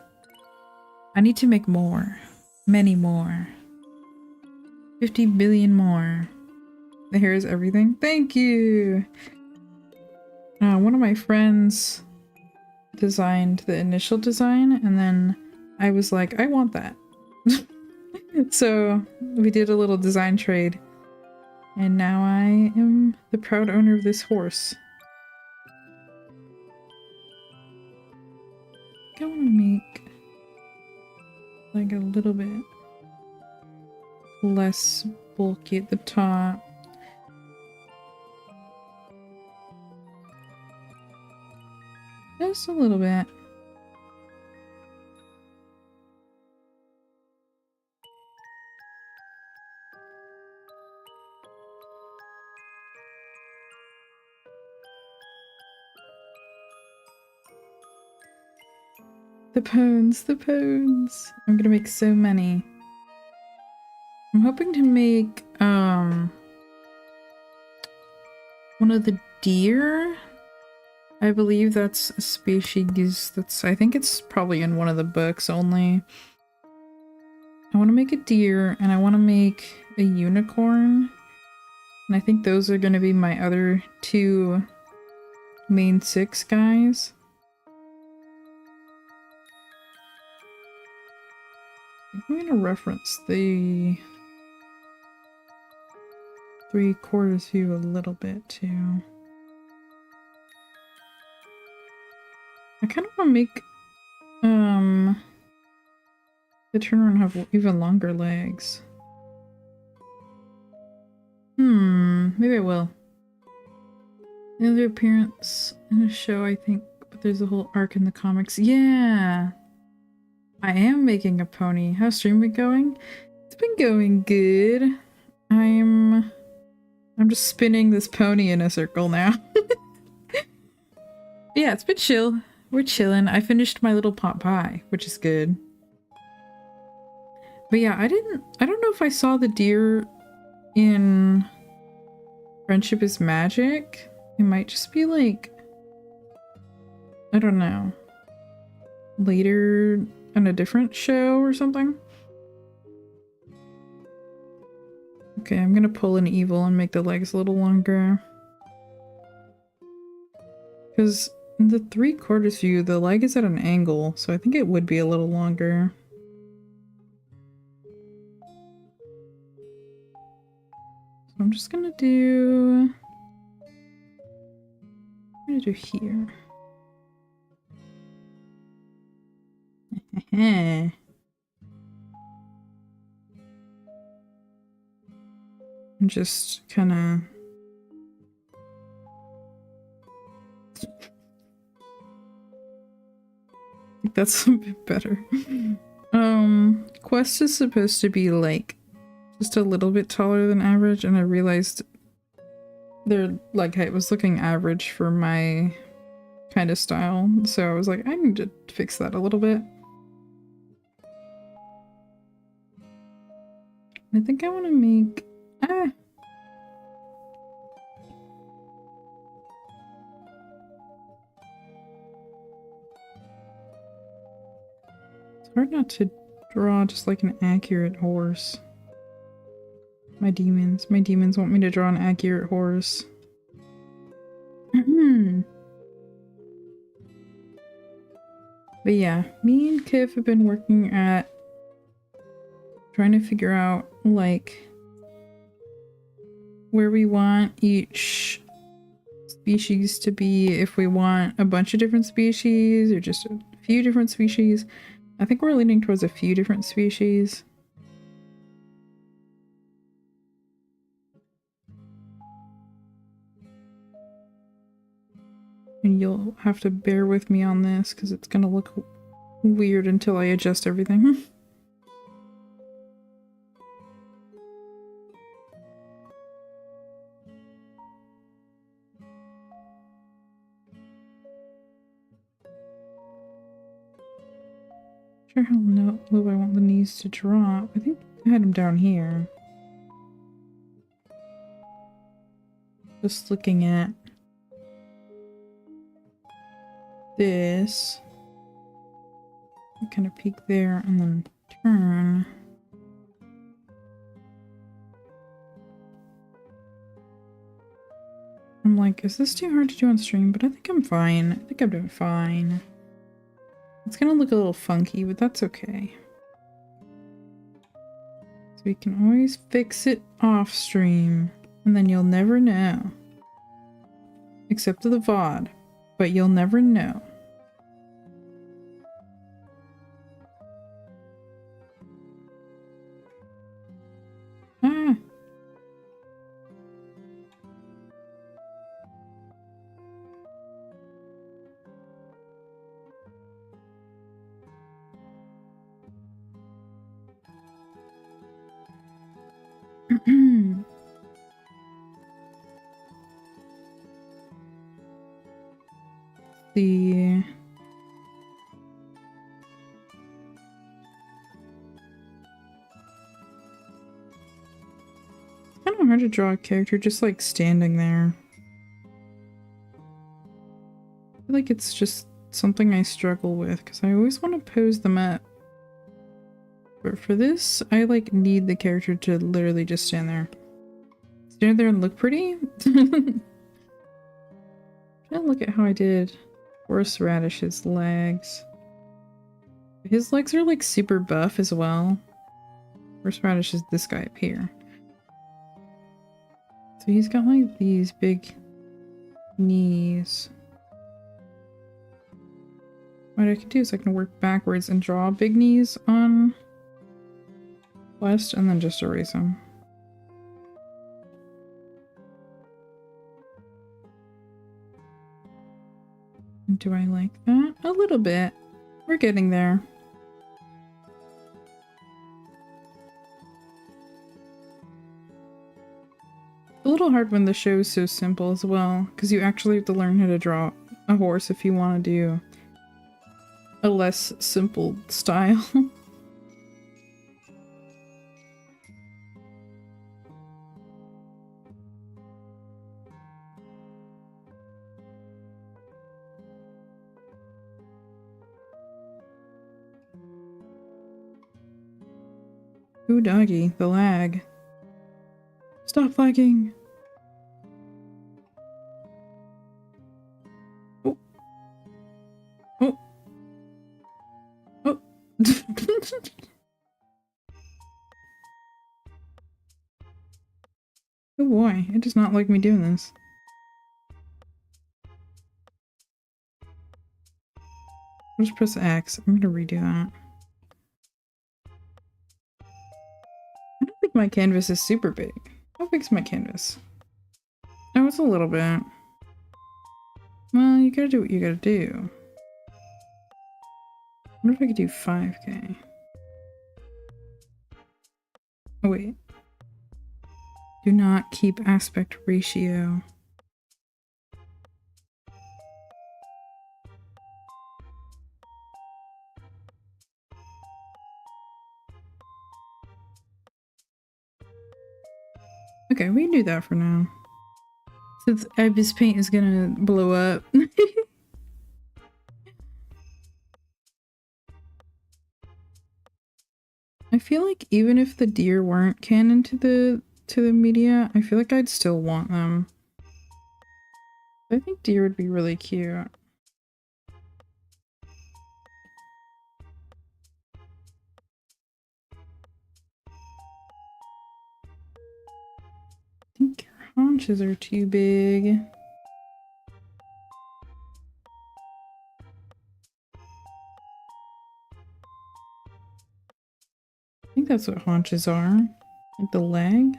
Speaker 1: I need to make more. Many more. 50 billion more. The hair is everything. Thank you! One of my friends designed the initial design, and then I was like, I want that. So we did a little design trade. And now I am the proud owner of this horse. I want to make like a little bit less bulky at the top. Just a little bit. The pones, the pones. I'm gonna make so many. I'm hoping to make one of the deer. I believe that's a species that's, I think it's probably in one of the books only. I want to make a deer and I want to make a unicorn. And I think those are going to be my other two main 6 guys. I'm going to reference the 3/4 view a little bit too. I kind of want to make the turnaround have even longer legs. Maybe I will. Another appearance in a show, I think, but there's a whole arc in the comics. Yeah! I am making a pony. How's stream been going? It's been going good. I'm just spinning this pony in a circle now. Yeah, it's been chill. We're chilling. I finished my little pot pie, which is good. But yeah, I don't know if I saw the deer in Friendship is Magic. It might just be like, I don't know, later on a different show or something. Okay, I'm gonna pull an evil and make the legs a little longer. Because In the 3/4 view, the leg is at an angle, so I think it would be a little longer. So I'm just gonna do... I'm gonna do here. And just kind of... I think that's a bit better. Quest is supposed to be like just a little bit taller than average, and I realized their leg height was looking average for my kind of style, so I was like, I need to fix that a little bit. I think I want to make... It's hard not to draw just like an accurate horse. My demons want me to draw an accurate horse. But yeah, me and Kiv have been working at trying to figure out like where we want each species to be, if we want a bunch of different species or just a few different species. I think we're leaning towards a few different species. And you'll have to bear with me on this because it's gonna look weird until I adjust everything. Sure how low I want the knees to drop. I think I had them down here. Just looking at this. Kind of peek there and then turn. I'm like, is this too hard to do on stream? But I think I'm fine. I think I'm doing fine. It's gonna look a little funky, but that's okay. So we can always fix it off stream, and then you'll never know. Except to the VOD, but you'll never know. Ah! The it's kind of hard to draw a character just like standing there. I feel like it's just something I struggle with because I always want to pose them up. But for this, I like need the character to literally just stand there. Stand there and look pretty? Trying to look at how I did Horseradish's legs. His legs are like super buff as well. Horseradish is this guy up here. So he's got like these big knees. What I can do is I can work backwards and draw big knees on West and then just erase them. Do I like that? A little bit. We're getting there. A little hard when the show is so simple as well, because you actually have to learn how to draw a horse if you want to do a less simple style. Ooh, doggy, the lag. Stop lagging. Oh, Oh boy, it does not like me doing this. I'll just press X. I'm gonna redo that. I don't think my canvas is super big. How big's my canvas? Oh, it's a little bit. Well, you gotta do what you gotta do. I wonder if I could do 5K. Oh, wait. Do not keep aspect ratio. Okay, we can do that for now. Since Ibis paint is gonna blow up. I feel like even if the deer weren't canon to the media, I feel like I'd still want them. I think deer would be really cute. I think your haunches are too big. I think that's what haunches are. Like the leg.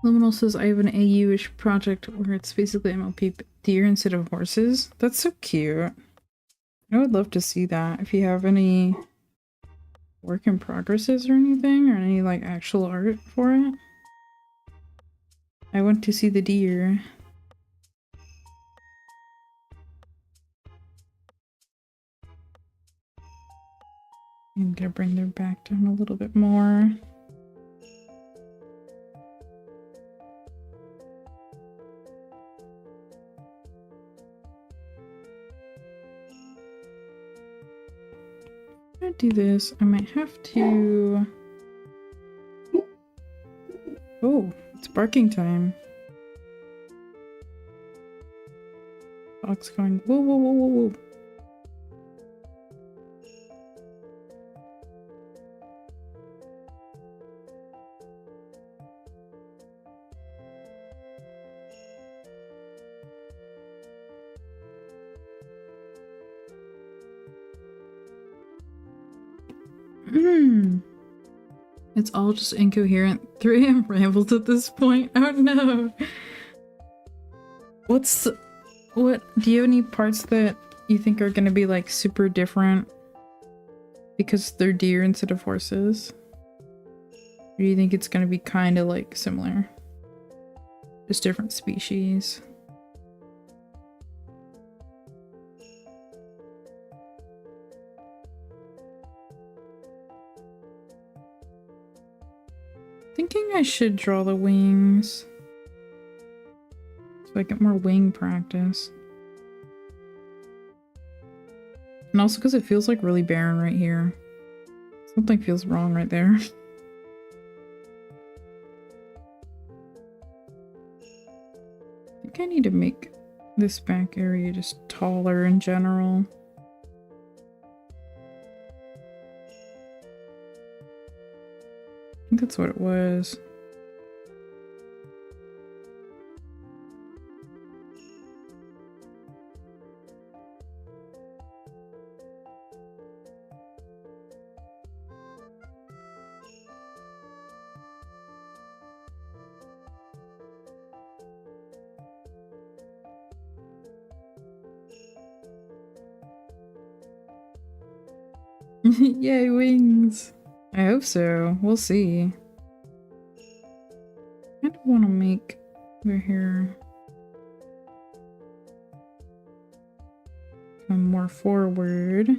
Speaker 1: Liminal says I have an AU-ish project where it's basically MLP deer instead of horses. That's so cute. I would love to see that. If you have any work in progresses or anything, or any like actual art for it. I want to see the deer. I'm gonna bring their back down a little bit more. I'm gonna do this. I might have to... Oh, it's barking time. Dog's going, whoa, whoa, whoa, whoa, whoa. It's all just incoherent 3 AM rambles at this point. Oh no. What do you have any parts that you think are gonna be like super different because they're deer instead of horses? Or do you think it's gonna be kind of like similar? Just different species? Thinking I should draw the wings so I get more wing practice. And also because it feels like really barren right here. Something feels wrong right there. I think I need to make this back area just taller in general. I think that's what it was. Yay, wings! I hope so. We'll see. I don't want to make over here come more forward.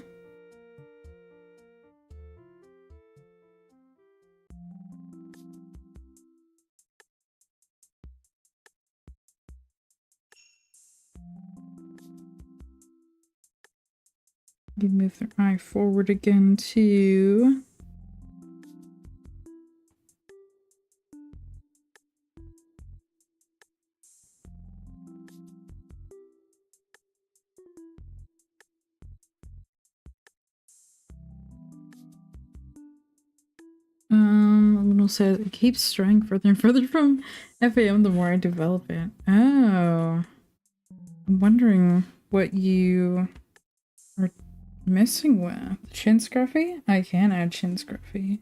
Speaker 1: Maybe move their eye forward again too. Little says it keeps straying further and further from FAM the more I develop it. Oh. I'm wondering what you are messing with. Chin scruffy? I can add chin scruffy.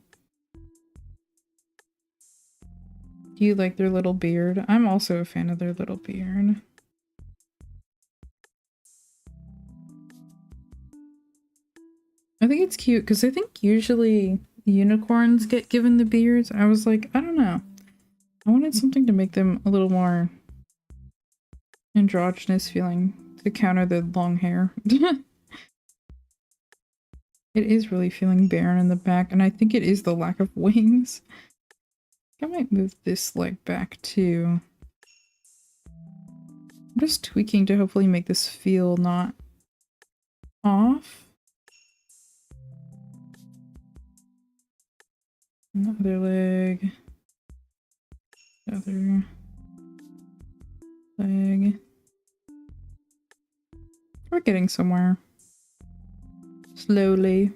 Speaker 1: Do you like their little beard? I'm also a fan of their little beard. I think it's cute because I think usually unicorns get given the beards. I was like, I don't know. I wanted something to make them a little more androgynous feeling to counter the long hair. It is really feeling barren in the back, and I think it is the lack of wings. I might move this leg back too. I'm just tweaking to hopefully make this feel not off. And the other leg. The other leg. We're getting somewhere. Slowly.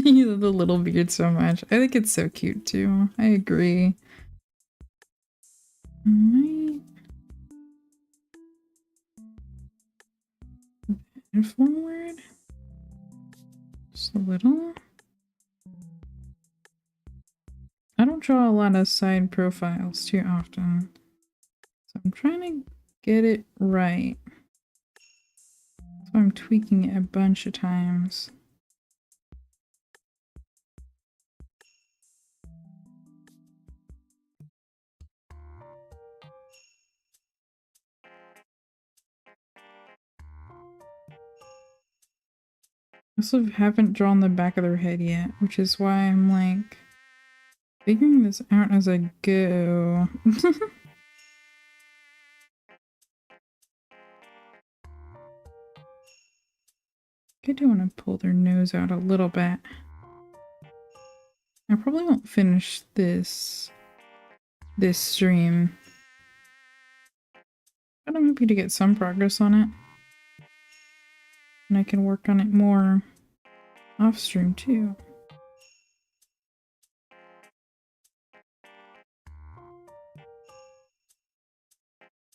Speaker 1: You love the little beard so much. I think it's so cute too. I agree. Right. And forward. Just a little. I don't draw a lot of side profiles too often. So I'm trying to get it right. So I'm tweaking it a bunch of times. I also haven't drawn the back of their head yet, which is why I'm like figuring this out as I go. I do want to pull their nose out a little bit. I probably won't finish this stream, but I'm happy to get some progress on it. And I can work on it more off stream too.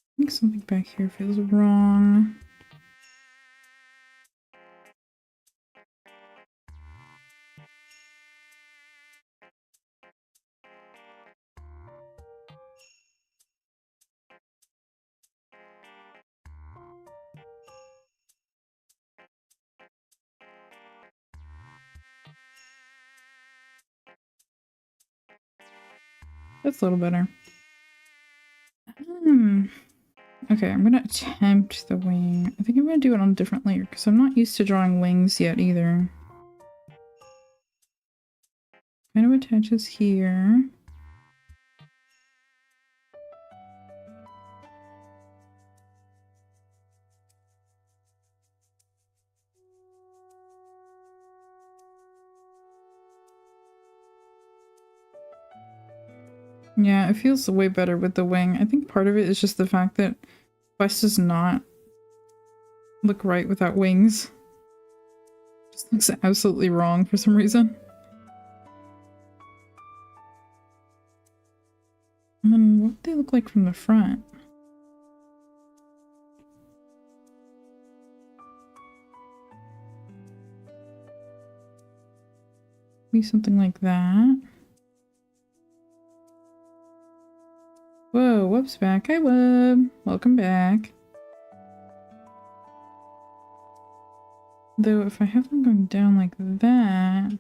Speaker 1: I think something back here feels wrong. That's a little better. Okay, I'm gonna attempt the wing. I think I'm gonna do it on a different layer because I'm not used to drawing wings yet either. Kind of attaches here. Yeah, it feels way better with the wing. I think part of it is just the fact that Quest does not look right without wings. It just looks absolutely wrong for some reason. And then what do they look like from the front? Maybe something like that. Whoa, Wub's back. Hi, Wub. Welcome back. Though, if I have them going down like that...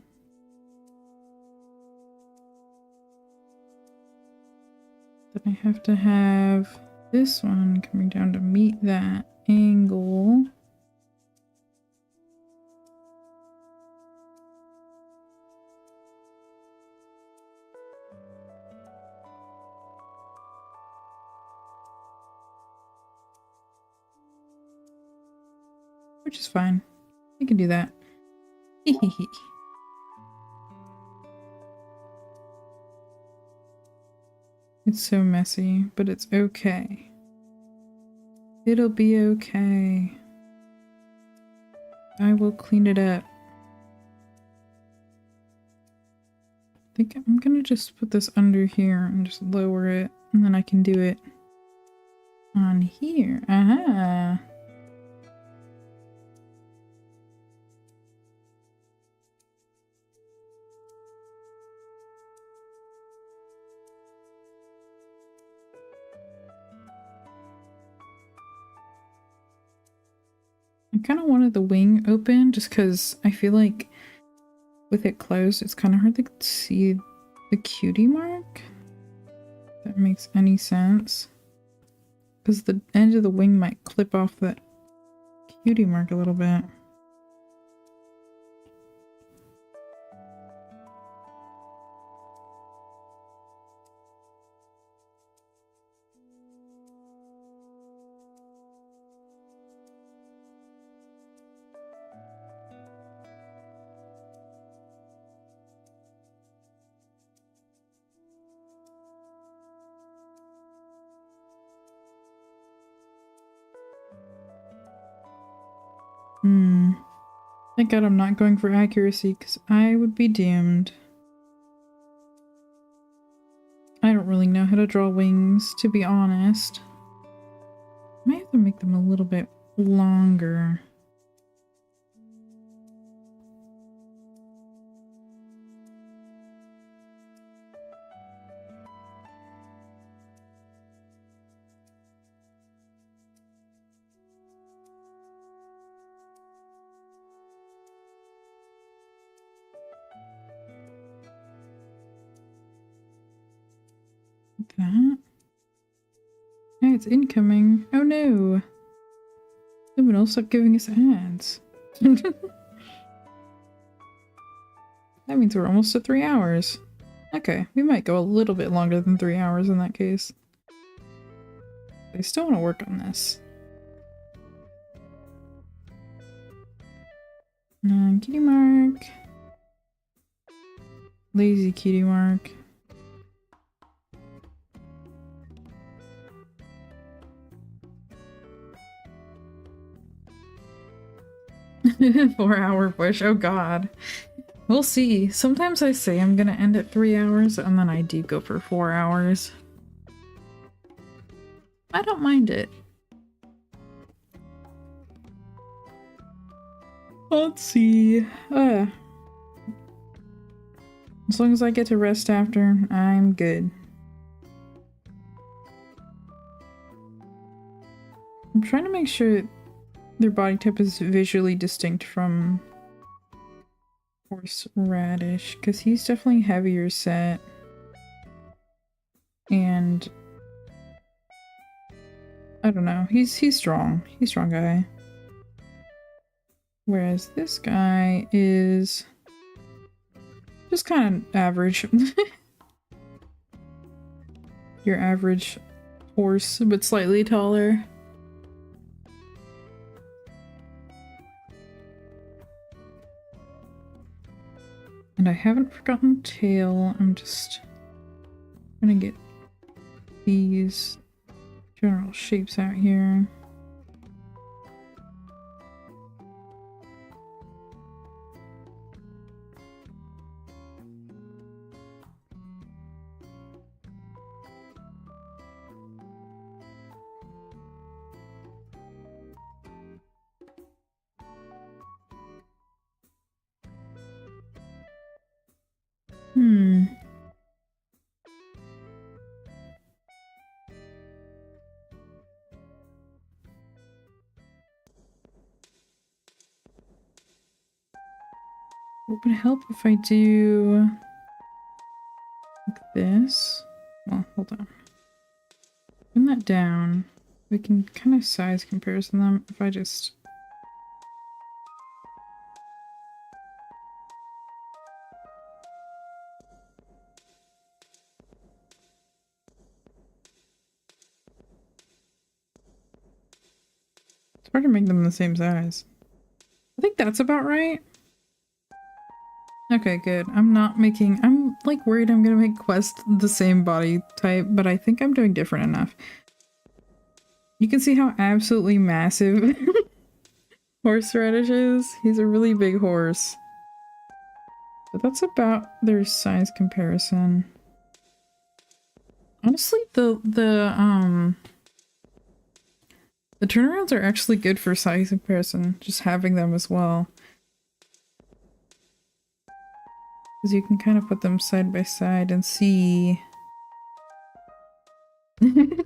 Speaker 1: I have to have this one coming down to meet that angle. Which is fine. I can do that. It's so messy, but it's okay. It'll be okay. I will clean it up. I think I'm gonna just put this under here and just lower it, and then I can do it on here. Aha! I kind of wanted the wing open just because I feel like with it closed, it's kind of hard to see the cutie mark. If that makes any sense. Because the edge of the wing might clip off that cutie mark a little bit. Thank God I'm not going for accuracy, because I would be doomed. I don't really know how to draw wings, to be honest. I might have to make them a little bit longer. That. Hey, it's incoming. Oh no! Someone else stopped giving us ads. That means we're almost at 3 hours. Okay, we might go a little bit longer than 3 hours in that case. I still want to work on this. Cutie mark. Lazy cutie mark. Four-hour push. Oh god. We'll see. Sometimes I say I'm gonna end at 3 hours and then I do go for 4 hours. I don't mind it. Let's see. As long as I get to rest after, I'm good. I'm trying to make sure their body type is visually distinct from Horseradish, because he's definitely heavier set. And I don't know, he's strong. He's a strong guy. Whereas this guy is just kind of average. Your average horse, but slightly taller. And I haven't forgotten tail. I'm just gonna get these general shapes out here. It would help if I do like this. Well, hold on. that down, we can kind of size comparison them if I just... It's hard to make them the same size. I think that's about right. Okay, good. I'm like worried I'm gonna make Quest the same body type, but I think I'm doing different enough. You can see how absolutely massive Horseradish is. He's a really big horse. But that's about their size comparison. Honestly, the turnarounds are actually good for size comparison, just having them as well. Because you can kind of put them side by side and see.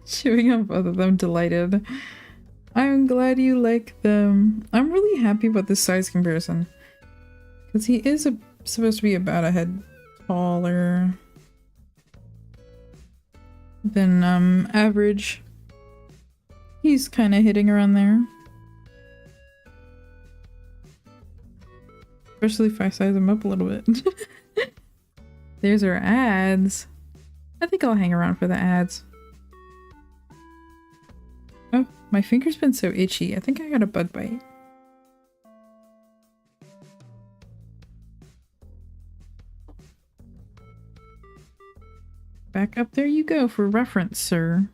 Speaker 1: Chewing on both of them, delighted. I'm glad you like them. I'm really happy about this size comparison. Because he is supposed to be about a head taller than average. He's kind of hitting around there. Especially if I size him up a little bit. There's our ads. I think I'll hang around for the ads. Oh, my finger's been so itchy. I think I got a bug bite. Back up there you go for reference, sir.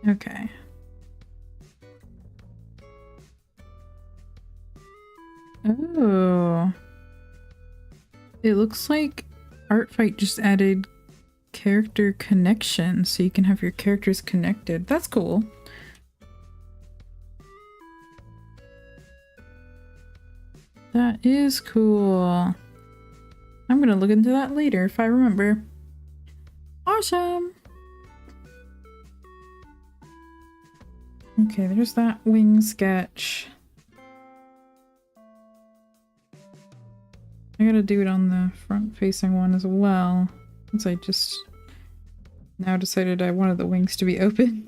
Speaker 1: Okay. Oh. It looks like Artfight just added character connection, so you can have your characters connected. That's cool. That is cool. I'm gonna look into that later if I remember. Awesome! Okay, there's that wing sketch. I gotta do it on the front-facing one as well, since I just now decided I wanted the wings to be open.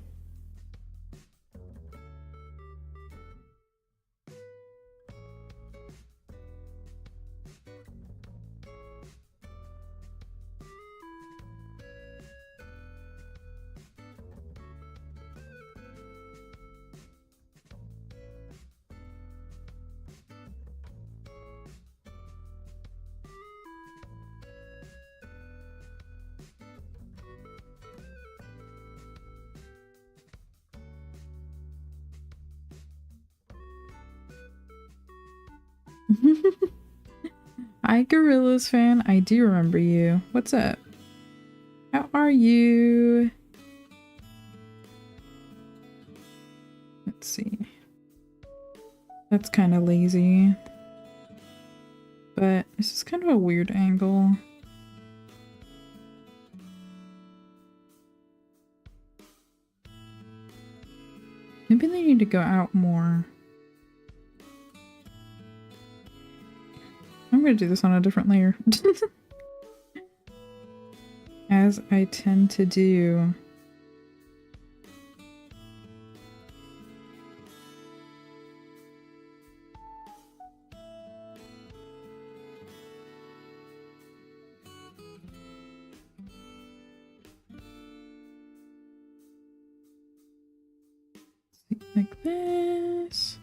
Speaker 1: Hi, Gorillas fan. I do remember you. What's up? How are you? Let's see. That's kind of lazy. But this is kind of a weird angle. Maybe they need to go out more. I'm gonna do this on a different layer. As I tend to do. Like this.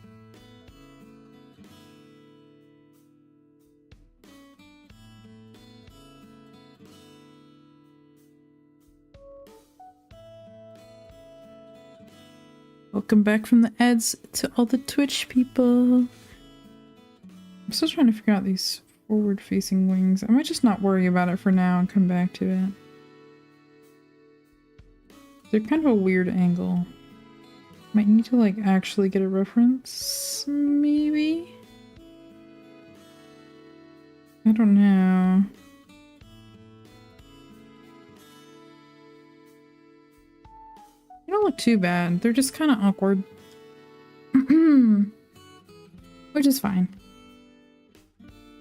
Speaker 1: Welcome back from the ads to all the Twitch people. I'm still trying to figure out these forward-facing wings. I might just not worry about it for now and come back to it. They're kind of a weird angle. Might need to like actually get a reference, maybe? I don't know. They don't look too bad. They're just kind of awkward. Which is fine.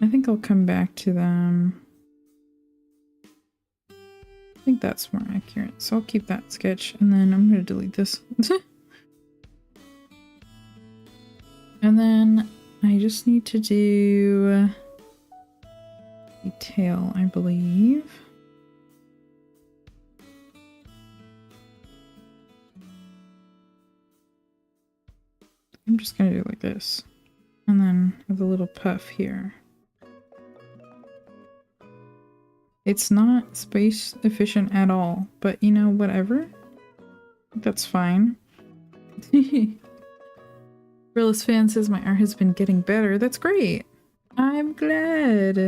Speaker 1: I think I'll come back to them. think that's more accurate. So I'll keep that sketch and then I'm going to delete this. And then I just need to do the tail, I believe. I'm just going to do it like this. And then with a little puff here. It's not space efficient at all, but you know, whatever. That's fine. Realist fan says my art has been getting better. That's great. I'm glad.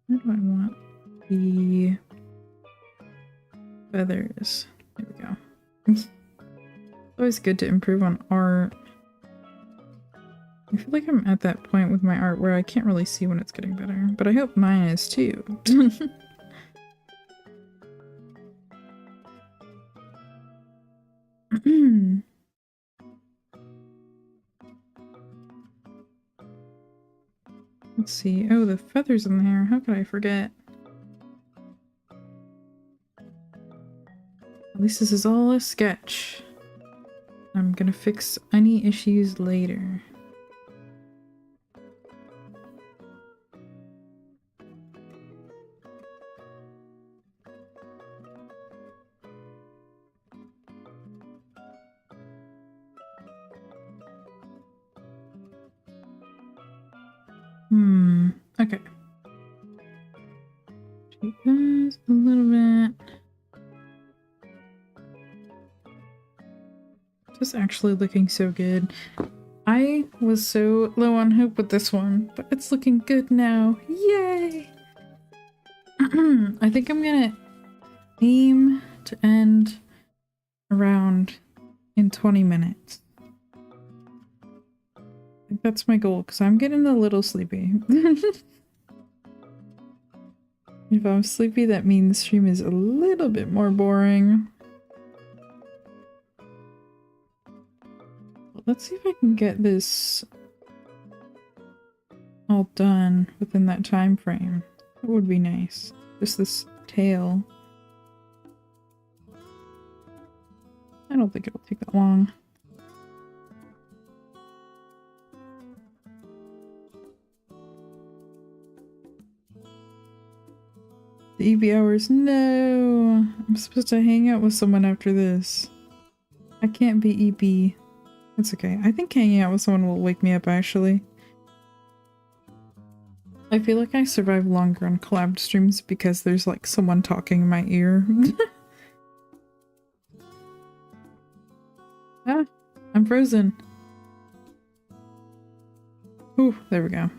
Speaker 1: Where do I want the feathers? There we go. It's always good to improve on art. I feel like I'm at that point with my art where I can't really see when it's getting better, but I hope mine is too. Let's see. Oh, the feathers in there. How could I forget? At least this is all a sketch. I'm gonna fix any issues later. Okay. Take this a little bit. Just actually looking so good. I was so low on hope with this one, but it's looking good now. Yay! I think I'm gonna aim to end around in 20 minutes. I think that's my goal, because I'm getting a little sleepy. If I'm sleepy, that means the stream is a little bit more boring. Let's see if I can get this all done within that time frame. That would be nice. Just this tail. I don't think it'll take that long. The EB hours, no! I'm supposed to hang out with someone after this. I can't be EB. It's okay. I think hanging out with someone will wake me up, actually. I feel like I survive longer on collab streams because there's like someone talking in my ear. Ah, I'm frozen. Ooh, there we go.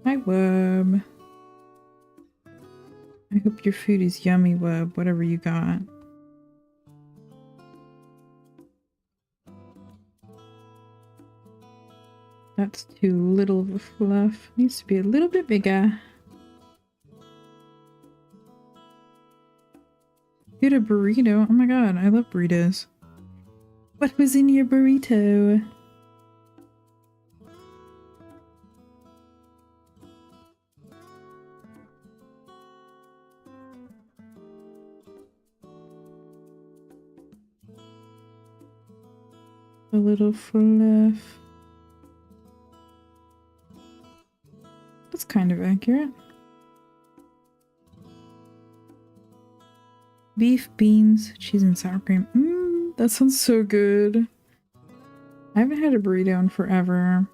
Speaker 1: Hi, Wub. I hope your food is yummy, Wub, whatever you got. That's too little of a fluff. Needs to be a little bit bigger. Get a burrito. Oh my god, I love burritos. What was in your burrito? A little fluff. That's kind of accurate. Beef, beans, cheese, and sour cream. That sounds so good. I haven't had a burrito in forever.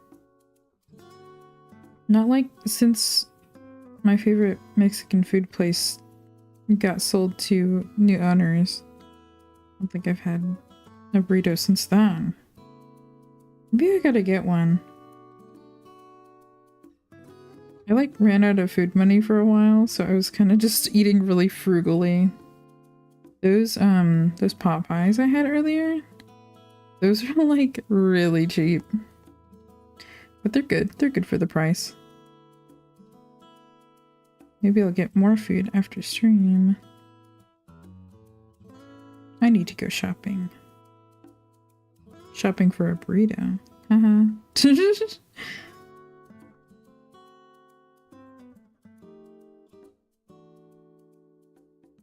Speaker 1: Not like since my favorite Mexican food place got sold to new owners. I don't think I've had a burrito since then. Maybe I gotta get one. I like ran out of food money for a while, so I was kind of just eating really frugally. Those pot pies I had earlier, those are like really cheap. But they're good. They're good for the price. Maybe I'll get more food after stream. I need to go shopping. Shopping for a burrito. Uh-huh.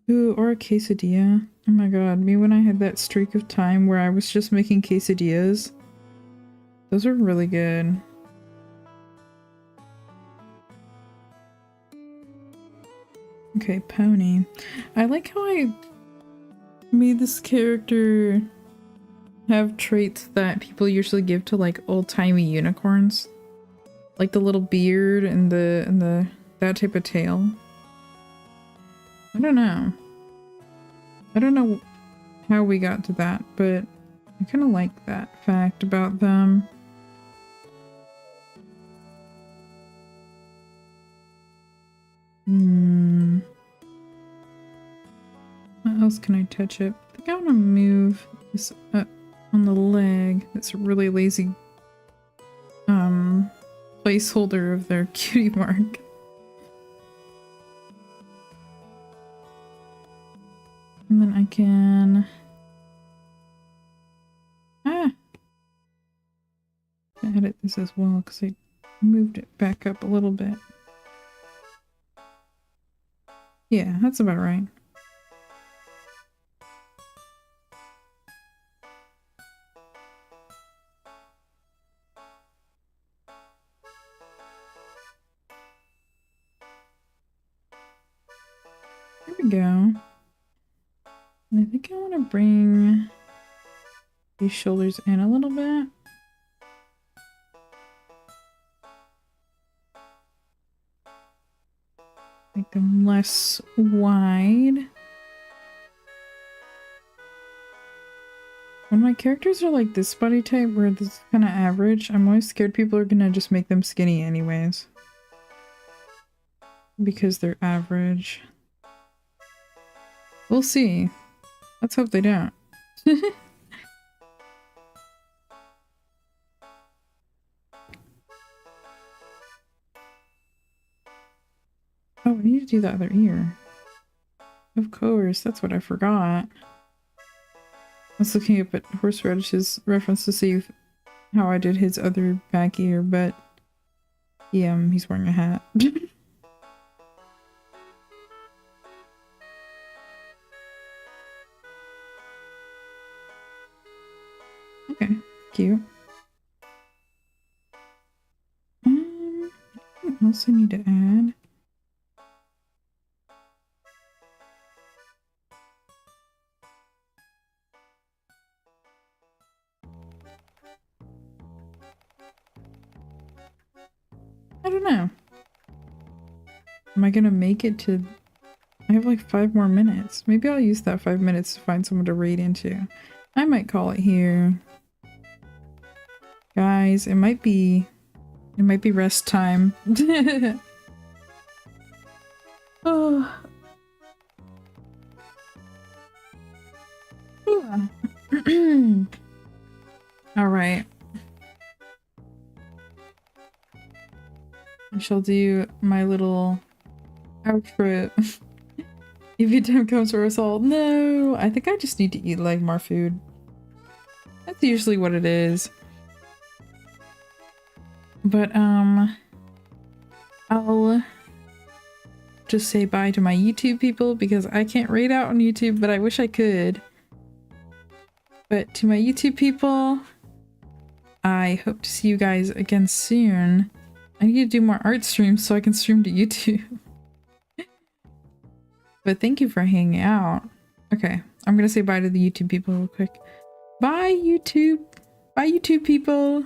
Speaker 1: Ooh, or a quesadilla. Oh my god, me when I had that streak of time where I was just making quesadillas. Those are really good. Okay, pony. I like how I made this character have traits that people usually give to like old-timey unicorns. Like the little beard and the that type of tail. I don't know. I don't know how we got to that, but I kind of like that fact about them. What else can I touch up? I think I want to move this up on the leg. That's a really lazy placeholder of their cutie mark. And then I can edit this as well because I moved it back up a little bit. Yeah, that's about right. There we go. And I think I want to bring these shoulders in a little bit. Make them less wide. When my characters are like this body type where this is kind of average, I'm always scared people are gonna just make them skinny anyways. Because they're average. We'll see. Let's hope they don't. Oh, we need to do the other ear. Of course, that's what I forgot. I was looking up at Horseradish's reference to see how I did his other back ear, but he's wearing a hat. Okay, cute. What else I need to add? I don't know. Am I gonna make it to... I have like 5 more minutes. Maybe I'll use that 5 minutes to find someone to raid into. I might call it here. Guys, it might be rest time. Oh. All right. I shall do my little outro. If time comes for us all. No, I think I just need to eat like more food. That's usually what it is. But I'll just say bye to my YouTube people because I can't raid out on YouTube, but I wish I could. But to my YouTube people, I hope to see you guys again soon. I need to do more art streams so I can stream to YouTube. But thank you for hanging out. Okay, I'm gonna say bye to the YouTube people real quick. Bye YouTube! Bye YouTube people!